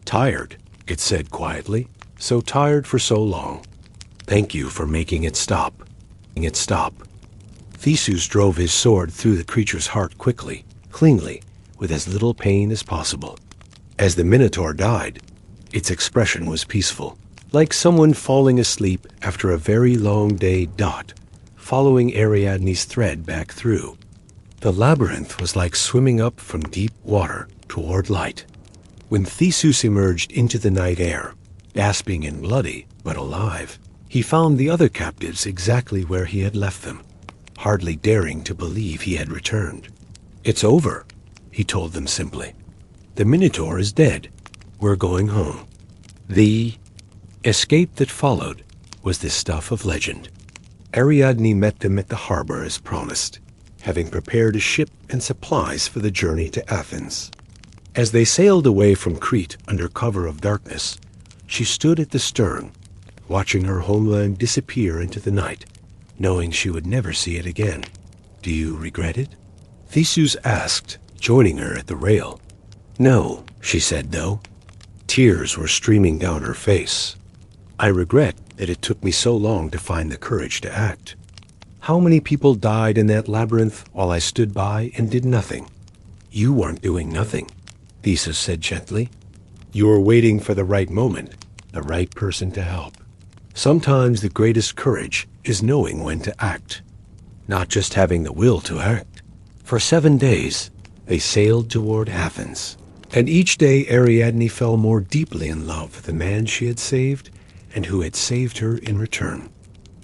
Speaker 1: tired," it said quietly, "so tired for so long. Thank you for making it stop." Theseus drove his sword through the creature's heart quickly, cleanly, with as little pain as possible. As the Minotaur died, its expression was peaceful, like someone falling asleep after a very long day, following Ariadne's thread back through. The labyrinth was like swimming up from deep water toward light. When Theseus emerged into the night air, gasping and bloody, but alive, he found the other captives exactly where he had left them, hardly daring to believe he had returned. "It's over," he told them simply. "The Minotaur is dead. We're going home." The escape that followed was the stuff of legend. Ariadne met them at the harbor as promised, having prepared a ship and supplies for the journey to Athens. As they sailed away from Crete under cover of darkness, she stood at the stern, watching her homeland disappear into the night, knowing she would never see it again. "Do you regret it?" Theseus asked, joining her at the rail. "No," she said, though. Tears were streaming down her face. "I regret that it took me so long to find the courage to act. How many people died in that labyrinth while I stood by and did nothing?" "You weren't doing nothing," Theseus said gently. "You were waiting for the right moment, the right person to help. Sometimes the greatest courage is knowing when to act, not just having the will to act." For 7 days, they sailed toward Athens, and each day Ariadne fell more deeply in love with the man she had saved and who had saved her in return.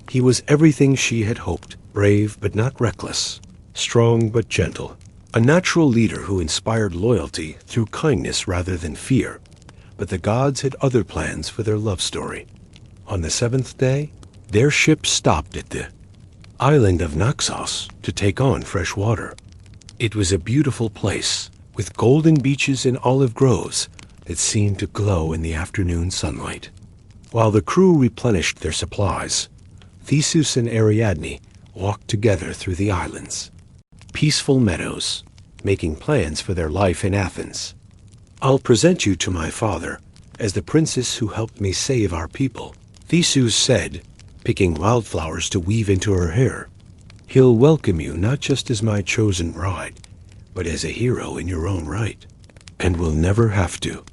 Speaker 1: He was everything she had hoped, brave but not reckless, strong but gentle, a natural leader who inspired loyalty through kindness rather than fear. But the gods had other plans for their love story. On the 7th day, their ship stopped at the island of Naxos to take on fresh water. It was a beautiful place, with golden beaches and olive groves that seemed to glow in the afternoon sunlight. While the crew replenished their supplies, Theseus and Ariadne walked together through the islands, peaceful meadows, making plans for their life in Athens. "I'll present you to my father as the princess who helped me save our people," Theseus said, picking wildflowers to weave into her hair. "He'll welcome you not just as my chosen bride, but as a hero in your own right, and will never have to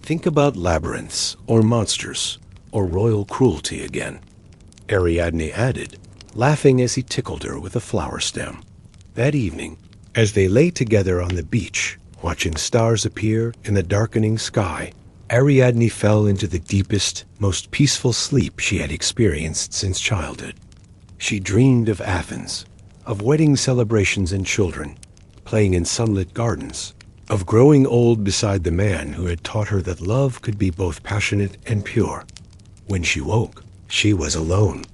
Speaker 1: think about labyrinths or monsters or royal cruelty again," Ariadne added, laughing as he tickled her with a flower stem. That evening, as they lay together on the beach, watching stars appear in the darkening sky, Ariadne fell into the deepest, most peaceful sleep she had experienced since childhood. She dreamed of Athens, of wedding celebrations and children, playing in sunlit gardens, of growing old beside the man who had taught her that love could be both passionate and pure. When she woke, she was alone.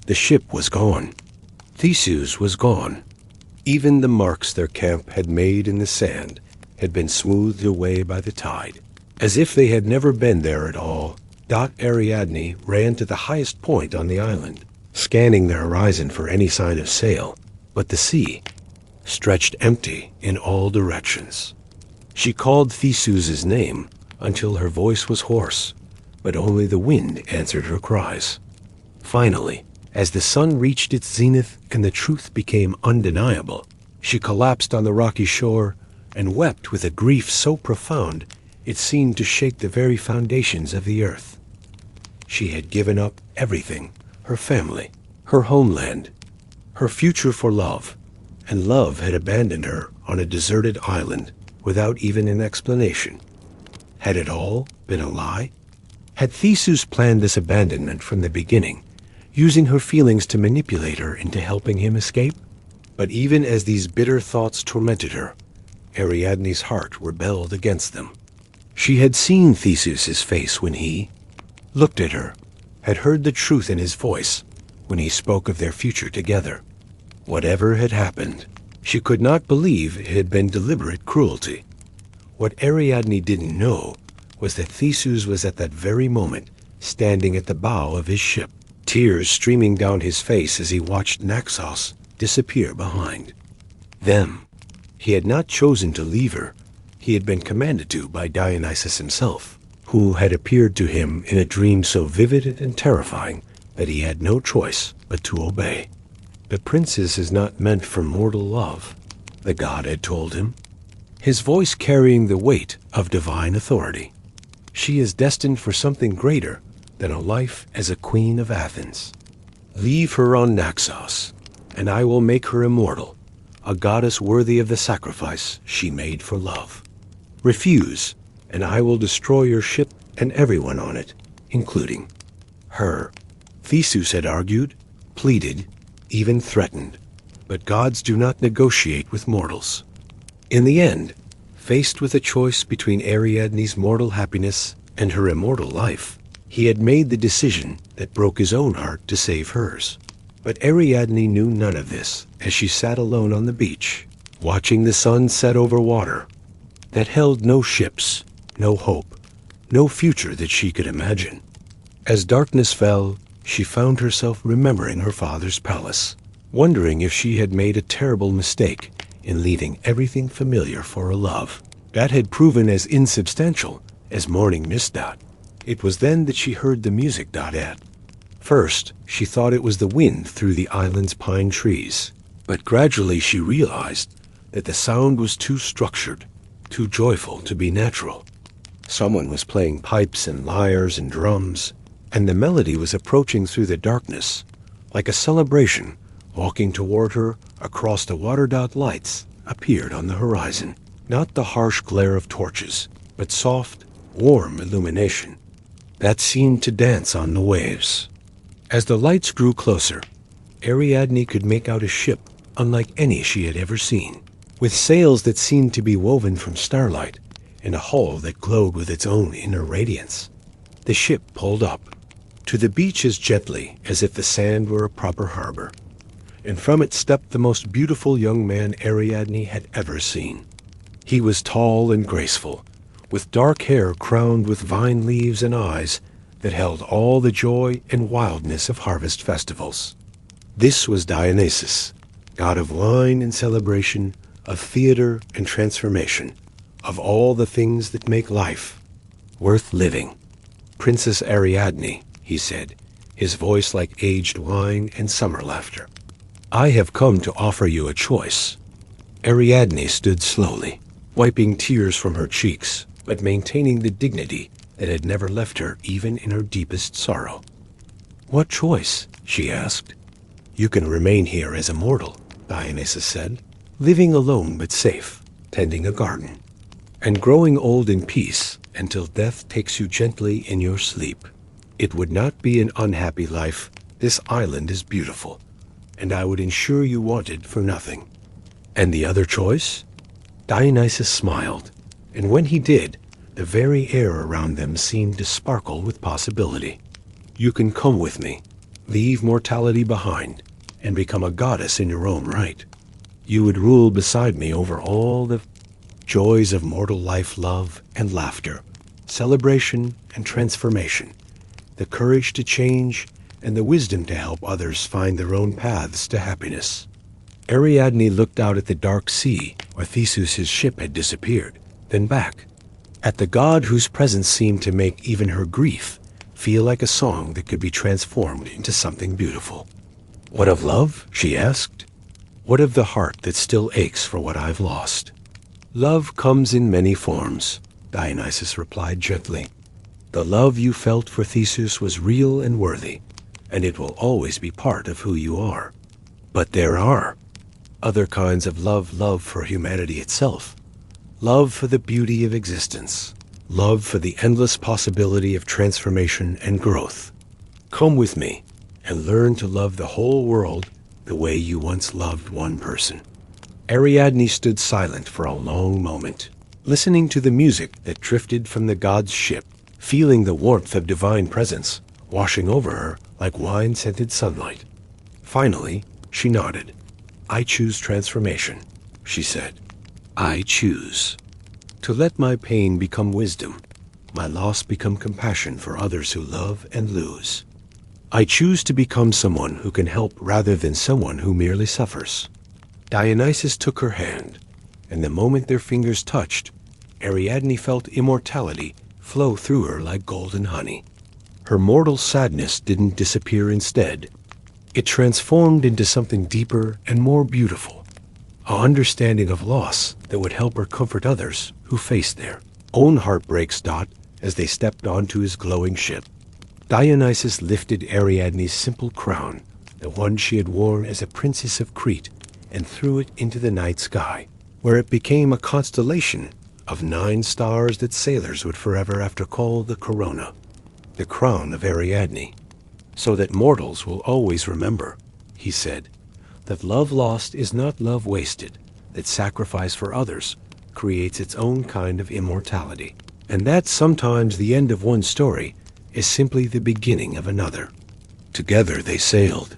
Speaker 1: The ship was gone. Theseus was gone. Even the marks their camp had made in the sand had been smoothed away by the tide, as if they had never been there at all. Ariadne ran to the highest point on the island, scanning the horizon for any sign of sail, but the sea stretched empty in all directions. She called Theseus's name until her voice was hoarse, but only the wind answered her cries. Finally, as the sun reached its zenith and the truth became undeniable, she collapsed on the rocky shore and wept with a grief so profound it seemed to shake the very foundations of the earth. She had given up everything, her family, her homeland, her future for love, and love had abandoned her on a deserted island without even an explanation. Had it all been a lie? Had Theseus planned this abandonment from the beginning, using her feelings to manipulate her into helping him escape? But even as these bitter thoughts tormented her, Ariadne's heart rebelled against them. She had seen Theseus's face when he looked at her, had heard the truth in his voice when he spoke of their future together. Whatever had happened, she could not believe it had been deliberate cruelty. What Ariadne didn't know was that Theseus was at that very moment standing at the bow of his ship, tears streaming down his face as he watched Naxos disappear behind them. He had not chosen to leave her. He had been commanded to by Dionysus himself, who had appeared to him in a dream so vivid and terrifying that he had no choice but to obey. The princess is not meant for mortal love, the god had told him, his voice carrying the weight of divine authority. She is destined for something greater than a life as a queen of Athens. Leave her on Naxos, and I will make her immortal, a goddess worthy of the sacrifice she made for love. Refuse, and I will destroy your ship and everyone on it, including her. Theseus had argued, pleaded, even threatened, but gods do not negotiate with mortals. In the end, faced with a choice between Ariadne's mortal happiness and her immortal life, he had made the decision that broke his own heart to save hers. But Ariadne knew none of this as she sat alone on the beach, watching the sun set over water that held no ships, no hope, no future that she could imagine. As darkness fell, she found herself remembering her father's palace, wondering if she had made a terrible mistake in leaving everything familiar for a love that had proven as insubstantial as morning mist. It was then that she heard the music. At first, she thought it was the wind through the island's pine trees, but gradually she realized that the sound was too structured, too joyful to be natural. Someone was playing pipes and lyres and drums, and the melody was approaching through the darkness, like a celebration. Walking toward her across the water. Lights appeared on the horizon, not the harsh glare of torches, but soft, warm illumination that seemed to dance on the waves. As the lights grew closer, Ariadne could make out a ship unlike any she had ever seen, with sails that seemed to be woven from starlight and a hull that glowed with its own inner radiance. The ship pulled up to the beach as gently as if the sand were a proper harbor, and from it stepped the most beautiful young man Ariadne had ever seen. He was tall and graceful, with dark hair crowned with vine leaves and eyes that held all the joy and wildness of harvest festivals. This was Dionysus, god of wine and celebration, of theater and transformation, of all the things that make life worth living. Princess Ariadne, he said, his voice like aged wine and summer laughter. I have come to offer you a choice. Ariadne stood slowly, wiping tears from her cheeks, but maintaining the dignity that had never left her even in her deepest sorrow. What choice? She asked. You can remain here as a mortal, Dionysus said, living alone but safe, tending a garden, and growing old in peace until death takes you gently in your sleep. It would not be an unhappy life. This island is beautiful, and I would ensure you wanted for nothing. And the other choice? Dionysus smiled, and when he did, the very air around them seemed to sparkle with possibility. You can come with me, leave mortality behind, and become a goddess in your own right. You would rule beside me over all the joys of mortal life, love and laughter, celebration and transformation, the courage to change and the wisdom to help others find their own paths to happiness. Ariadne looked out at the dark sea where Theseus's ship had disappeared, then back, at the god whose presence seemed to make even her grief feel like a song that could be transformed into something beautiful. What of love? She asked. What of the heart that still aches for what I've lost? Love comes in many forms, Dionysus replied gently. The love you felt for Theseus was real and worthy, and it will always be part of who you are. But there are other kinds of love for humanity itself, love for the beauty of existence, love for the endless possibility of transformation and growth. Come with me and learn to love the whole world the way you once loved one person. Ariadne stood silent for a long moment, listening to the music that drifted from the god's ship, feeling the warmth of divine presence washing over her like wine-scented sunlight. Finally, she nodded. "I choose transformation," she said. "I choose to let my pain become wisdom, my loss become compassion for others who love and lose. I choose to become someone who can help rather than someone who merely suffers." Dionysus took her hand, and the moment their fingers touched, Ariadne felt immortality flow through her like golden honey. Her mortal sadness didn't disappear instead. It transformed into something deeper and more beautiful, an understanding of loss that would help her comfort others who faced their own heartbreaks. As they stepped onto his glowing ship, Dionysus lifted Ariadne's simple crown, the one she had worn as a princess of Crete, and threw it into the night sky, where it became a constellation of 9 stars that sailors would forever after call the corona, the crown of Ariadne. "So that mortals will always remember," he said, "that love lost is not love wasted, that sacrifice for others creates its own kind of immortality, and that sometimes the end of one story is simply the beginning of another." Together they sailed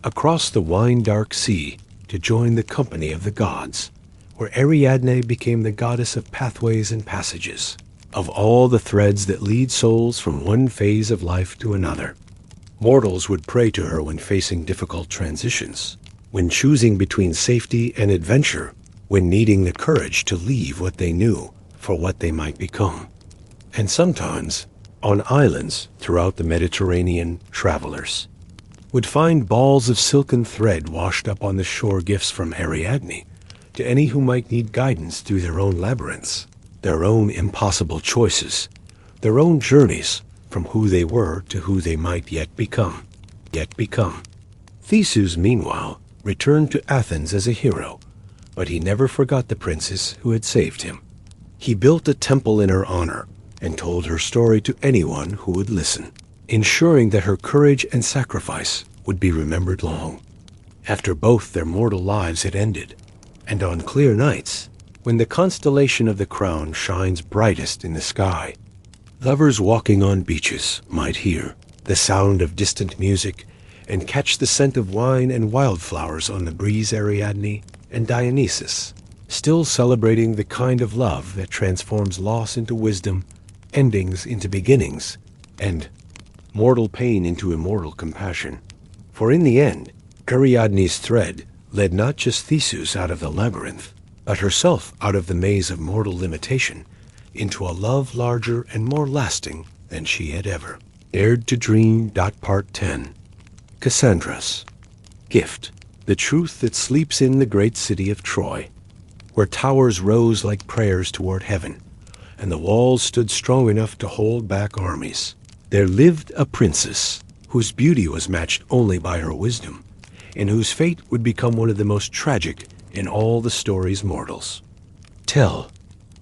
Speaker 1: across the wine-dark sea to join the company of the gods, where Ariadne became the goddess of pathways and passages, of all the threads that lead souls from one phase of life to another. Mortals would pray to her when facing difficult transitions, when choosing between safety and adventure, when needing the courage to leave what they knew for what they might become. And sometimes, on islands throughout the Mediterranean, travelers would find balls of silken thread washed up on the shore, gifts from Ariadne to any who might need guidance through their own labyrinths, their own impossible choices, their own journeys from who they were to who they might yet become. Theseus, meanwhile, returned to Athens as a hero, but he never forgot the princess who had saved him. He built a temple in her honor and told her story to anyone who would listen, ensuring that her courage and sacrifice would be remembered long after both their mortal lives had ended. And on clear nights, when the constellation of the crown shines brightest in the sky, lovers walking on beaches might hear the sound of distant music and catch the scent of wine and wildflowers on the breeze. Ariadne and Dionysus, still celebrating the kind of love that transforms loss into wisdom, endings into beginnings, and mortal pain into immortal compassion. For in the end, Ariadne's thread led not just Theseus out of the labyrinth, but herself out of the maze of mortal limitation, into a love larger and more lasting than she had ever dared to dream. Part 10. Cassandra's gift, the truth that sleeps in the great city of Troy, where towers rose like prayers toward heaven, and the walls stood strong enough to hold back armies. There lived a princess whose beauty was matched only by her wisdom, and whose fate would become one of the most tragic in all the stories mortals tell.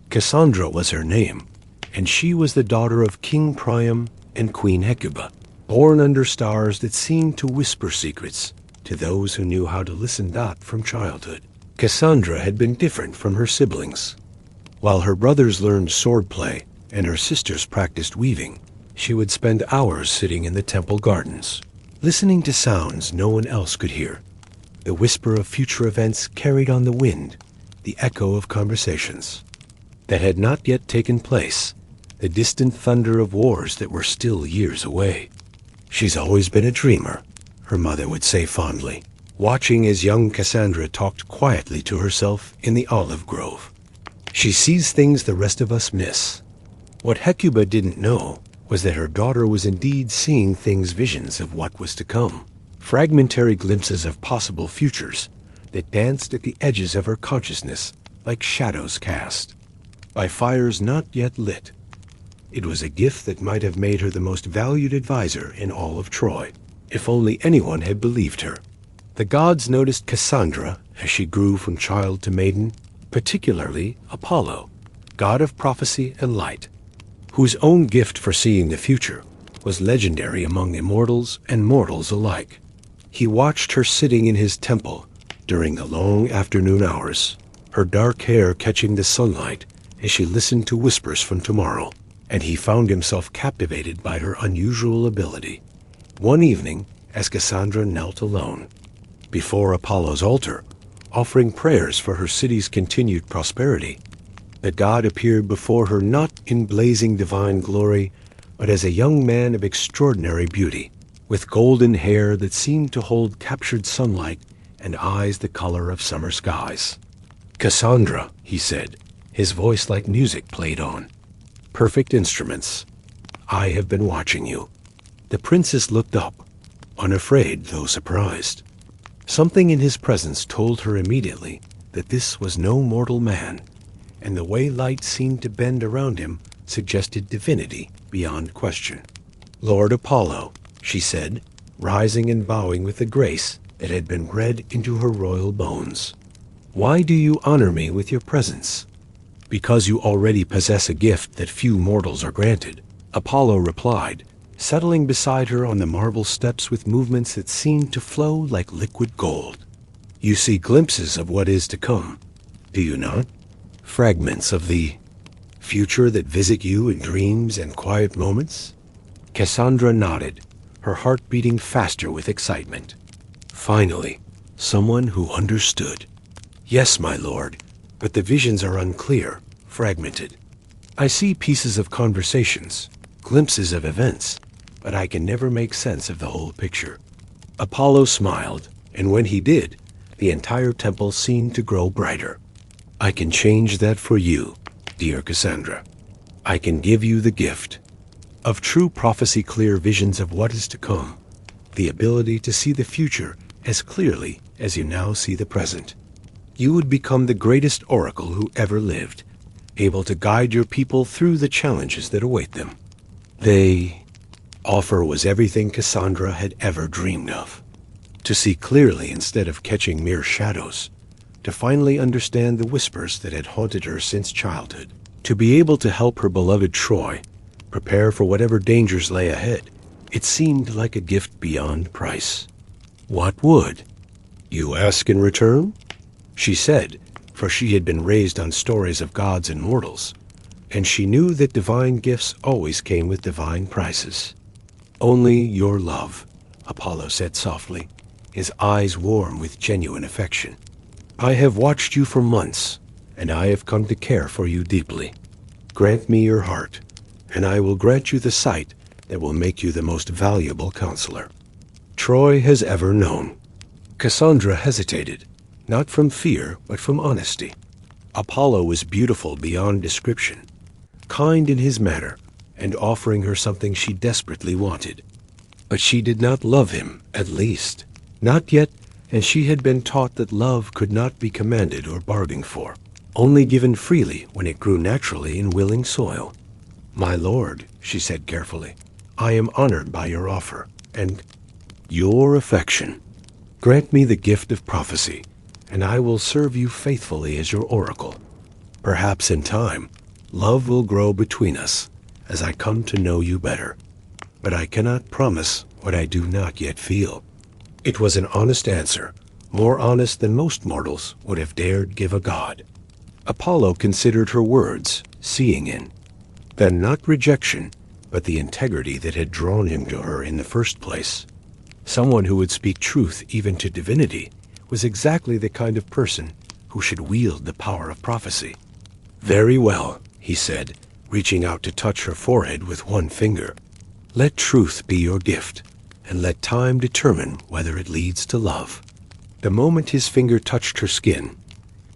Speaker 1: Cassandra was her name, and she was the daughter of King Priam and Queen Hecuba, born under stars that seemed to whisper secrets to those who knew how to listen. From childhood, Cassandra had been different from her siblings. While her brothers learned swordplay and her sisters practiced weaving, she would spend hours sitting in the temple gardens, listening to sounds no one else could hear, the whisper of future events carried on the wind, the echo of conversations that had not yet taken place, the distant thunder of wars that were still years away. "She's always been a dreamer," her mother would say fondly, watching as young Cassandra talked quietly to herself in the olive grove. "She sees things the rest of us miss." What Hecuba didn't know was that her daughter was indeed seeing things, visions of what was to come, fragmentary glimpses of possible futures that danced at the edges of her consciousness like shadows cast by fires not yet lit. It was a gift that might have made her the most valued advisor in all of Troy, if only anyone had believed her. The gods noticed Cassandra as she grew from child to maiden, particularly Apollo, god of prophecy and light, whose own gift for seeing the future was legendary among immortals and mortals alike. He watched her sitting in his temple during the long afternoon hours, her dark hair catching the sunlight as she listened to whispers from tomorrow, and he found himself captivated by her unusual ability. One evening, as Cassandra knelt alone before Apollo's altar, offering prayers for her city's continued prosperity, the god appeared before her not in blazing divine glory, but as a young man of extraordinary beauty, with golden hair that seemed to hold captured sunlight and eyes the color of summer skies. "Cassandra," he said, his voice like music played on. "Perfect instruments. I have been watching you." The princess looked up, unafraid though surprised. Something in his presence told her immediately that this was no mortal man, and the way light seemed to bend around him suggested divinity beyond question. "Lord Apollo," she said, rising and bowing with a grace that had been bred into her royal bones, "why do you honor me with your presence?" "Because you already possess a gift that few mortals are granted," Apollo replied, settling beside her on the marble steps with movements that seemed to flow like liquid gold. "You see glimpses of what is to come, do you not? Fragments of the future that visit you in dreams and quiet moments?" Cassandra nodded, her heart beating faster with excitement. Finally, someone who understood. "Yes, my lord, but the visions are unclear, fragmented. I see pieces of conversations, glimpses of events, but I can never make sense of the whole picture." Apollo smiled, and when he did, the entire temple seemed to grow brighter. "I can change that for you, dear Cassandra. I can give you the gift of true prophecy, clear visions of what is to come, the ability to see the future as clearly as you now see the present. You would become the greatest oracle who ever lived, able to guide your people through the challenges that await them." The offer was everything Cassandra had ever dreamed of. To see clearly instead of catching mere shadows, to finally understand the whispers that had haunted her since childhood, to be able to help her beloved Troy prepare for whatever dangers lay ahead. It seemed like a gift beyond price. "What would you ask in return?" she said, for she had been raised on stories of gods and mortals, and she knew that divine gifts always came with divine prices. "Only your love," Apollo said softly, his eyes warm with genuine affection. "I have watched you for months, and I have come to care for you deeply. Grant me your heart, and I will grant you the sight that will make you the most valuable counselor Troy has ever known." Cassandra hesitated, not from fear, but from honesty. Apollo was beautiful beyond description, kind in his manner, and offering her something she desperately wanted. But she did not love him, at least. Not yet, and she had been taught that love could not be commanded or bargained for, only given freely when it grew naturally in willing soil. "My lord," she said carefully, "I am honored by your offer, and your affection. Grant me the gift of prophecy, and I will serve you faithfully as your oracle. Perhaps in time, love will grow between us as I come to know you better. But I cannot promise what I do not yet feel." It was an honest answer, more honest than most mortals would have dared give a god. Apollo considered her words, seeing in then not rejection, but the integrity that had drawn him to her in the first place. Someone who would speak truth even to divinity was exactly the kind of person who should wield the power of prophecy. "Very well," he said, reaching out to touch her forehead with one finger. "Let truth be your gift, and let time determine whether it leads to love." The moment his finger touched her skin,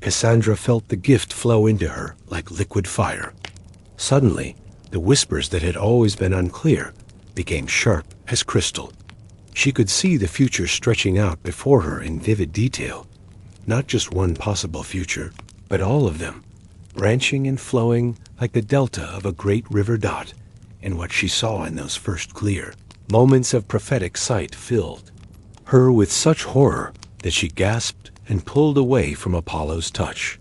Speaker 1: Cassandra felt the gift flow into her like liquid fire. Suddenly, the whispers that had always been unclear became sharp as crystal. She could see the future stretching out before her in vivid detail, not just one possible future, but all of them, branching and flowing like the delta of a great river dot. And what she saw in those first clear moments of prophetic sight filled her with such horror that she gasped and pulled away from Apollo's touch.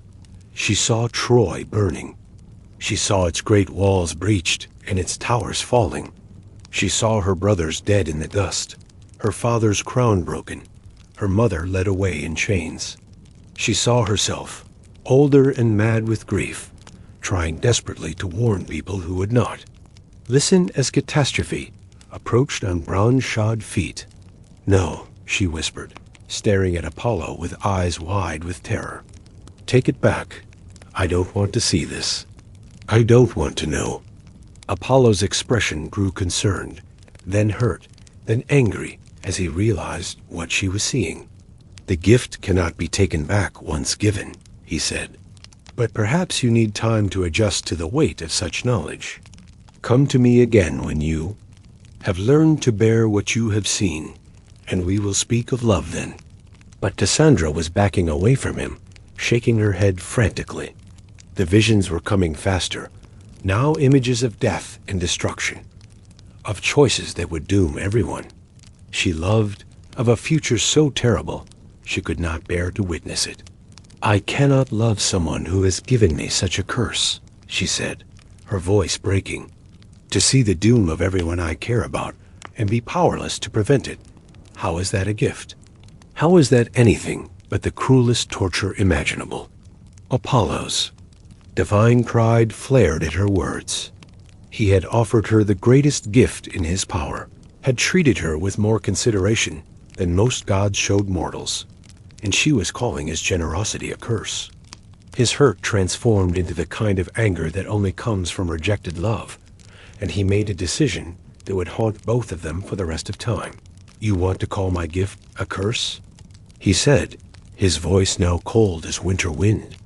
Speaker 1: She saw Troy burning. She saw its great walls breached and its towers falling. She saw her brothers dead in the dust, her father's crown broken, her mother led away in chains. She saw herself, older and mad with grief, trying desperately to warn people who would not. Listen as catastrophe approached on bronze-shod feet. "No," she whispered, staring at Apollo with eyes wide with terror. "Take it back. I don't want to see this. I don't want to know." Apollo's expression grew concerned, then hurt, then angry as he realized what she was seeing. "The gift cannot be taken back once given," he said. "But perhaps you need time to adjust to the weight of such knowledge. Come to me again when you have learned to bear what you have seen, and we will speak of love then." But Cassandra was backing away from him, shaking her head frantically. The visions were coming faster, now images of death and destruction, of choices that would doom everyone she loved, of a future so terrible she could not bear to witness it. "I cannot love someone who has given me such a curse," she said, her voice breaking. "To see the doom of everyone I care about and be powerless to prevent it, how is that a gift? How is that anything but the cruelest torture imaginable?" Apollo's divine pride flared at her words. He had offered her the greatest gift in his power, had treated her with more consideration than most gods showed mortals, and she was calling his generosity a curse. His hurt transformed into the kind of anger that only comes from rejected love, and he made a decision that would haunt both of them for the rest of time. "You want to call my gift a curse?" he said, his voice now cold as winter wind.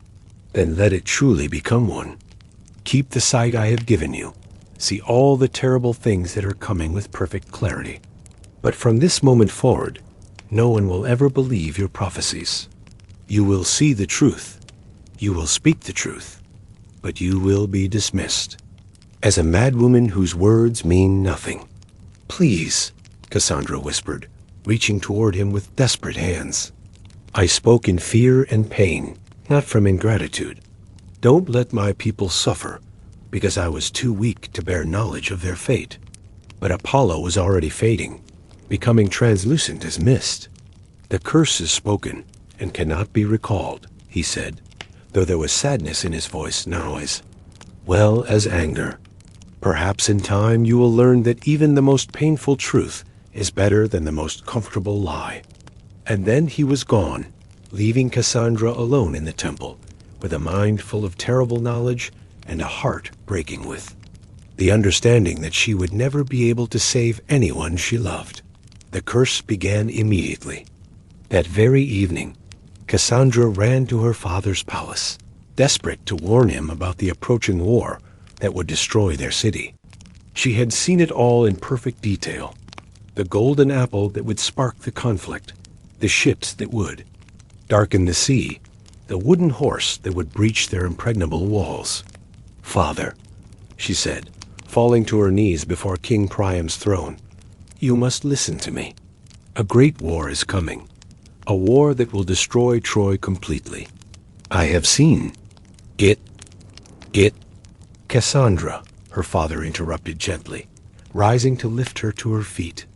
Speaker 1: "Then let it truly become one. Keep the sight I have given you. See all the terrible things that are coming with perfect clarity. But from this moment forward, no one will ever believe your prophecies. You will see the truth. You will speak the truth. But you will be dismissed as a madwoman whose words mean nothing." "Please," Cassandra whispered, reaching toward him with desperate hands. "I spoke in fear and pain, not from ingratitude. Don't let my people suffer, because I was too weak to bear knowledge of their fate." But Apollo was already fading, becoming translucent as mist. "The curse is spoken and cannot be recalled," he said, though there was sadness in his voice now as well as anger. "Perhaps in time you will learn that even the most painful truth is better than the most comfortable lie." And then he was gone, leaving Cassandra alone in the temple, with a mind full of terrible knowledge and a heart breaking with the understanding that she would never be able to save anyone she loved. The curse began immediately. That very evening, Cassandra ran to her father's palace, desperate to warn him about the approaching war that would destroy their city. She had seen it all in perfect detail. The golden apple that would spark the conflict, the ships that would darken the sea, the wooden horse that would breach their impregnable walls. "Father," she said, falling to her knees before King Priam's throne, "you must listen to me. A great war is coming, a war that will destroy Troy completely. I have seen it. Cassandra," her father interrupted gently, rising to lift her to her feet.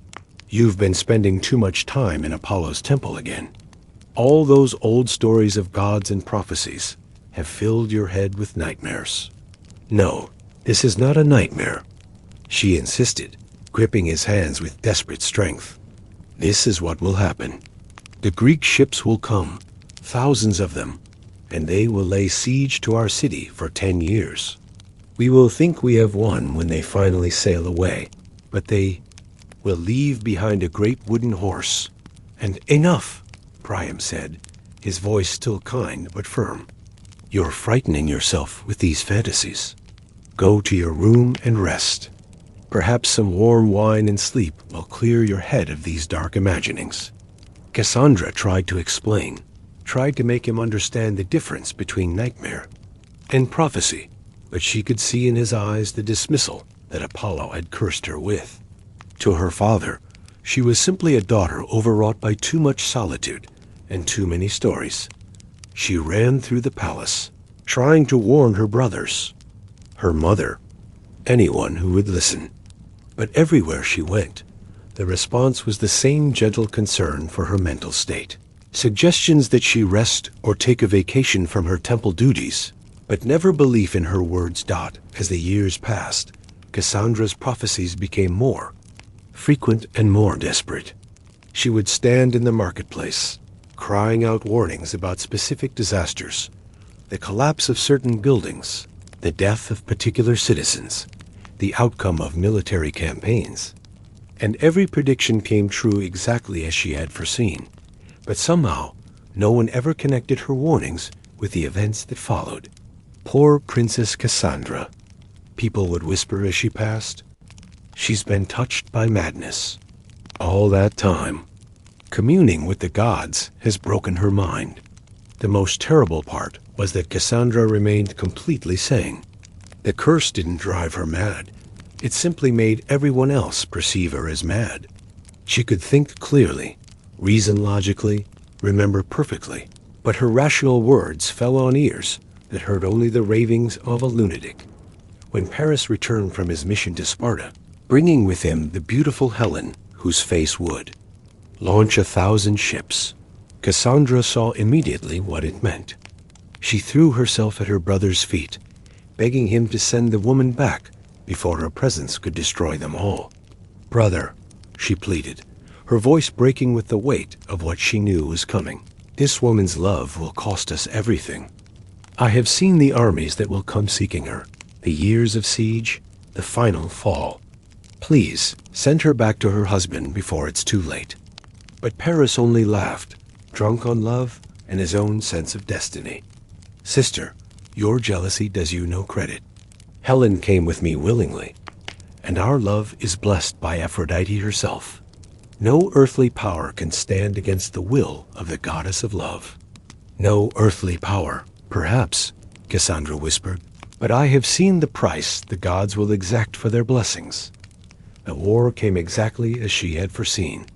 Speaker 1: "You've been spending too much time in Apollo's temple again. All those old stories of gods and prophecies have filled your head with nightmares." "No, this is not a nightmare," she insisted, gripping his hands with desperate strength. "This is what will happen. The Greek ships will come, thousands of them, and they will lay siege to our city for 10 years. We will think we have won when they finally sail away, but they will leave behind a great wooden horse. And enough," Priam said, his voice still kind but firm. "You're frightening yourself with these fantasies. Go to your room and rest. Perhaps some warm wine and sleep will clear your head of these dark imaginings." Cassandra tried to explain, tried to make him understand the difference between nightmare and prophecy, but she could see in his eyes the dismissal that Apollo had cursed her with. To her father, she was simply a daughter overwrought by too much solitude and too many stories. She ran through the palace, trying to warn her brothers, her mother, anyone who would listen. But everywhere she went, the response was the same gentle concern for her mental state. Suggestions that she rest or take a vacation from her temple duties, but never belief in her words. As the years passed, Cassandra's prophecies became more frequent and more desperate. She would stand in the marketplace, crying out warnings about specific disasters, the collapse of certain buildings, the death of particular citizens, the outcome of military campaigns. And every prediction came true exactly as she had foreseen. But somehow, no one ever connected her warnings with the events that followed. Poor Princess Cassandra, people would whisper as she passed. She's been touched by madness. All that time, communing with the gods has broken her mind. The most terrible part was that Cassandra remained completely sane. The curse didn't drive her mad. It simply made everyone else perceive her as mad. She could think clearly, reason logically, remember perfectly, but her rational words fell on ears that heard only the ravings of a lunatic. When Paris returned from his mission to Sparta, bringing with him the beautiful Helen, whose face would launch 1,000 ships, Cassandra saw immediately what it meant. She threw herself at her brother's feet, begging him to send the woman back before her presence could destroy them all. "Brother," she pleaded, her voice breaking with the weight of what she knew was coming, "this woman's love will cost us everything. I have seen the armies that will come seeking her, the years of siege, the final fall. Please, send her back to her husband before it's too late." But Paris only laughed, drunk on love and his own sense of destiny. "Sister, your jealousy does you no credit. Helen came with me willingly, and our love is blessed by Aphrodite herself. No earthly power can stand against the will of the goddess of love." "No earthly power, perhaps," Cassandra whispered, "but I have seen the price the gods will exact for their blessings." The war came exactly as she had foreseen.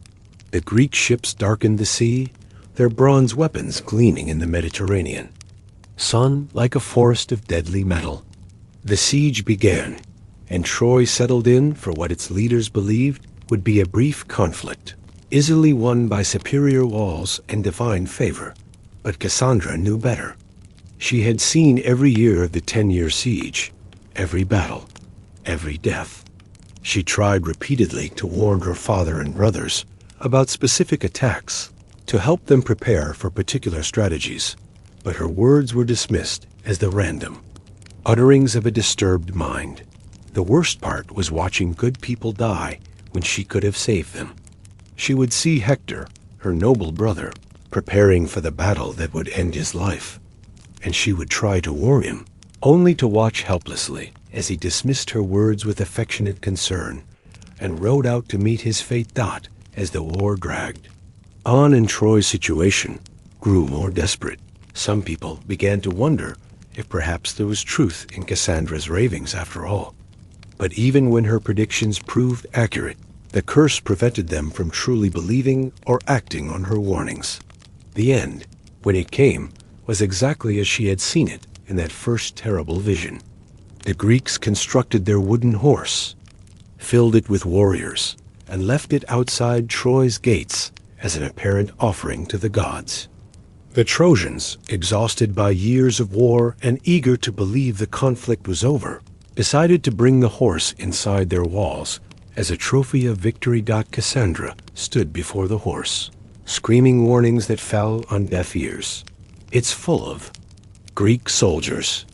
Speaker 1: The Greek ships darkened the sea, their bronze weapons gleaming in the Mediterranean. Sun like a forest of deadly metal. The siege began, and Troy settled in for what its leaders believed would be a brief conflict, easily won by superior walls and divine favor. But Cassandra knew better. She had seen every year of the 10-year siege, every battle, every death. She tried repeatedly to warn her father and brothers about specific attacks, to help them prepare for particular strategies, but her words were dismissed as the random utterings of a disturbed mind. The worst part was watching good people die when she could have saved them. She would see Hector, her noble brother, preparing for the battle that would end his life, and she would try to warn him, only to watch helplessly as he dismissed her words with affectionate concern and rode out to meet his fate. As the war dragged on and Troy's situation grew more desperate, some people began to wonder if perhaps there was truth in Cassandra's ravings after all. But even when her predictions proved accurate, the curse prevented them from truly believing or acting on her warnings. The end, when it came, was exactly as she had seen it in that first terrible vision. The Greeks constructed their wooden horse, filled it with warriors, and left it outside Troy's gates as an apparent offering to the gods. The Trojans, exhausted by years of war and eager to believe the conflict was over, decided to bring the horse inside their walls as a trophy of victory. Cassandra stood before the horse, screaming warnings that fell on deaf ears. "It's full of Greek soldiers,"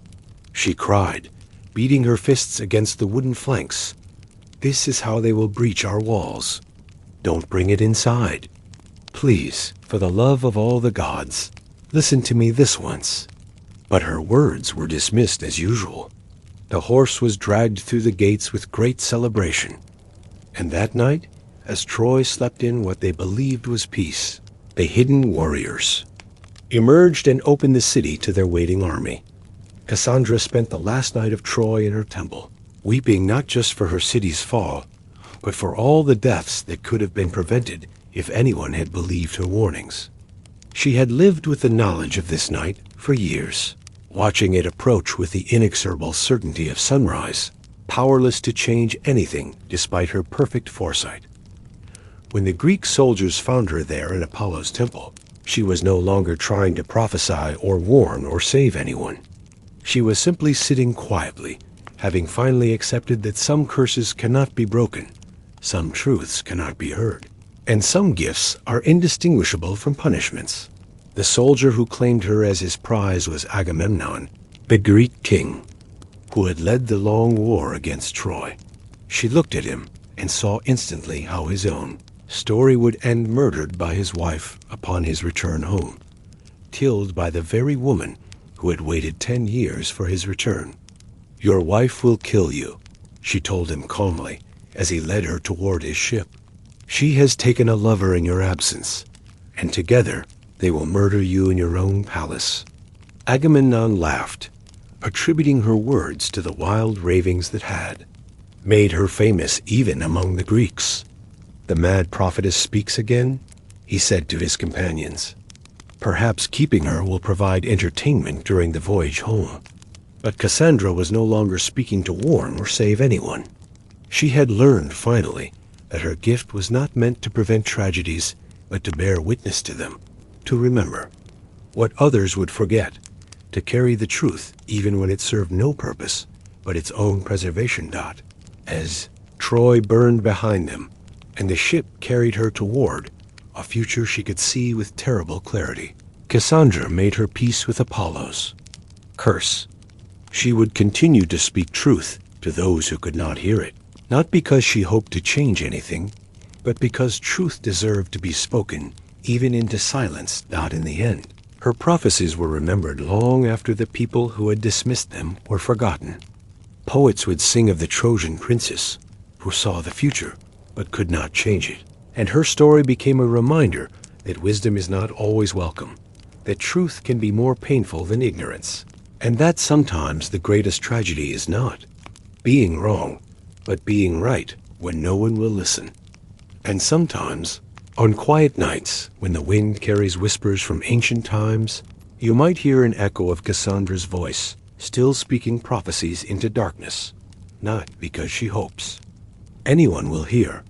Speaker 1: she cried, beating her fists against the wooden flanks. "This is how they will breach our walls. Don't bring it inside. Please, for the love of all the gods, listen to me this once." But her words were dismissed as usual. The horse was dragged through the gates with great celebration. And that night, as Troy slept in what they believed was peace, the hidden warriors emerged and opened the city to their waiting army. Cassandra spent the last night of Troy in her temple, weeping not just for her city's fall, but for all the deaths that could have been prevented if anyone had believed her warnings. She had lived with the knowledge of this night for years, watching it approach with the inexorable certainty of sunrise, powerless to change anything despite her perfect foresight. When the Greek soldiers found her there in Apollo's temple, she was no longer trying to prophesy or warn or save anyone. She was simply sitting quietly, having finally accepted that some curses cannot be broken, some truths cannot be heard, and some gifts are indistinguishable from punishments. The soldier who claimed her as his prize was Agamemnon, the Greek king, who had led the long war against Troy. She looked at him and saw instantly how his own story would end murdered by his wife upon his return home, killed by the very woman who had waited 10 years for his return. "Your wife will kill you," she told him calmly as he led her toward his ship. "She has taken a lover in your absence, and together they will murder you in your own palace." Agamemnon laughed, attributing her words to the wild ravings that had made her famous even among the Greeks. "The mad prophetess speaks again," he said to his companions. "Perhaps keeping her will provide entertainment during the voyage home." But Cassandra was no longer speaking to warn or save anyone. She had learned, finally, that her gift was not meant to prevent tragedies, but to bear witness to them, to remember what others would forget, to carry the truth even when it served no purpose but its own preservation. As Troy burned behind them, and the ship carried her toward a future she could see with terrible clarity, Cassandra made her peace with Apollo's curse. She would continue to speak truth to those who could not hear it, not because she hoped to change anything, but because truth deserved to be spoken even into silence. In the end, her prophecies were remembered long after the people who had dismissed them were forgotten. Poets would sing of the Trojan princess who saw the future but could not change it, and her story became a reminder that wisdom is not always welcome, that truth can be more painful than ignorance, and that sometimes the greatest tragedy is not being wrong, but being right when no one will listen. And sometimes, on quiet nights, when the wind carries whispers from ancient times, you might hear an echo of Cassandra's voice, still speaking prophecies into darkness, not because she hopes anyone will hear,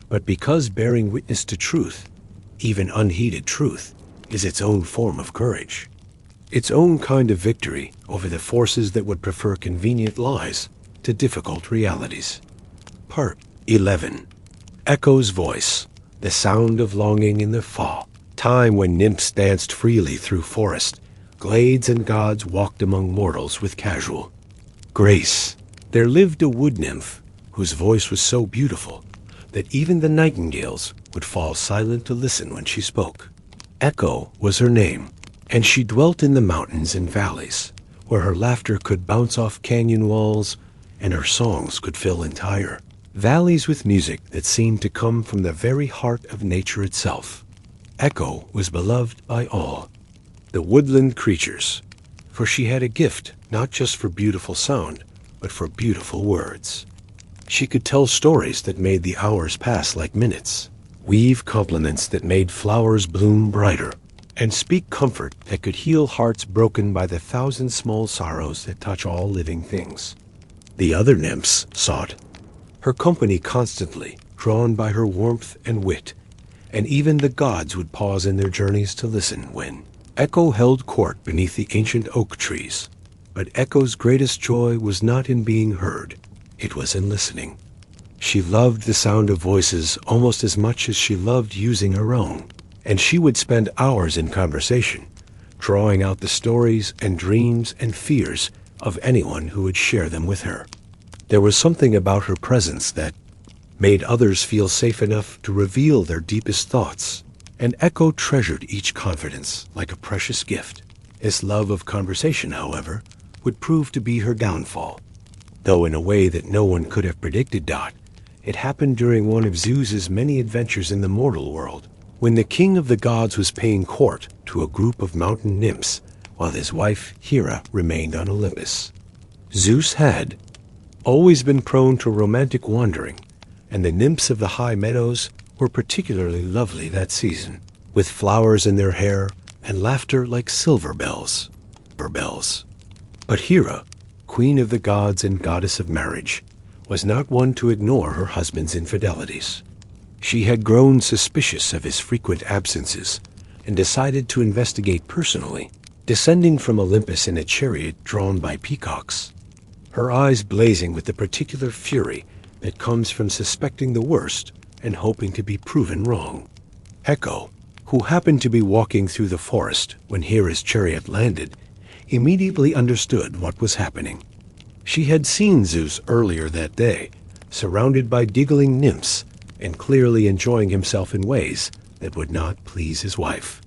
Speaker 1: but because bearing witness to truth, even unheeded truth, is its own form of courage, its own kind of victory over the forces that would prefer convenient lies to difficult realities. Part 11. Echo's voice, the sound of longing in the fall, time when nymphs danced freely through forest, glades, and gods walked among mortals with casual grace. There lived a wood nymph whose voice was so beautiful that even the nightingales would fall silent to listen when she spoke. Echo was her name, and she dwelt in the mountains and valleys, where her laughter could bounce off canyon walls and her songs could fill entire valleys with music that seemed to come from the very heart of nature itself. Echo was beloved by all the woodland creatures, for she had a gift not just for beautiful sound, but for beautiful words. She could tell stories that made the hours pass like minutes, weave compliments that made flowers bloom brighter, and speak comfort that could heal hearts broken by the 1,000 small sorrows that touch all living things. The other nymphs sought her company constantly, drawn by her warmth and wit, and even the gods would pause in their journeys to listen when Echo held court beneath the ancient oak trees. But Echo's greatest joy was not in being heard, it was in listening. She loved the sound of voices almost as much as she loved using her own, and she would spend hours in conversation, drawing out the stories and dreams and fears of anyone who would share them with her. There was something about her presence that made others feel safe enough to reveal their deepest thoughts, and Echo treasured each confidence like a precious gift. This love of conversation, however, would prove to be her downfall, though in a way that no one could have predicted. It happened during one of Zeus's many adventures in the mortal world, when the king of the gods was paying court to a group of mountain nymphs, while his wife Hera remained on Olympus. Zeus had always been prone to romantic wandering, and the nymphs of the high meadows were particularly lovely that season, with flowers in their hair and laughter like silver bells. But Hera, queen of the gods and goddess of marriage, was not one to ignore her husband's infidelities. She had grown suspicious of his frequent absences and decided to investigate personally, descending from Olympus in a chariot drawn by peacocks, her eyes blazing with the particular fury that comes from suspecting the worst and hoping to be proven wrong. Echo, who happened to be walking through the forest when Hera's chariot landed, immediately understood what was happening. She had seen Zeus earlier that day, surrounded by giggling nymphs and clearly enjoying himself in ways that would not please his wife.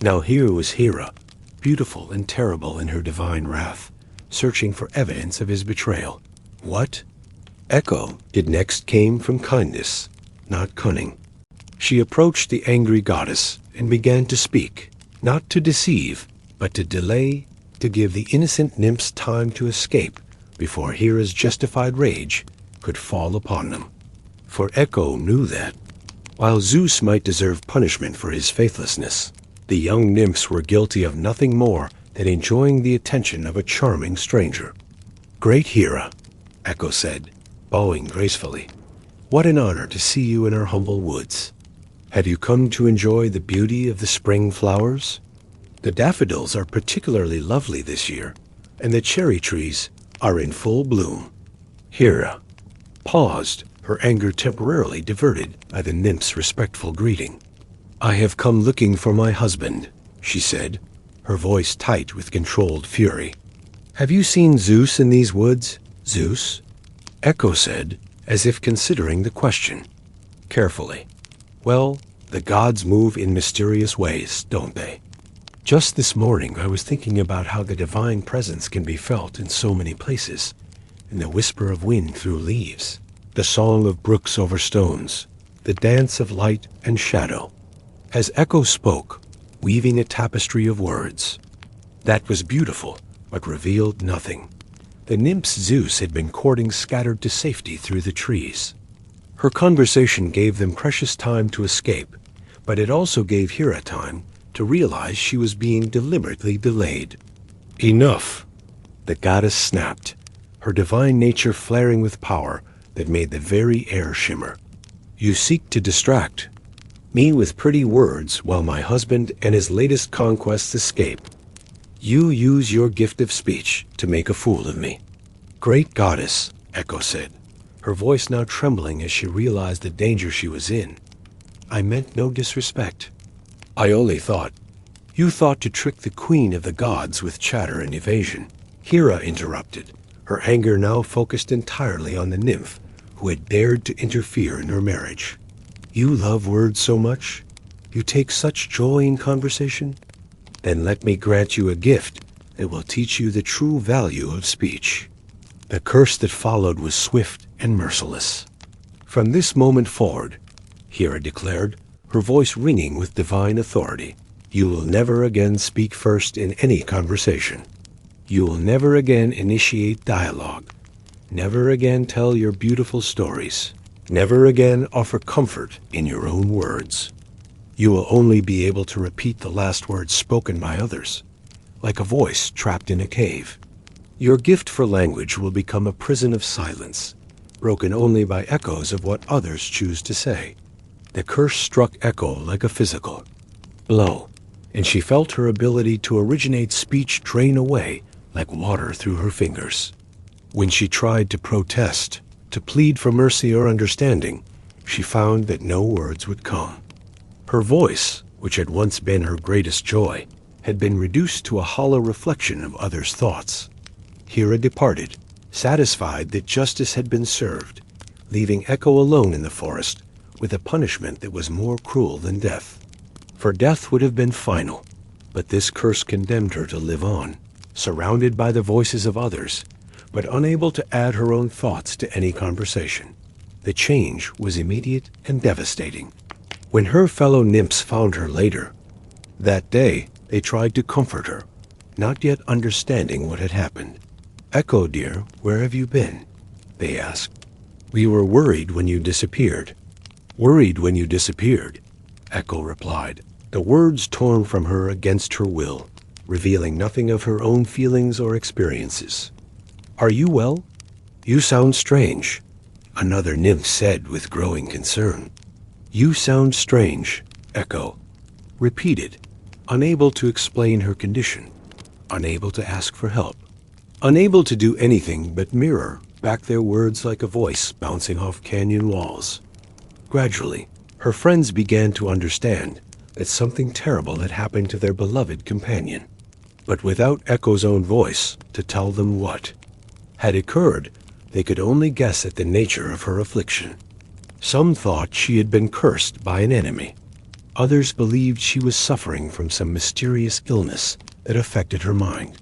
Speaker 1: Now here was Hera, beautiful and terrible in her divine wrath, searching for evidence of his betrayal. What Echo did next came from kindness, not cunning. She approached the angry goddess and began to speak, not to deceive, but to delay, to give the innocent nymphs time to escape before Hera's justified rage could fall upon them. For Echo knew that, while Zeus might deserve punishment for his faithlessness, the young nymphs were guilty of nothing more than enjoying the attention of a charming stranger. "Great Hera," Echo said, bowing gracefully, "what an honor to see you in our humble woods. Have you come to enjoy the beauty of the spring flowers? The daffodils are particularly lovely this year, and the cherry trees are in full bloom." Hera paused, her anger temporarily diverted by the nymph's respectful greeting. "I have come looking for my husband," she said, her voice tight with controlled fury. "Have you seen Zeus in these woods?" "Zeus?" Echo said, as if considering the question. Carefully. "Well, the gods move in mysterious ways, don't they? Just this morning I was thinking about how the divine presence can be felt in so many places, in the whisper of wind through leaves, the song of brooks over stones, the dance of light and shadow." As Echo spoke, weaving a tapestry of words, that was beautiful, but revealed nothing. The nymphs Zeus had been courting scattered to safety through the trees. Her conversation gave them precious time to escape, but it also gave Hera time to realize she was being deliberately delayed. "Enough!" the goddess snapped, her divine nature flaring with power that made the very air shimmer. "You seek to distract me with pretty words while my husband and his latest conquests escape. You use your gift of speech to make a fool of me." "Great goddess," Echo said, her voice now trembling as she realized the danger she was in, "I meant no disrespect. I only thought—" "You thought to trick the queen of the gods with chatter and evasion," Hera interrupted, her anger now focused entirely on the nymph who had dared to interfere in her marriage. "You love words so much? You take such joy in conversation? Then let me grant you a gift that will teach you the true value of speech." The curse that followed was swift and merciless. "From this moment forward," Hera declared, her voice ringing with divine authority, "you will never again speak first in any conversation. You will never again initiate dialogue, never again tell your beautiful stories, never again offer comfort in your own words. You will only be able to repeat the last words spoken by others, like a voice trapped in a cave. Your gift for language will become a prison of silence, broken only by echoes of what others choose to say." The curse struck Echo like a physical blow, and she felt her ability to originate speech drain away like water through her fingers. When she tried to protest, to plead for mercy or understanding, she found that no words would come. Her voice, which had once been her greatest joy, had been reduced to a hollow reflection of others' thoughts. Hera departed, satisfied that justice had been served, leaving Echo alone in the forest with a punishment that was more cruel than death. For death would have been final, but this curse condemned her to live on, surrounded by the voices of others, but unable to add her own thoughts to any conversation. The change was immediate and devastating. When her fellow nymphs found her later, that day they tried to comfort her, not yet understanding what had happened. "Echo, dear, where have you been?" they asked. "We were worried when you disappeared." "Worried when you disappeared," Echo replied, the words torn from her against her will, revealing nothing of her own feelings or experiences. "Are you well? You sound strange," another nymph said with growing concern. "You sound strange," Echo repeated, unable to explain her condition, unable to ask for help, unable to do anything but mirror back their words like a voice bouncing off canyon walls. Gradually, her friends began to understand that something terrible had happened to their beloved companion, but without Echo's own voice to tell them what had occurred. They could only guess at the nature of her affliction. Some thought she had been cursed by an enemy. Others believed she was suffering from some mysterious illness that affected her mind.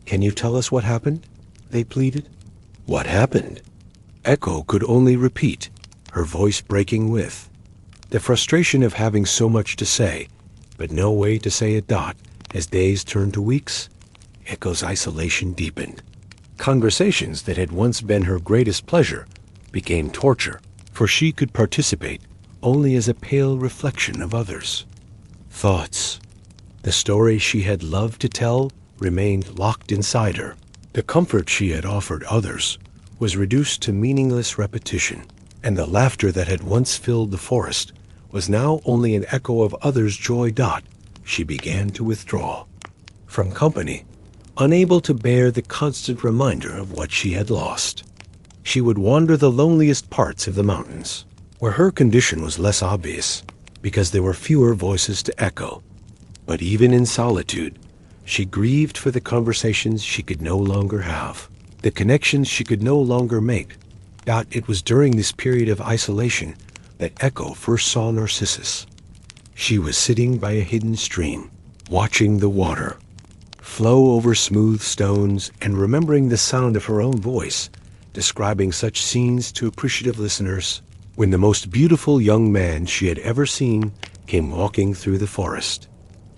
Speaker 1: "Can you tell us what happened?" they pleaded. "What happened?" Echo could only repeat, her voice breaking with the frustration of having so much to say, but no way to say it. As days turned to weeks, Echo's isolation deepened. Conversations that had once been her greatest pleasure became torture, for she could participate only as a pale reflection of others. Thoughts, the story she had loved to tell, remained locked inside her. The comfort she had offered others was reduced to meaningless repetition, and the laughter that had once filled the forest was now only an echo of others' joy. She began to withdraw from company, unable to bear the constant reminder of what she had lost. She would wander the loneliest parts of the mountains, where her condition was less obvious, because there were fewer voices to echo. But even in solitude, she grieved for the conversations she could no longer have, the connections she could no longer make. It was during this period of isolation that Echo first saw Narcissus. She was sitting by a hidden stream, watching the water flow over smooth stones and remembering the sound of her own voice, describing such scenes to appreciative listeners, when the most beautiful young man she had ever seen came walking through the forest.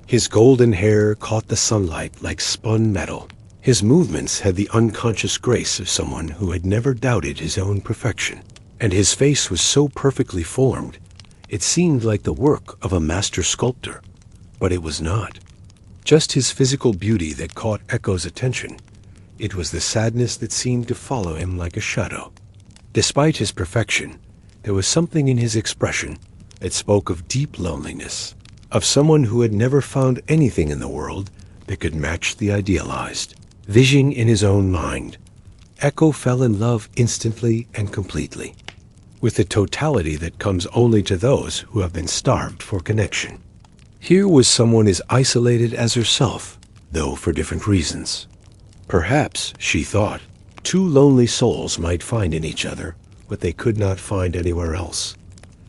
Speaker 1: His golden hair caught the sunlight like spun metal. His movements had the unconscious grace of someone who had never doubted his own perfection, and his face was so perfectly formed, it seemed like the work of a master sculptor. But it was not just his physical beauty that caught Echo's attention. It was the sadness that seemed to follow him like a shadow. Despite his perfection, there was something in his expression that spoke of deep loneliness, of someone who had never found anything in the world that could match the idealized vision in his own mind. Echo fell in love instantly and completely, with the totality that comes only to those who have been starved for connection. Here was someone as isolated as herself, though for different reasons. Perhaps, she thought, two lonely souls might find in each other what they could not find anywhere else.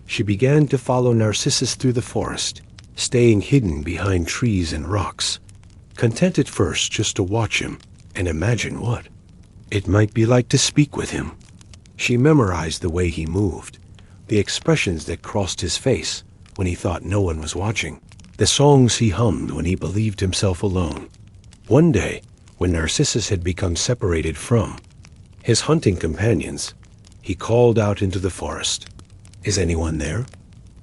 Speaker 1: She began to follow Narcissus through the forest, staying hidden behind trees and rocks, content at first just to watch him and imagine what it might be like to speak with him. She memorized the way he moved, the expressions that crossed his face when he thought no one was watching, the songs he hummed when he believed himself alone. One day, when Narcissus had become separated from his hunting companions, he called out into the forest, "Is anyone there?"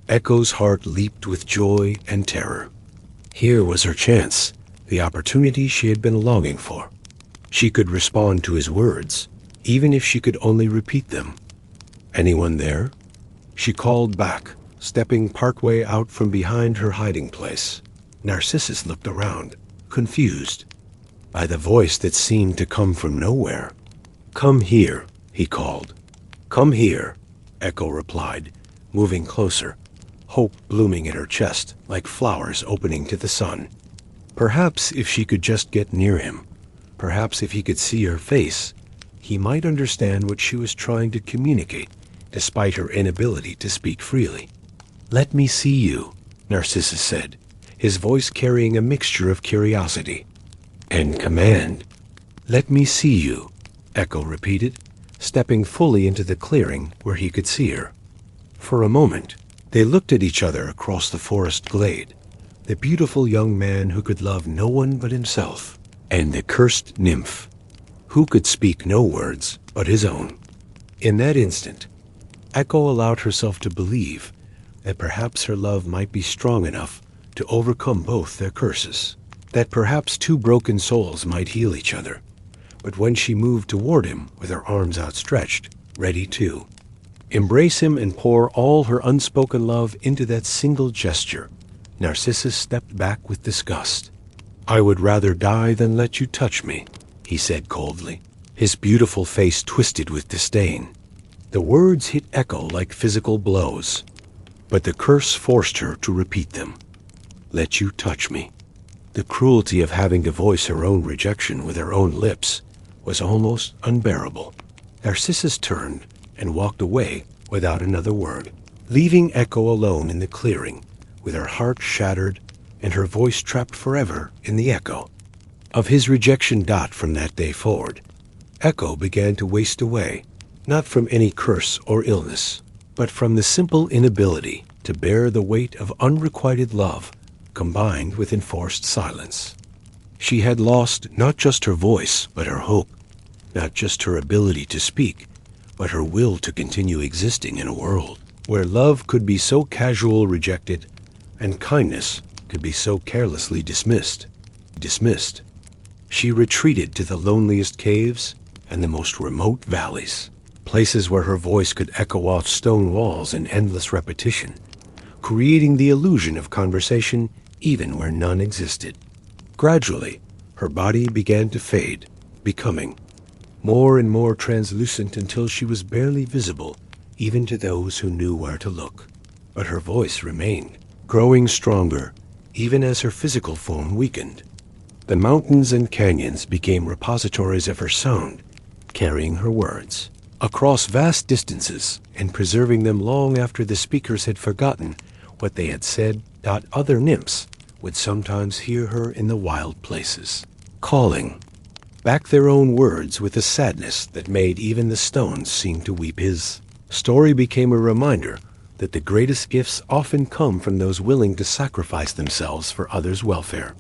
Speaker 1: Echo's heart leaped with joy and terror. Here was her chance, the opportunity she had been longing for. She could respond to his words, even if she could only repeat them. "Anyone there?" She called back, stepping partway out from behind her hiding place. Narcissus looked around, confused by the voice that seemed to come from nowhere. "Come here," he called. "Come here," Echo replied, moving closer, hope blooming in her chest like flowers opening to the sun. Perhaps if she could just get near him, perhaps if he could see her face, he might understand what she was trying to communicate, despite her inability to speak freely. "Let me see you," Narcissus said, his voice carrying a mixture of curiosity and command. "Let me see you," Echo repeated, stepping fully into the clearing where he could see her. For a moment, they looked at each other across the forest glade, the beautiful young man who could love no one but himself, and the cursed nymph, who could speak no words but his own. In that instant, Echo allowed herself to believe that perhaps her love might be strong enough to overcome both their curses, that perhaps two broken souls might heal each other. But when she moved toward him with her arms outstretched, ready to embrace him and pour all her unspoken love into that single gesture, Narcissus stepped back with disgust. "I would rather die than let you touch me," he said coldly, his beautiful face twisted with disdain. The words hit Echo like physical blows, but the curse forced her to repeat them. "Let you touch me." The cruelty of having to voice her own rejection with her own lips was almost unbearable. Narcissus turned and walked away without another word, leaving Echo alone in the clearing, with her heart shattered and her voice trapped forever in the echo of his rejection. From that day forward, Echo began to waste away, not from any curse or illness, but from the simple inability to bear the weight of unrequited love combined with enforced silence. She had lost not just her voice, but her hope, not just her ability to speak, but her will to continue existing in a world where love could be so casual rejected and kindness could be so carelessly dismissed. She retreated to the loneliest caves and the most remote valleys, places where her voice could echo off stone walls in endless repetition, creating the illusion of conversation even where none existed. Gradually, her body began to fade, becoming more and more translucent until she was barely visible even to those who knew where to look. But her voice remained, growing stronger even as her physical form weakened. The mountains and canyons became repositories of her sound, carrying her words across vast distances and preserving them long after the speakers had forgotten what they had said. Other nymphs would sometimes hear her in the wild places, calling back their own words with a sadness that made even the stones seem to weep. His story became a reminder that the greatest gifts often come from those willing to sacrifice themselves for others' welfare,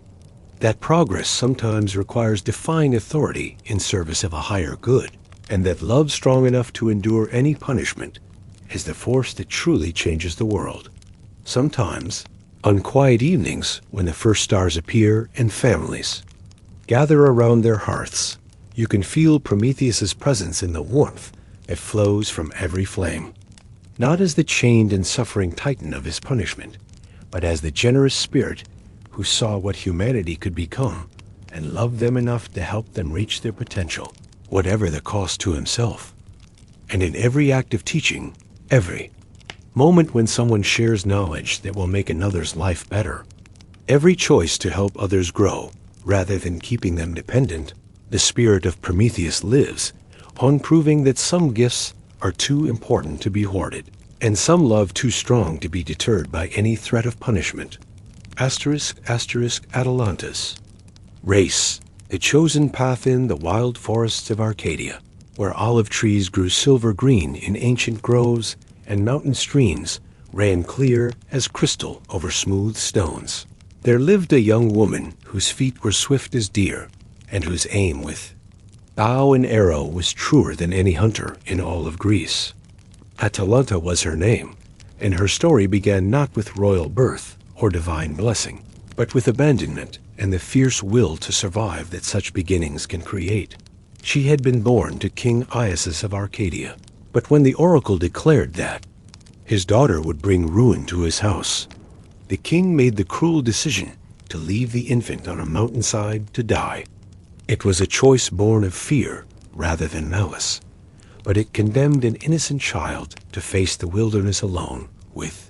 Speaker 1: that progress sometimes requires defying authority in service of a higher good, and that love strong enough to endure any punishment is the force that truly changes the world. Sometimes, on quiet evenings when the first stars appear and families gather around their hearths, you can feel Prometheus's presence in the warmth that flows from every flame, not as the chained and suffering titan of his punishment, but as the generous spirit who saw what humanity could become and loved them enough to help them reach their potential, whatever the cost to himself. And in every act of teaching, every moment when someone shares knowledge that will make another's life better, every choice to help others grow rather than keeping them dependent, the spirit of Prometheus lives on proving that some gifts are too important to be hoarded, and some love too strong to be deterred by any threat of punishment. Atalantis. Race, the chosen path in the wild forests of Arcadia, where olive trees grew silver green in ancient groves and mountain streams ran clear as crystal over smooth stones. There lived a young woman whose feet were swift as deer, and whose aim with bow and arrow was truer than any hunter in all of Greece. Atalanta was her name, and her story began not with royal birth or divine blessing, but with abandonment and the fierce will to survive that such beginnings can create. She had been born to King Iasus of Arcadia, but when the oracle declared that his daughter would bring ruin to his house, the king made the cruel decision to leave the infant on a mountainside to die. It was a choice born of fear rather than malice, but it condemned an innocent child to face the wilderness alone, with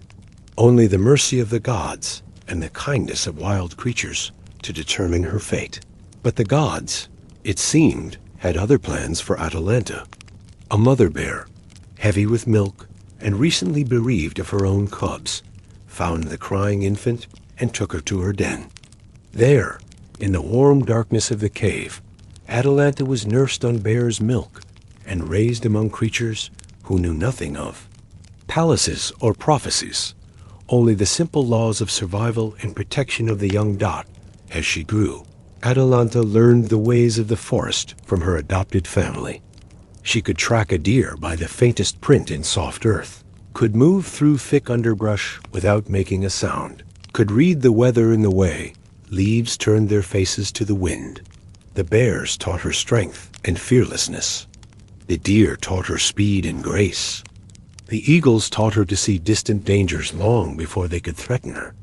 Speaker 1: only the mercy of the gods and the kindness of wild creatures to determine her fate. But the gods, it seemed, had other plans for Atalanta. A mother bear, heavy with milk and recently bereaved of her own cubs, found the crying infant and took her to her den. There, in the warm darkness of the cave, Atalanta was nursed on bear's milk and raised among creatures who knew nothing of palaces or prophecies, only the simple laws of survival and protection of the young dot. As she grew, Atalanta learned the ways of the forest from her adopted family. She could track a deer by the faintest print in soft earth, could move through thick underbrush without making a sound, could read the weather in the way leaves turned their faces to the wind. The bears taught her strength and fearlessness. The deer taught her speed and grace. The eagles taught her to see distant dangers long before they could threaten her.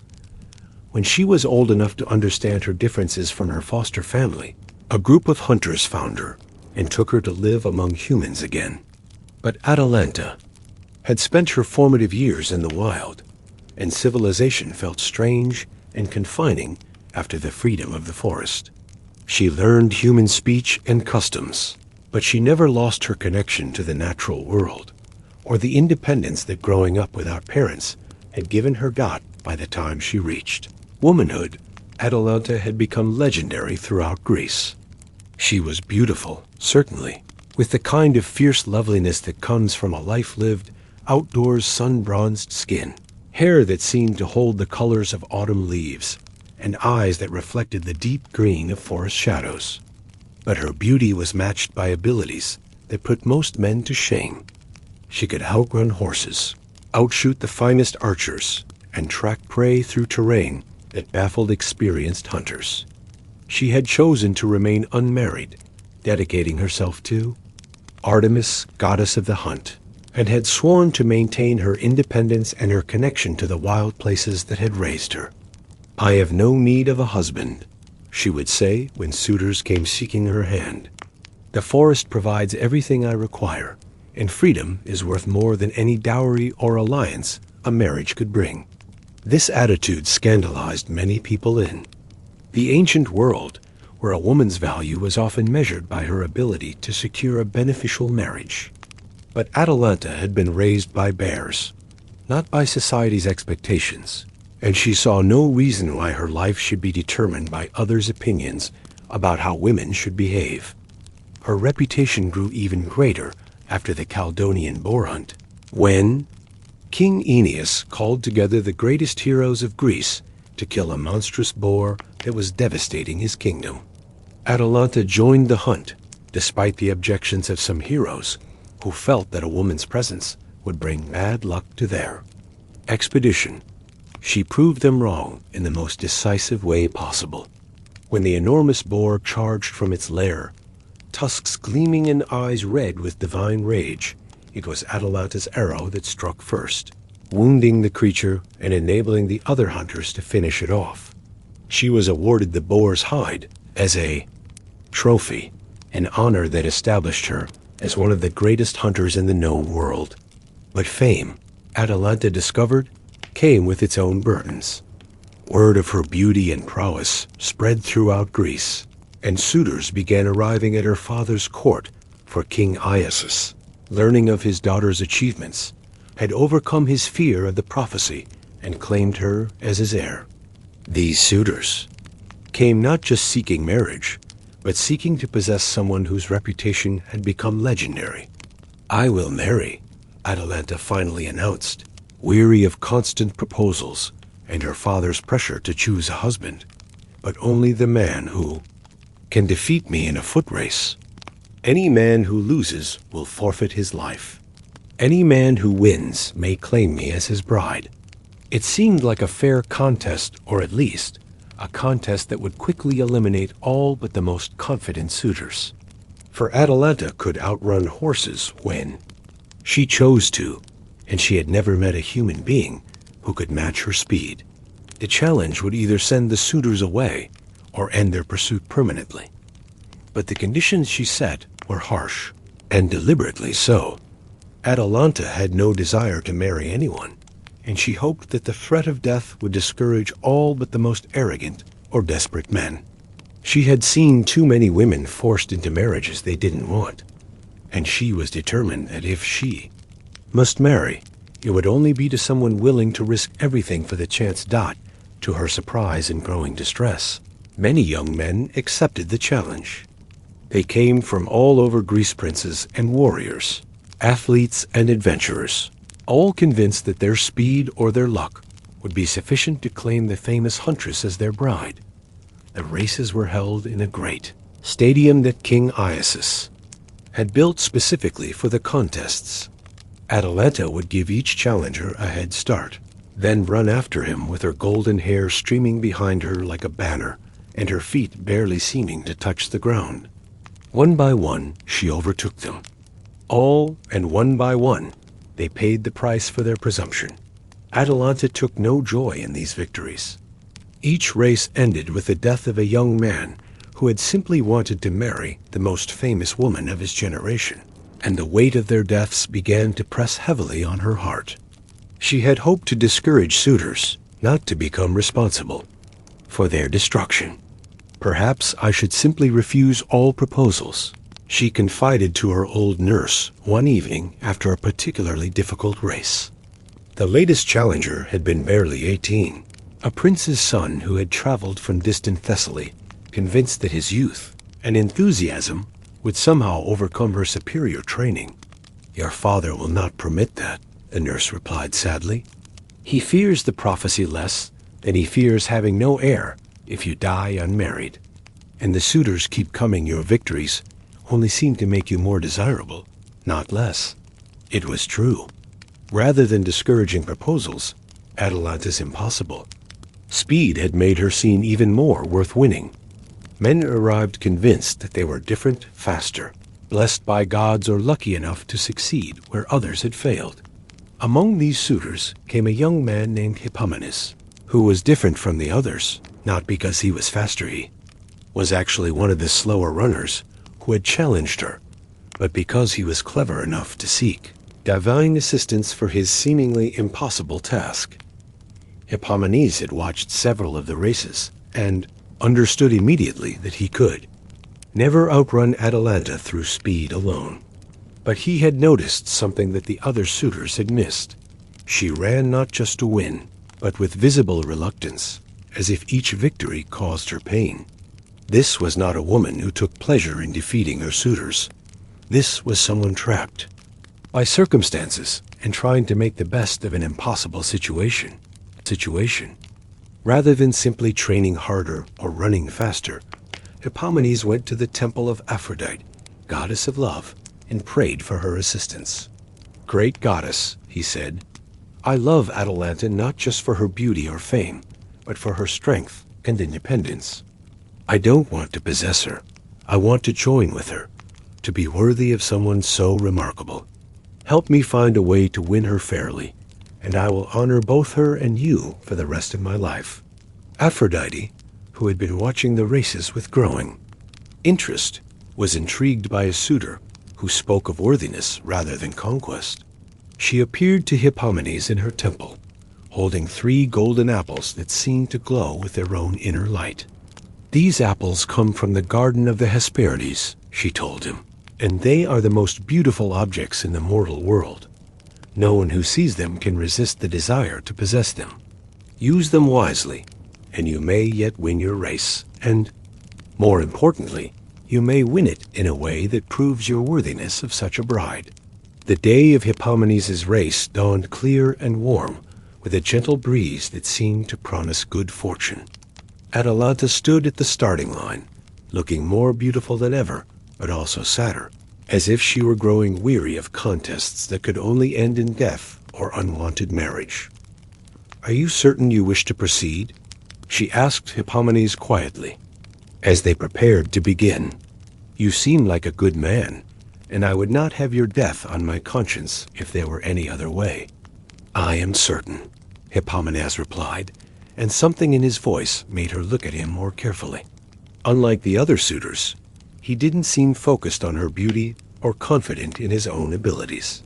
Speaker 1: When she was old enough to understand her differences from her foster family, a group of hunters found her and took her to live among humans again. But Atalanta had spent her formative years in the wild, and civilization felt strange and confining after the freedom of the forest. She learned human speech and customs, but she never lost her connection to the natural world, or the independence that growing up without parents had given her got by the time she reached womanhood. Atalanta had become legendary throughout Greece. She was beautiful, certainly, with the kind of fierce loveliness that comes from a life lived outdoors, sun-bronzed skin, hair that seemed to hold the colors of autumn leaves, and eyes that reflected the deep green of forest shadows. But her beauty was matched by abilities that put most men to shame. She could outrun horses, outshoot the finest archers, and track prey through terrain that baffled experienced hunters. She had chosen to remain unmarried, dedicating herself to Artemis, goddess of the hunt, and had sworn to maintain her independence and her connection to the wild places that had raised her. "I have no need of a husband," she would say when suitors came seeking her hand. "The forest provides everything I require, and freedom is worth more than any dowry or alliance a marriage could bring." This attitude scandalized many people in the ancient world, where a woman's value was often measured by her ability to secure a beneficial marriage. But Atalanta had been raised by bears, not by society's expectations, and she saw no reason why her life should be determined by others' opinions about how women should behave. Her reputation grew even greater after the Caledonian boar hunt, when King Aeneas called together the greatest heroes of Greece to kill a monstrous boar that was devastating his kingdom. Atalanta joined the hunt, despite the objections of some heroes who felt that a woman's presence would bring bad luck to their expedition. She proved them wrong in the most decisive way possible. When the enormous boar charged from its lair, tusks gleaming and eyes red with divine rage, it was Atalanta's arrow that struck first, wounding the creature and enabling the other hunters to finish it off. She was awarded the boar's hide as a trophy, an honor that established her as one of the greatest hunters in the known world. But fame, Atalanta discovered, came with its own burdens. Word of her beauty and prowess spread throughout Greece, and suitors began arriving at her father's court, for King Iasus, learning of his daughter's achievements, had overcome his fear of the prophecy and claimed her as his heir. These suitors came not just seeking marriage, but seeking to possess someone whose reputation had become legendary. "I will marry," Atalanta finally announced, weary of constant proposals and her father's pressure to choose a husband, "but only the man who can defeat me in a foot race. Any man who loses will forfeit his life. Any man who wins may claim me as his bride." It seemed like a fair contest, or at least a contest that would quickly eliminate all but the most confident suitors. For Atalanta could outrun horses when she chose to, and she had never met a human being who could match her speed. The challenge would either send the suitors away or end their pursuit permanently. But the conditions she set were harsh, and deliberately so. Atalanta had no desire to marry anyone, and she hoped that the threat of death would discourage all but the most arrogant or desperate men. She had seen too many women forced into marriages they didn't want, and she was determined that if she must marry, it would only be to someone willing to risk everything for the chance dot, to her surprise and growing distress. Many young men accepted the challenge. They came from all over Greece, princes and warriors, athletes and adventurers, all convinced that their speed or their luck would be sufficient to claim the famous huntress as their bride. The races were held in a great stadium that King Iasus had built specifically for the contests. Atalanta would give each challenger a head start, then run after him with her golden hair streaming behind her like a banner, and her feet barely seeming to touch the ground. One by one, she overtook them. All and one by one, they paid the price for their presumption. Atalanta took no joy in these victories. Each race ended with the death of a young man who had simply wanted to marry the most famous woman of his generation, and the weight of their deaths began to press heavily on her heart. She had hoped to discourage suitors, not to become responsible for their destruction. Perhaps I should simply refuse all proposals, she confided to her old nurse one evening after a particularly difficult race. The latest challenger had been barely 18, a prince's son who had traveled from distant Thessaly, convinced that his youth and enthusiasm would somehow overcome her superior training. "Your father will not permit that," the nurse replied sadly. "He fears the prophecy less than he fears having no heir if you die unmarried. And the suitors keep coming your victories only seem to make you more desirable, not less." It was true. Rather than discouraging proposals, Atalanta's impossible speed had made her seem even more worth winning. Men arrived convinced that they were different, faster, blessed by gods or lucky enough to succeed where others had failed. Among these suitors came a young man named Hippomenes, who was different from the others, not because he was faster. He was actually one of the slower runners who had challenged her, but because he was clever enough to seek divine assistance for his seemingly impossible task. Hippomenes had watched several of the races and understood immediately that he could never outrun Atalanta through speed alone. But he had noticed something that the other suitors had missed. She ran not just to win, but with visible reluctance, as if each victory caused her pain. This was not a woman who took pleasure in defeating her suitors. This was someone trapped by circumstances and trying to make the best of an impossible situation. Rather than simply training harder or running faster, Hippomenes went to the temple of Aphrodite, goddess of love, and prayed for her assistance. "Great goddess," he said, "I love Atalanta not just for her beauty or fame, but for her strength and independence. I don't want to possess her. I want to join with her, to be worthy of someone so remarkable. Help me find a way to win her fairly, and I will honor both her and you for the rest of my life." Aphrodite, who had been watching the races with growing interest, was intrigued by a suitor who spoke of worthiness rather than conquest. She appeared to Hippomenes in her temple, holding 3 golden apples that seemed to glow with their own inner light. "These apples come from the garden of the Hesperides," she told him, "and they are the most beautiful objects in the mortal world. No one who sees them can resist the desire to possess them. Use them wisely, and you may yet win your race, and, more importantly, you may win it in a way that proves your worthiness of such a bride." The day of Hippomenes' race dawned clear and warm, with a gentle breeze that seemed to promise good fortune. Atalanta stood at the starting line, looking more beautiful than ever, but also sadder, as if she were growing weary of contests that could only end in death or unwanted marriage. "Are you certain you wish to proceed?" she asked Hippomenes quietly, as they prepared to begin. "You seem like a good man, and I would not have your death on my conscience if there were any other way." "I am certain," Hippomenes replied, and something in his voice made her look at him more carefully. Unlike the other suitors, he didn't seem focused on her beauty or confident in his own abilities.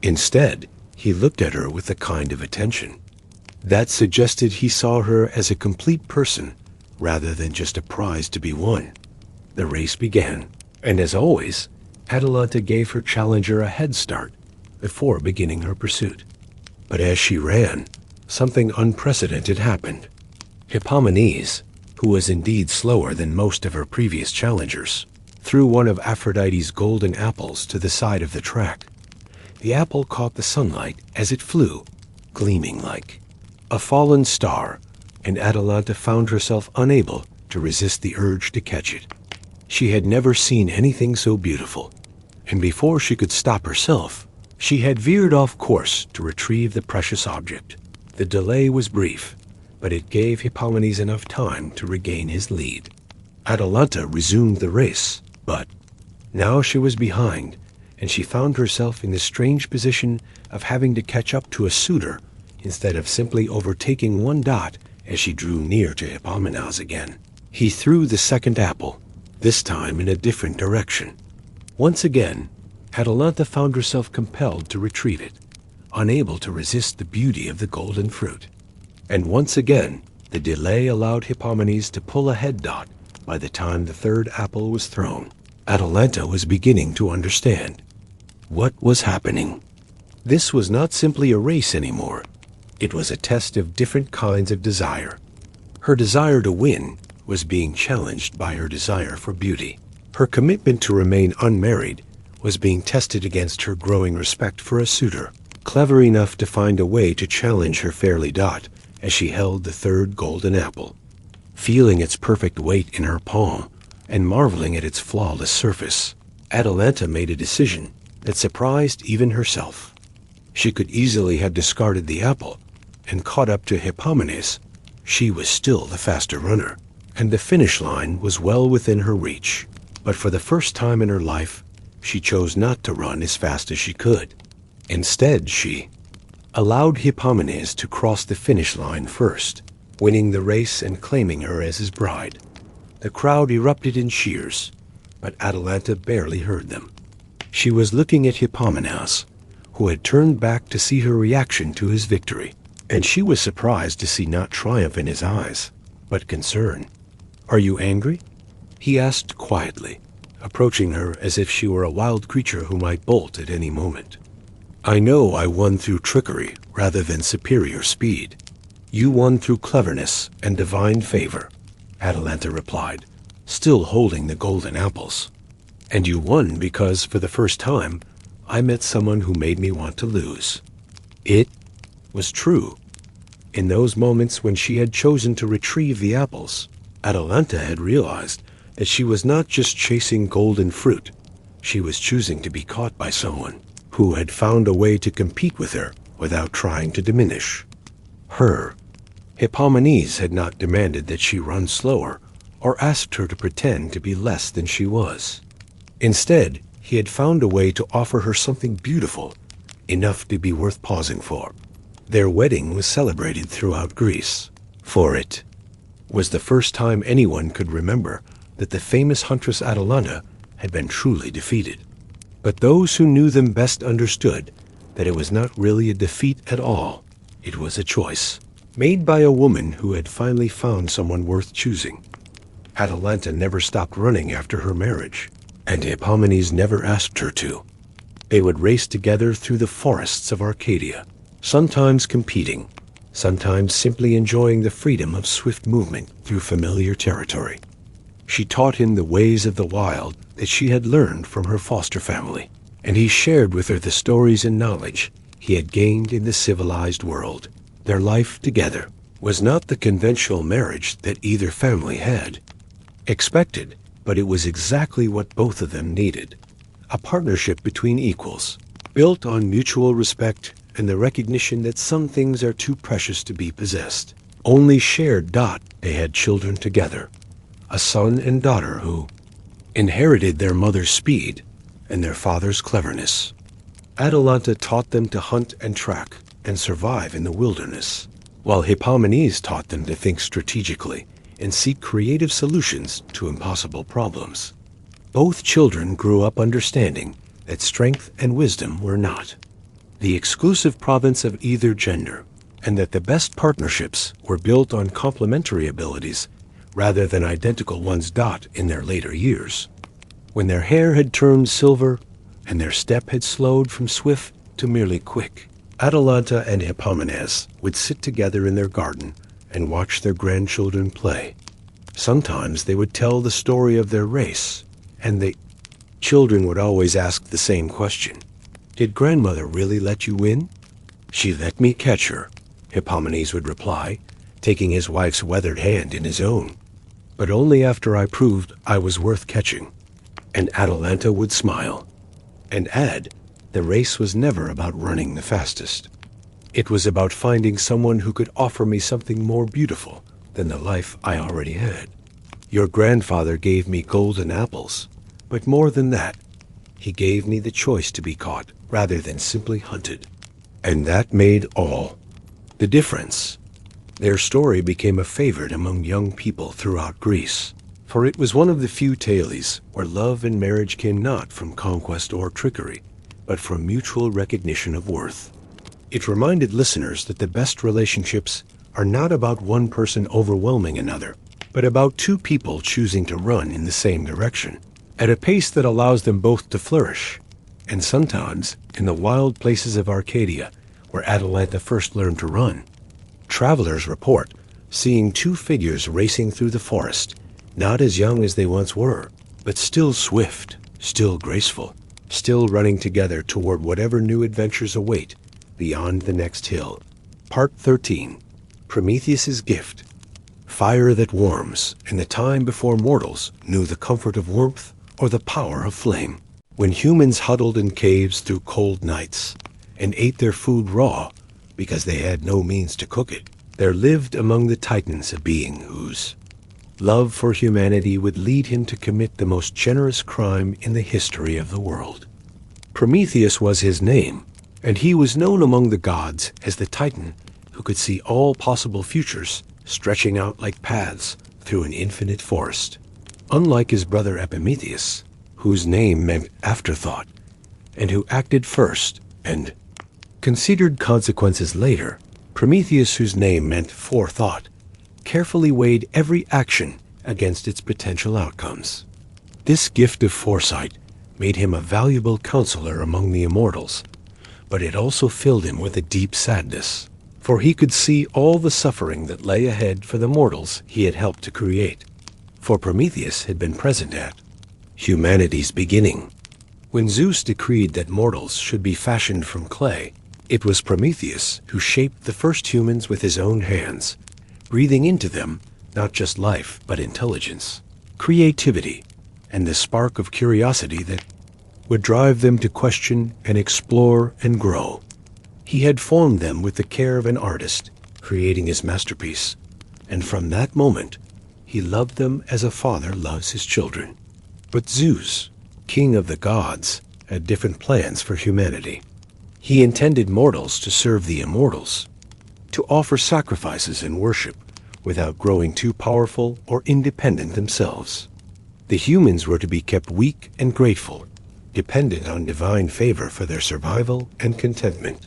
Speaker 1: Instead, he looked at her with a kind of attention that suggested he saw her as a complete person rather than just a prize to be won. The race began, and as always, Atalanta gave her challenger a head start before beginning her pursuit. But as she ran, something unprecedented happened. Hippomenes, who was indeed slower than most of her previous challengers, threw one of Aphrodite's golden apples to the side of the track. The apple caught the sunlight as it flew, gleaming like a fallen star, and Atalanta found herself unable to resist the urge to catch it. She had never seen anything so beautiful, and before she could stop herself, she had veered off course to retrieve the precious object. The delay was brief, but it gave Hippomenes enough time to regain his lead. Atalanta resumed the race, but now she was behind, and she found herself in the strange position of having to catch up to a suitor instead of simply overtaking one dot as she drew near to Hippomenes again. He threw the second apple, this time in a different direction. Once again, Atalanta found herself compelled to retrieve it, unable to resist the beauty of the golden fruit. And once again, the delay allowed Hippomenes to pull ahead dot by the time the third apple was thrown. Atalanta was beginning to understand what was happening. This was not simply a race anymore. It was a test of different kinds of desire. Her desire to win was being challenged by her desire for beauty. Her commitment to remain unmarried was being tested against her growing respect for a suitor, clever enough to find a way to challenge her fairly dot as she held the third golden apple. Feeling its perfect weight in her palm and marveling at its flawless surface, Atalanta made a decision that surprised even herself. She could easily have discarded the apple and caught up to Hippomenes. She was still the faster runner, and the finish line was well within her reach. But for the first time in her life, she chose not to run as fast as she could. Instead, she allowed Hippomenes to cross the finish line first, winning the race and claiming her as his bride. The crowd erupted in cheers, but Atalanta barely heard them. She was looking at Hippomenes, who had turned back to see her reaction to his victory, and she was surprised to see not triumph in his eyes, but concern. "Are you angry?" he asked quietly, approaching her as if she were a wild creature who might bolt at any moment. "I know I won through trickery rather than superior speed. You won through cleverness and divine favor," Atalanta replied, still holding the golden apples. "And you won because, for the first time, I met someone who made me want to lose." It was true. In those moments when she had chosen to retrieve the apples, Atalanta had realized that she was not just chasing golden fruit. She was choosing to be caught by someone who had found a way to compete with her without trying to diminish her. Hippomenes had not demanded that she run slower or asked her to pretend to be less than she was. Instead, he had found a way to offer her something beautiful, enough to be worth pausing for. Their wedding was celebrated throughout Greece, for it was the first time anyone could remember that the famous huntress Atalanta had been truly defeated. But those who knew them best understood that it was not really a defeat at all. It was a choice, made by a woman who had finally found someone worth choosing. Atalanta never stopped running after her marriage, and Hippomenes never asked her to. They would race together through the forests of Arcadia, sometimes competing, sometimes simply enjoying the freedom of swift movement through familiar territory. She taught him the ways of the wild that she had learned from her foster family, and he shared with her the stories and knowledge he had gained in the civilized world. Their life together was not the conventional marriage that either family had expected, but it was exactly what both of them needed. A partnership between equals, built on mutual respect and the recognition that some things are too precious to be possessed. Only shared they had children together, a son and daughter who inherited their mother's speed and their father's cleverness. Atalanta taught them to hunt and track and survive in the wilderness, while Hippomenes taught them to think strategically and seek creative solutions to impossible problems. Both children grew up understanding that strength and wisdom were not the exclusive province of either gender, and that the best partnerships were built on complementary abilities rather than identical ones in their later years. When their hair had turned silver and their step had slowed from swift to merely quick, Atalanta and Hippomenes would sit together in their garden and watch their grandchildren play. Sometimes they would tell the story of their race, and the children would always ask the same question: "Did grandmother really let you win?" "She let me catch her," Hippomenes would reply, taking his wife's weathered hand in his own. "But only after I proved I was worth catching." And Atalanta would smile and add, the race was never about running the fastest. It was about finding someone who could offer me something more beautiful than the life I already had. Your grandfather gave me golden apples, but more than that, he gave me the choice to be caught rather than simply hunted. And that made all the difference. Their story became a favorite among young people throughout Greece, for it was one of the few tales where love and marriage came not from conquest or trickery, but from mutual recognition of worth. It reminded listeners that the best relationships are not about one person overwhelming another, but about two people choosing to run in the same direction, at a pace that allows them both to flourish. And sometimes, in the wild places of Arcadia, where Atalanta first learned to run, travelers report seeing two figures racing through the forest, not as young as they once were, but still swift, still graceful, still running together toward whatever new adventures await beyond the next hill. Part 13. Prometheus's Gift. Fire that warms, in the time before mortals knew the comfort of warmth or the power of flame. When humans huddled in caves through cold nights and ate their food raw because they had no means to cook it, there lived among the Titans a being whose love for humanity would lead him to commit the most generous crime in the history of the world. Prometheus was his name, and he was known among the gods as the Titan who could see all possible futures stretching out like paths through an infinite forest. Unlike his brother Epimetheus, whose name meant afterthought, and who acted first and considered consequences later, Prometheus, whose name meant forethought, carefully weighed every action against its potential outcomes. This gift of foresight made him a valuable counselor among the immortals, but it also filled him with a deep sadness, for he could see all the suffering that lay ahead for the mortals he had helped to create. For Prometheus had been present at humanity's beginning. When Zeus decreed that mortals should be fashioned from clay, it was Prometheus who shaped the first humans with his own hands, breathing into them not just life but intelligence, creativity, and the spark of curiosity that would drive them to question and explore and grow. He had formed them with the care of an artist, creating his masterpiece, and from that moment, he loved them as a father loves his children. But Zeus, king of the gods, had different plans for humanity. He intended mortals to serve the immortals, to offer sacrifices and worship without growing too powerful or independent themselves. The humans were to be kept weak and grateful, dependent on divine favor for their survival and contentment.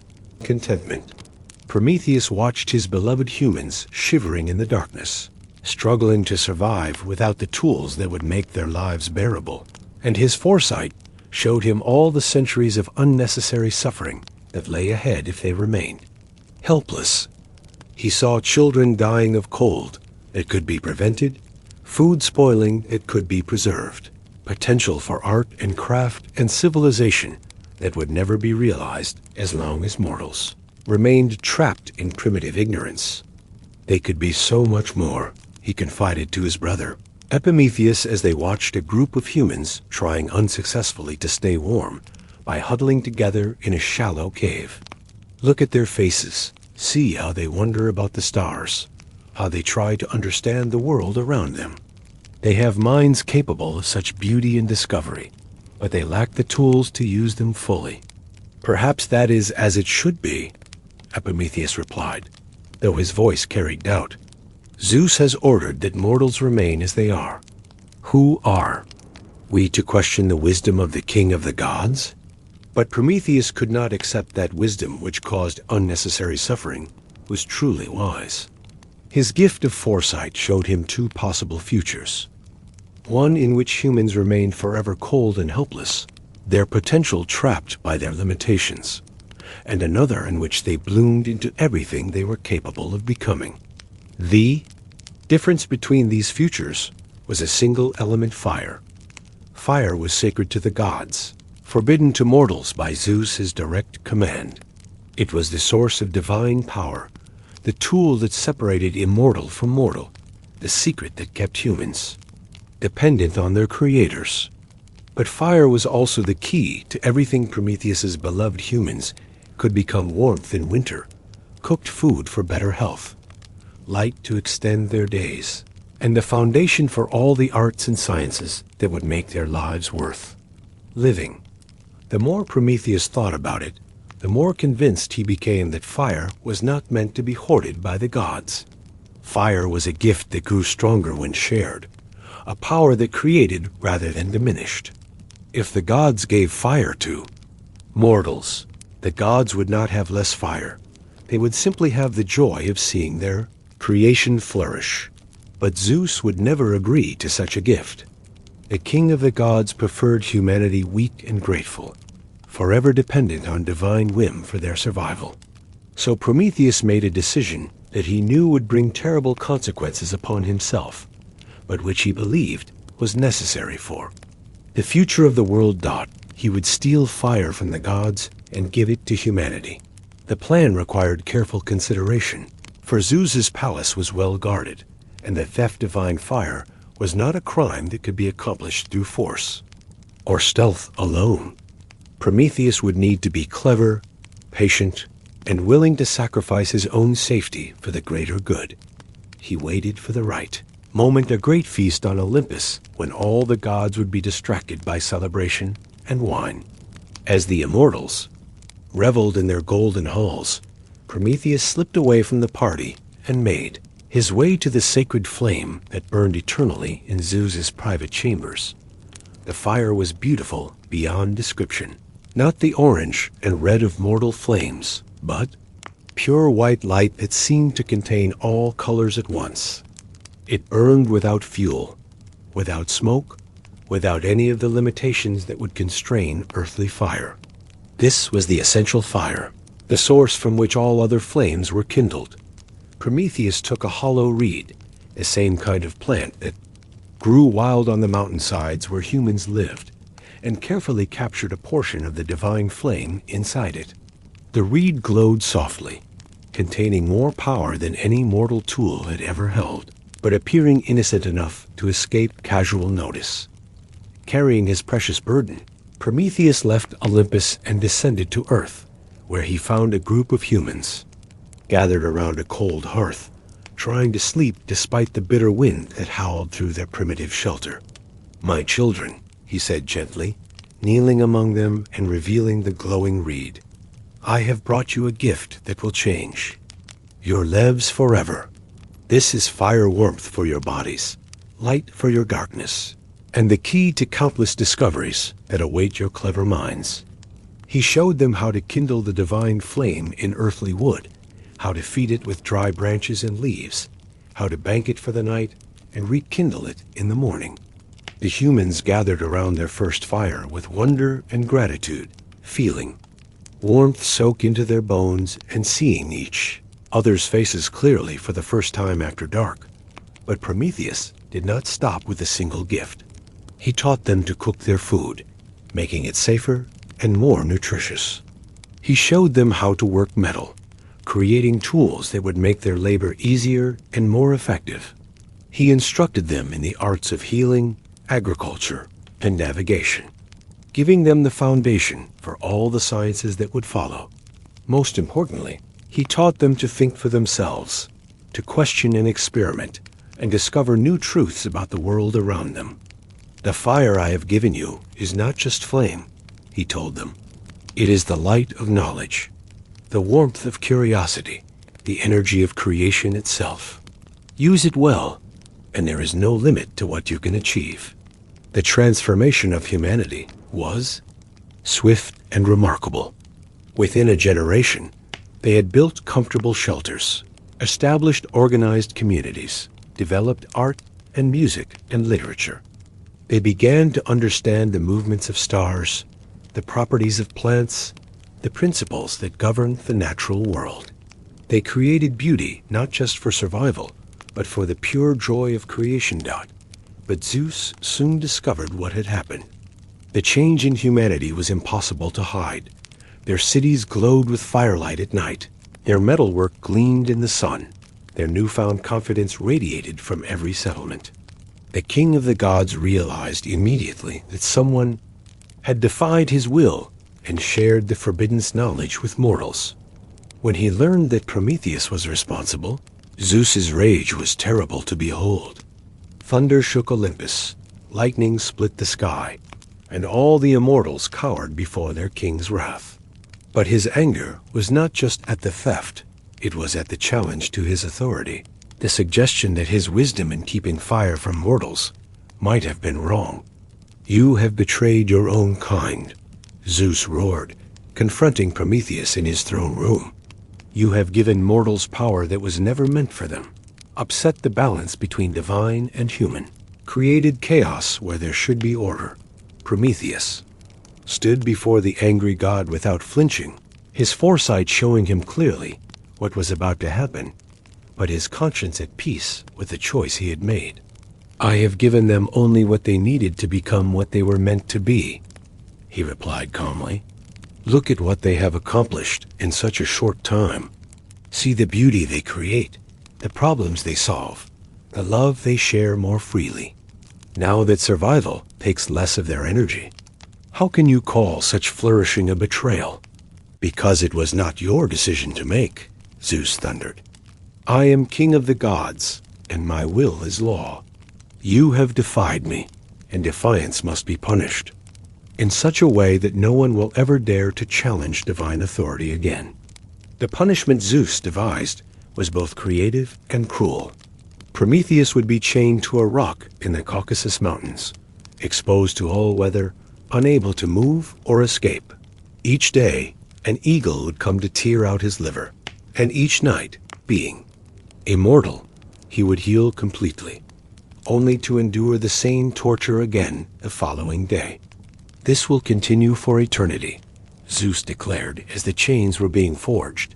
Speaker 1: Prometheus watched his beloved humans shivering in the darkness, struggling to survive without the tools that would make their lives bearable, and his foresight showed him all the centuries of unnecessary suffering that lay ahead if they remained helpless. He saw children dying of cold that could be prevented, food spoiling that could be preserved, potential for art and craft and civilization that would never be realized as long as mortals remained trapped in primitive ignorance. They could be so much more, he confided to his brother Epimetheus as they watched a group of humans trying unsuccessfully to stay warm by huddling together in a shallow cave. Look at their faces. See how they wonder about the stars, how they try to understand the world around them. They have minds capable of such beauty and discovery, but they lack the tools to use them fully. Perhaps that is as it should be, Epimetheus replied, though his voice carried doubt. Zeus has ordered that mortals remain as they are. Who are we to question the wisdom of the king of the gods? But Prometheus could not accept that wisdom which caused unnecessary suffering was truly wise. His gift of foresight showed him two possible futures. One in which humans remained forever cold and helpless, their potential trapped by their limitations, and another in which they bloomed into everything they were capable of becoming. The difference between these futures was a single element: fire. Fire was sacred to the gods, forbidden to mortals by Zeus, his direct command. It was the source of divine power, the tool that separated immortal from mortal, the secret that kept humans dependent on their creators. But fire was also the key to everything Prometheus's beloved humans could become: warmth in winter, cooked food for better health, light to extend their days, and the foundation for all the arts and sciences that would make their lives worth living. The more Prometheus thought about it, the more convinced he became that fire was not meant to be hoarded by the gods. Fire was a gift that grew stronger when shared, a power that created rather than diminished. If the gods gave fire to mortals, the gods would not have less fire. They would simply have the joy of seeing their creation flourish. But Zeus would never agree to such a gift. The king of the gods preferred humanity weak and grateful, forever dependent on divine whim for their survival. So Prometheus made a decision that he knew would bring terrible consequences upon himself, but which he believed was necessary for the future of the world. He would steal fire from the gods and give it to humanity. The plan required careful consideration, for Zeus's palace was well guarded, and the theft of divine fire was not a crime that could be accomplished through force or stealth alone. Prometheus would need to be clever, patient, and willing to sacrifice his own safety for the greater good. He waited for the right moment, a great feast on Olympus, when all the gods would be distracted by celebration and wine. As the immortals reveled in their golden halls, Prometheus slipped away from the party and made his way to the sacred flame that burned eternally in Zeus's private chambers. The fire was beautiful beyond description, not the orange and red of mortal flames, but pure white light that seemed to contain all colors at once. It burned without fuel, without smoke, without any of the limitations that would constrain earthly fire. This was the essential fire, the source from which all other flames were kindled. Prometheus took a hollow reed, the same kind of plant that grew wild on the mountainsides where humans lived, and carefully captured a portion of the divine flame inside it. The reed glowed softly, containing more power than any mortal tool had ever held, but appearing innocent enough to escape casual notice. Carrying his precious burden, Prometheus left Olympus and descended to Earth, where he found a group of humans gathered around a cold hearth, trying to sleep despite the bitter wind that howled through their primitive shelter. "My children," he said gently, kneeling among them and revealing the glowing reed, "I have brought you a gift that will change your lives forever. This is fire warmth for your bodies, light for your darkness, and the key to countless discoveries that await your clever minds." He showed them how to kindle the divine flame in earthly wood, how to feed it with dry branches and leaves, how to bank it for the night and rekindle it in the morning. The humans gathered around their first fire with wonder and gratitude, feeling warmth soak into their bones and seeing each other's faces clearly for the first time after dark. But Prometheus did not stop with a single gift. He taught them to cook their food, making it safer and more nutritious. He showed them how to work metal, creating tools that would make their labor easier and more effective. He instructed them in the arts of healing, agriculture, and navigation, giving them the foundation for all the sciences that would follow. Most importantly, he taught them to think for themselves, to question and experiment, and discover new truths about the world around them. "The fire I have given you is not just flame," he told them. "It is the light of knowledge, the warmth of curiosity, the energy of creation itself. Use it well, and there is no limit to what you can achieve." The transformation of humanity was swift and remarkable. Within a generation, they had built comfortable shelters, established organized communities, developed art and music and literature. They began to understand the movements of stars, the properties of plants, the principles that govern the natural world. They created beauty not just for survival, but for the pure joy of creation. But Zeus soon discovered what had happened. The change in humanity was impossible to hide. Their cities glowed with firelight at night. Their metalwork gleamed in the sun. Their newfound confidence radiated from every settlement. The king of the gods realized immediately that someone had defied his will and shared the forbidden knowledge with mortals. When he learned that Prometheus was responsible, Zeus's rage was terrible to behold. Thunder shook Olympus, lightning split the sky, and all the immortals cowered before their king's wrath. But his anger was not just at the theft, it was at the challenge to his authority, the suggestion that his wisdom in keeping fire from mortals might have been wrong. "You have betrayed your own kind," Zeus roared, confronting Prometheus in his throne room. "You have given mortals power that was never meant for them, upset the balance between divine and human, created chaos where there should be order." Prometheus stood before the angry god without flinching, his foresight showing him clearly what was about to happen, but his conscience at peace with the choice he had made. "I have given them only what they needed to become what they were meant to be," he replied calmly. "Look at what they have accomplished in such a short time. See the beauty they create, the problems they solve, the love they share more freely. Now that survival takes less of their energy, how can you call such flourishing a betrayal?" "Because it was not your decision to make," Zeus thundered. "I am king of the gods, and my will is law. You have defied me, and defiance must be punished, in such a way that no one will ever dare to challenge divine authority again." The punishment Zeus devised was both creative and cruel. Prometheus would be chained to a rock in the Caucasus Mountains, exposed to all weather, unable to move or escape. Each day, an eagle would come to tear out his liver, and each night, being immortal, he would heal completely, only to endure the same torture again the following day. "This will continue for eternity," Zeus declared as the chains were being forged,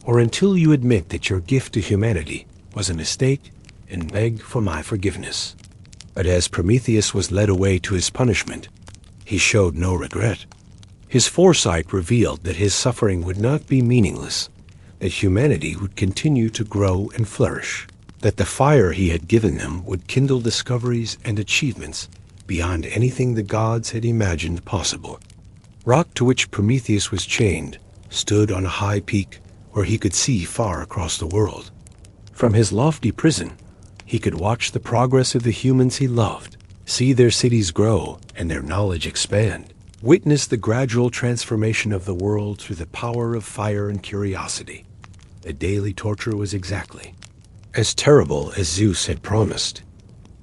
Speaker 1: "or until you admit that your gift to humanity was a mistake and beg for my forgiveness." But as Prometheus was led away to his punishment, he showed no regret. His foresight revealed that his suffering would not be meaningless, that humanity would continue to grow and flourish, that the fire he had given them would kindle discoveries and achievements beyond anything the gods had imagined possible. Rock to which Prometheus was chained stood on a high peak where he could see far across the world. From his lofty prison, he could watch the progress of the humans he loved, see their cities grow and their knowledge expand, witness the gradual transformation of the world through the power of fire and curiosity. The daily torture was exactly as terrible as Zeus had promised.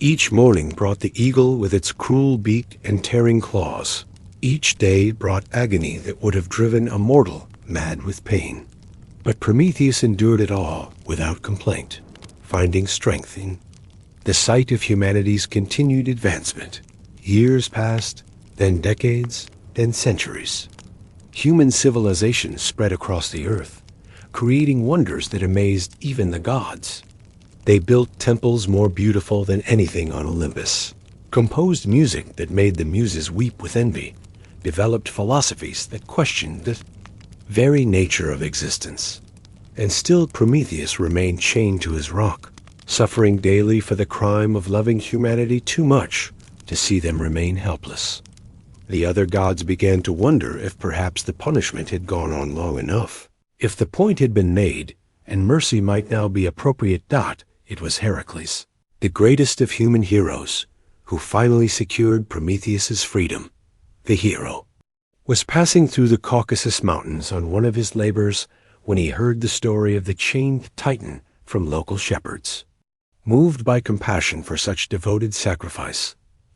Speaker 1: Each morning brought the eagle with its cruel beak and tearing claws. Each day brought agony that would have driven a mortal mad with pain. But Prometheus endured it all without complaint, finding strength in the sight of humanity's continued advancement. Years passed, then decades, then centuries. Human civilization spread across the earth, creating wonders that amazed even the gods. They built temples more beautiful than anything on Olympus, composed music that made the muses weep with envy, developed philosophies that questioned the very nature of existence. And still Prometheus remained chained to his rock, suffering daily for the crime of loving humanity too much to see them remain helpless. The other gods began to wonder if perhaps the punishment had gone on long enough. If the point had been made, and mercy might now be appropriate, it was Heracles, the greatest of human heroes, who finally secured Prometheus's freedom. The hero was passing through the Caucasus Mountains on one of his labors when he heard the story of the chained Titan from local shepherds. Moved by compassion for such devoted sacrifice,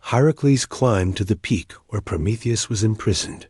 Speaker 1: Heracles climbed to the peak where Prometheus was imprisoned.